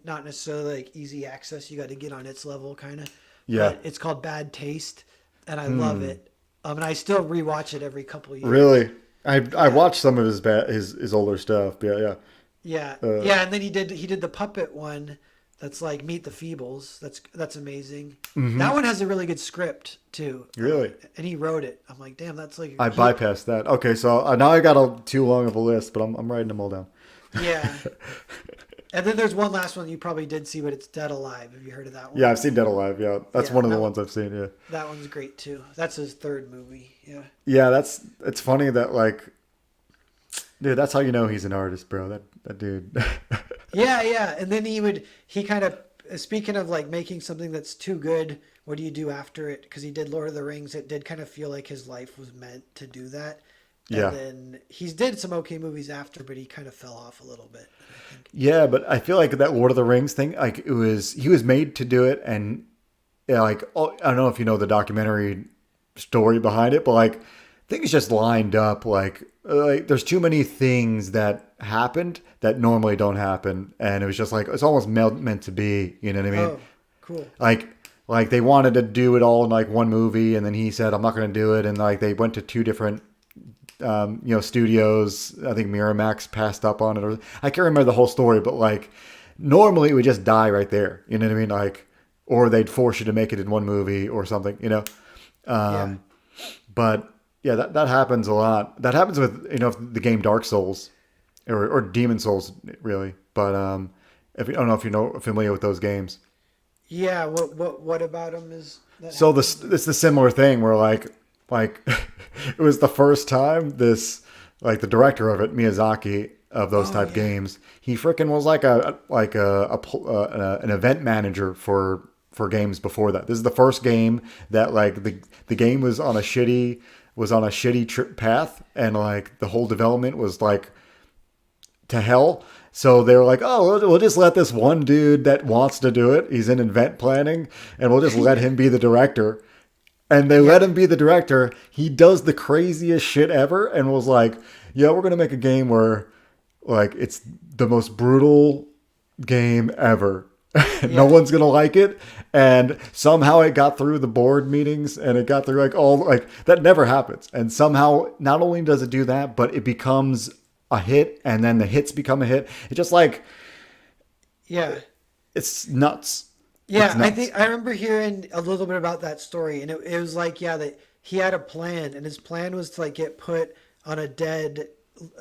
not necessarily like easy access. You got to get on its level kind of. Yeah. But it's called Bad Taste, and I love it. And I still rewatch it every couple of years. Really? I watched some of his older stuff. Yeah, Yeah, yeah. yeah, and then he did the puppet one. That's like Meet the Feebles. That's amazing. That one has a really good script too. Really? And he wrote it. I'm like, damn, that's like I bypassed that. Okay, so now I got too long of a list, but I'm writing them all down. Yeah. And then there's one last one you probably did see, but it's Dead Alive. Have you heard of that one? Yeah, I've seen Dead Alive. Yeah, that's Yeah, one of the that ones I've seen. Yeah, That one's great too. That's his third movie. Yeah. yeah. It's funny that like, dude, that's how you know he's an artist, bro. That dude. Yeah, yeah. And then he kind of, speaking of like making something that's too good, what do you do after it? Because he did Lord of the Rings. It did kind of feel like his life was meant to do that. Yeah. And then he's did some okay movies after, but he kind of fell off a little bit, I think. Yeah, but I feel like that Lord of the Rings thing, like he was made to do it, and yeah, like I don't know if you know the documentary story behind it, but like things just lined up. Like there's too many things that happened that normally don't happen, and it was just like it's almost meant to be. You know what I mean? Oh, cool. Like they wanted to do it all in like one movie, and then he said I'm not going to do it, and like they went to two different studios. I think Miramax passed up on it, or I can't remember the whole story, but like normally it would just die right there. You know what I mean? Like, or they'd force you to make it in one movie or something. You know, Yeah. but yeah, that happens a lot. That happens with the game Dark Souls, or Demon Souls really. But if I don't know if familiar with those games. Yeah. What about him is that? So it's the similar thing where like it was the first time this like the director of it, Miyazaki, of those type games, he freaking was like an event manager for games before that. This is the first game that like the game was on a shitty path, and like the whole development was like to hell. So they were like, oh, we'll just let this one dude that wants to do it. He's in event planning, and we'll just let him be the director. And they let him be the director. He does the craziest shit ever, and was like, yeah, we're going to make a game where like it's the most brutal game ever. No one's going to like it. And somehow it got through the board meetings, and it got through like all like that never happens. And somehow not only does it do that, but it becomes a hit, and then the hits become a hit. It's just like, Yeah. it's nuts. Yeah, It's nuts. I think I remember hearing a little bit about that story, and it was like, yeah, that he had a plan, and his plan was to like get put on a dead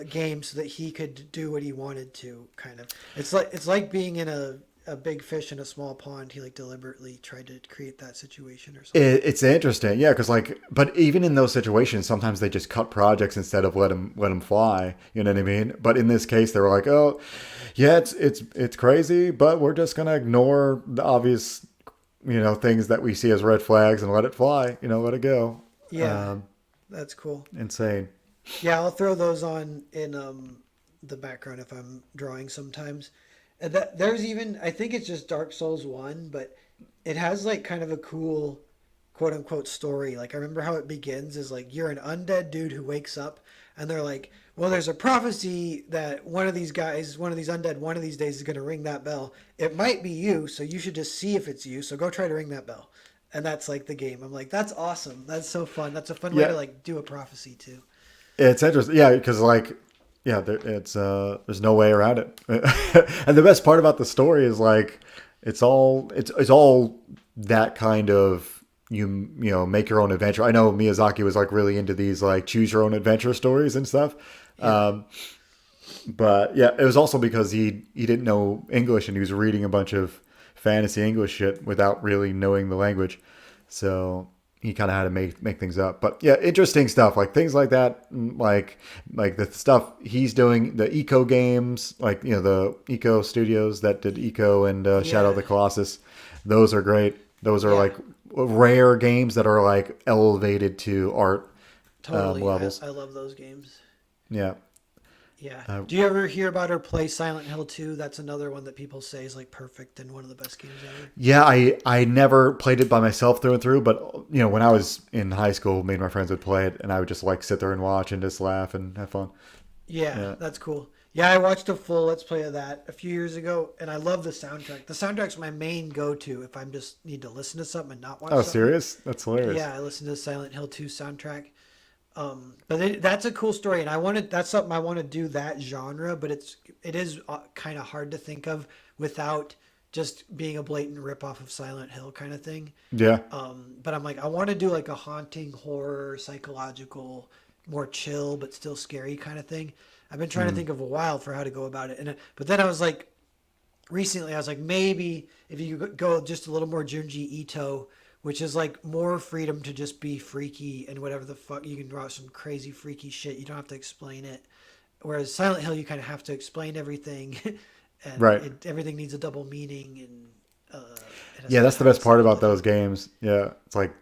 game so that he could do what he wanted to. Kind of, it's like being in a big fish in a small pond. He like deliberately tried to create that situation or something. It's interesting, yeah, because like, but even in those situations, sometimes they just cut projects instead of let them fly. You know what I mean? But in this case, they were like, oh, yeah, it's crazy, but we're just gonna ignore the obvious, things that we see as red flags and let it fly. Let it go. Yeah, that's cool. Insane. Yeah, I'll throw those on in the background if I'm drawing sometimes. And there's even, I think it's just Dark Souls 1, but it has like kind of a cool quote unquote story. Like I remember how it begins is like you're an undead dude who wakes up, and they're like, well, there's a prophecy that one of these undead, one of these days is going to ring that bell. It might be you, so you should just see if it's you. So go try to ring that bell. And that's like the game. I'm like, that's awesome. That's so fun. That's a fun way to like do a prophecy too. It's interesting, yeah, because like, yeah, there's no way around it. And the best part about the story is like, it's all that kind of make your own adventure. I know Miyazaki was like really into these like choose your own adventure stories and stuff. Yeah. But yeah, it was also because he didn't know English, and he was reading a bunch of fantasy English shit without really knowing the language. So he kind of had to make things up. But yeah, interesting stuff, like things like that, like the stuff he's doing, the Eco games, like the Eco Studios that did Eco and Shadow of the Colossus. Those are great. Those are like rare games that are like elevated to art Totally. levels. I love those games. Yeah. Yeah. Do you ever hear about or play Silent Hill 2? That's another one that people say is like perfect and one of the best games ever. Yeah, I never played it by myself through and through, but when I was in high school, me and my friends would play it, and I would just like sit there and watch and just laugh and have fun. Yeah, that's cool. Yeah, I watched a full Let's Play of that a few years ago, and I love the soundtrack. The soundtrack's my main go-to if I'm just need to listen to something and not watch something. Serious? That's hilarious. Yeah, I listen to the Silent Hill 2 soundtrack. That's a cool story, and that's something I want to do, that genre, but it is kind of hard to think of without just being a blatant ripoff of Silent Hill kind of thing. Yeah. But I'm like, I want to do like a haunting horror, psychological, more chill but still scary kind of thing. I've been trying to think of a while for how to go about it, but then I was like, recently I was like, maybe if you go just a little more Junji Ito, which is like more freedom to just be freaky and whatever the fuck, you can draw some crazy freaky shit. You don't have to explain it. Whereas Silent Hill, you kind of have to explain everything, and Right. everything needs a double meaning. And Yeah, that's the best part about those games. Yeah, it's like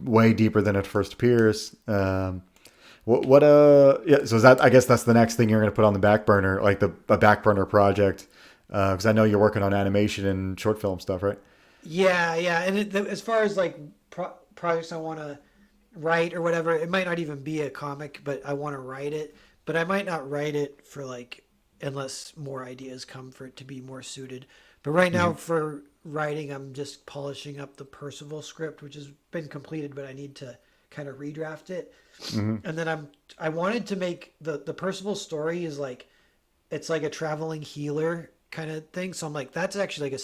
way deeper than it first appears. Yeah, so is that, I guess that's the next thing you're going to put on the back burner, like a back burner project, because I know you're working on animation and short film stuff, right? Yeah, yeah. And as far as like projects I want to write or whatever, it might not even be a comic, but I want to write it. But I might not write it for like, unless more ideas come for it to be more suited. But right now for writing, I'm just polishing up the Percival script, which has been completed, but I need to kind of redraft it. And then I wanted to make the Percival story is like, it's like a traveling healer kind of thing. So I'm like, that's actually like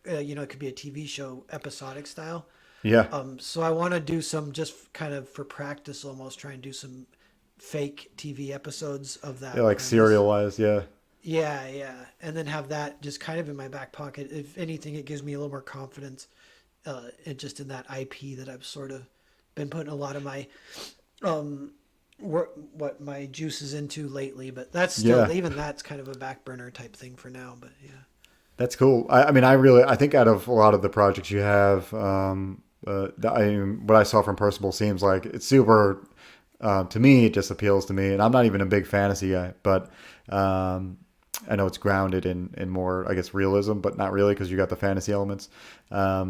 it could be a TV show, episodic style. Yeah. So I want to do some, just kind of for practice, almost try and do some fake TV episodes of that. Yeah, like premise. serialized, yeah. Yeah, yeah. And then have that just kind of in my back pocket. If anything, it gives me a little more confidence just in that IP that I've sort of been putting a lot of my what my juices into lately. But that's still, even that's kind of a back burner type thing for now. But yeah. That's cool. I mean, I think out of a lot of the projects you have, what I saw from Percival seems like it's super, to me, it just appeals to me. And I'm not even a big fantasy guy, but I know it's grounded in more, I guess, realism, but not really, because you got the fantasy elements. Yeah.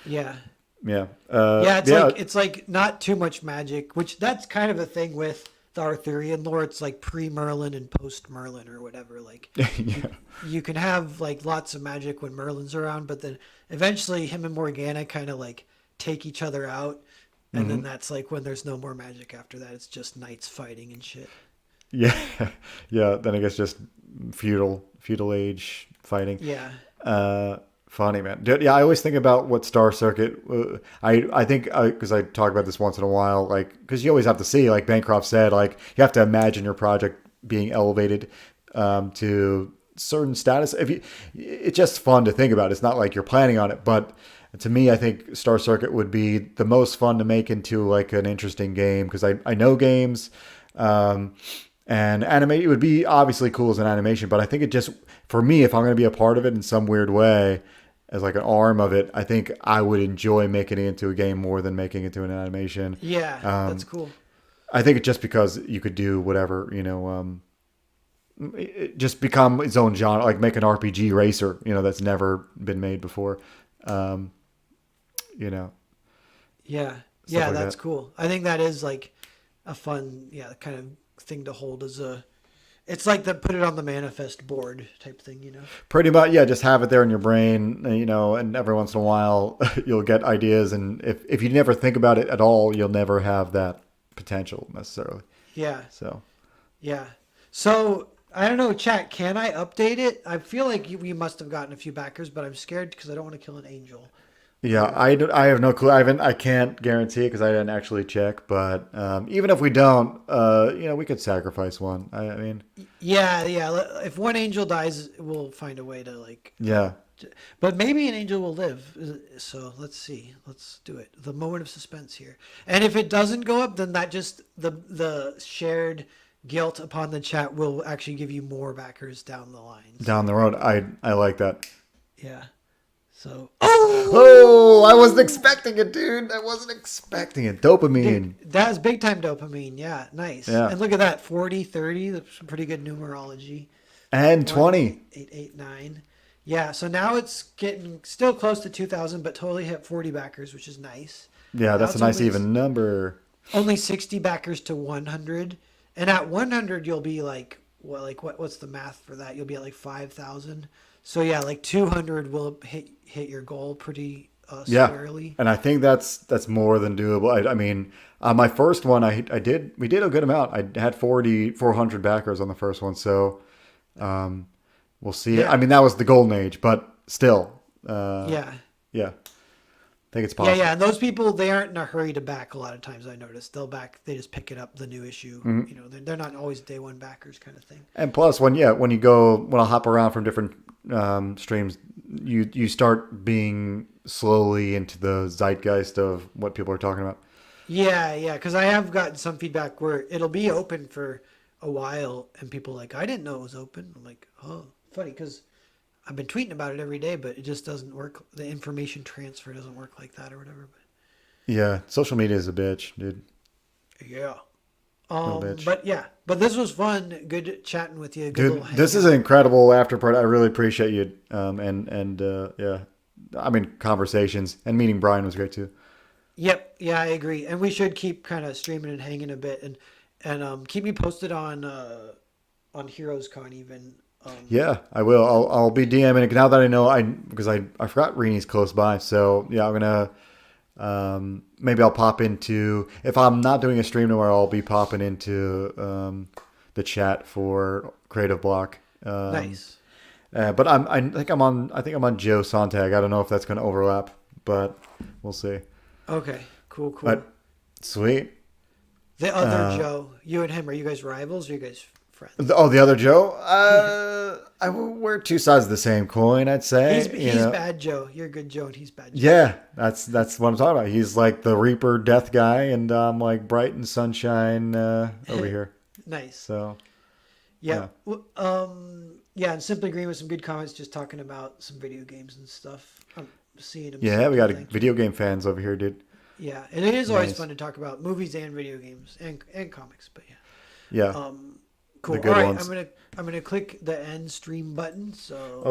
Yeah. Yeah, it's like not too much magic, which that's kind of a thing with the Arthurian lore. It's like pre-Merlin and post-Merlin or whatever. Like Yeah. you can have like lots of magic when Merlin's around, but then eventually him and Morgana kind of like take each other out. And then that's like when there's no more magic after that. It's just knights fighting and shit. Yeah. Yeah. Then I guess just feudal age fighting. Yeah. Funny, man. Yeah, I always think about what Star Circuit. I think because I talk about this once in a while, like because you always have to see, like Bancroft said, like you have to imagine your project being elevated to certain status. It's just fun to think about. It's not like you're planning on it, but to me, I think Star Circuit would be the most fun to make into like an interesting game because I know games. And it would be obviously cool as an animation, but I think it just, for me, if I'm going to be a part of it in some weird way, as like an arm of it, I think I would enjoy making it into a game more than making it into an animation. Yeah, that's cool. I think it's just because you could do whatever, it just become its own genre, like make an RPG racer, that's never been made before. Yeah. Yeah, like that's that. cool. I think that is like a fun, kind of thing to hold it's like the put it on the manifest board type thing, Pretty much, yeah, just have it there in your brain, and every once in a while you'll get ideas. And if you never think about it at all, you'll never have that potential necessarily. Yeah. So, yeah. So I don't know, chat, can I update it? I feel like we must have gotten a few backers, but I'm scared because I don't want to kill an angel. yeah, I have no clue. I can't guarantee it because I didn't actually check. But even if we don't, we could sacrifice one. I mean, yeah. If one angel dies, we'll find a way to like. yeah, But maybe an angel will live. So let's see. Let's do it. The moment of suspense here. And if it doesn't go up, then that just the shared guilt upon the chat will actually give you more backers down the line. down the road. I like that. Yeah. So. Oh, I wasn't expecting it, dude. I wasn't expecting it. Dopamine. Dude, that was big time dopamine. Yeah, nice. Yeah. And look at that, 40, 30. That's some pretty good numerology. And 20. 8, 8, 9. Yeah, so now it's getting still close to 2,000, but totally hit 40 backers, which is nice. Yeah, that's a nice even number. Only 60 backers to 100. And at 100, you'll be like, well, like what's the math for that? You'll be at like 5,000. So yeah, like 200 will hit your goal pretty squarely. And I think that's more than doable. I mean, my first one, we did a good amount. I had 400 backers on the first one, so we'll see. Yeah. I mean, that was the golden age, but still, Yeah. yeah, I think it's possible. Yeah, and those people, they aren't in a hurry to back a lot of times. I noticed they just pick it up, the new issue. You know, they're not always day one backers kind of thing. And plus, when I hop around from different streams, you start being slowly into the zeitgeist of what people are talking about. Yeah, because I have gotten some feedback where it'll be open for a while, and people are like, I didn't know it was open. I'm like, oh, funny, because I've been tweeting about it every day, but it just doesn't work. The information transfer doesn't work like that or whatever. Yeah, social media is a bitch, dude. But yeah. Little bitch. But this was fun. Good chatting with you. Good Dude, little this is hangout. an incredible after party. I really appreciate you. Yeah, I mean, conversations and meeting Brian was great too. Yep. Yeah, I agree. And we should keep kind of streaming and hanging a bit, and keep me posted on Heroes Con even. Yeah, I will. I'll be DMing it now that I know because I forgot Reni's close by. So yeah, I'm gonna maybe I'll pop into, if I'm not doing a stream tomorrow, I'll be popping into the chat for Creative Block. Nice. But I think I'm on Joe Sontag. I don't know if that's going to overlap, but we'll see. Okay. Cool. But sweet. The other Joe, you and him, are you guys rivals or are you guys friends? The other Joe. We're two sides of the same coin, I'd say. He's bad Joe. You're good Joe, and he's bad Joe. Yeah, that's what I'm talking about. He's like the Reaper death guy, and I'm like bright and sunshine over here. Nice. So Yeah. Yeah, and Simply Green with some good comments, just talking about some video games and stuff. I'm seeing him. yeah, we got Thank you. video game fans over here, dude. Yeah, and it is always Nice. fun to talk about movies and video games and comics. But yeah. Yeah. Cool. The good All right, ones. I'm gonna click the end stream button. So.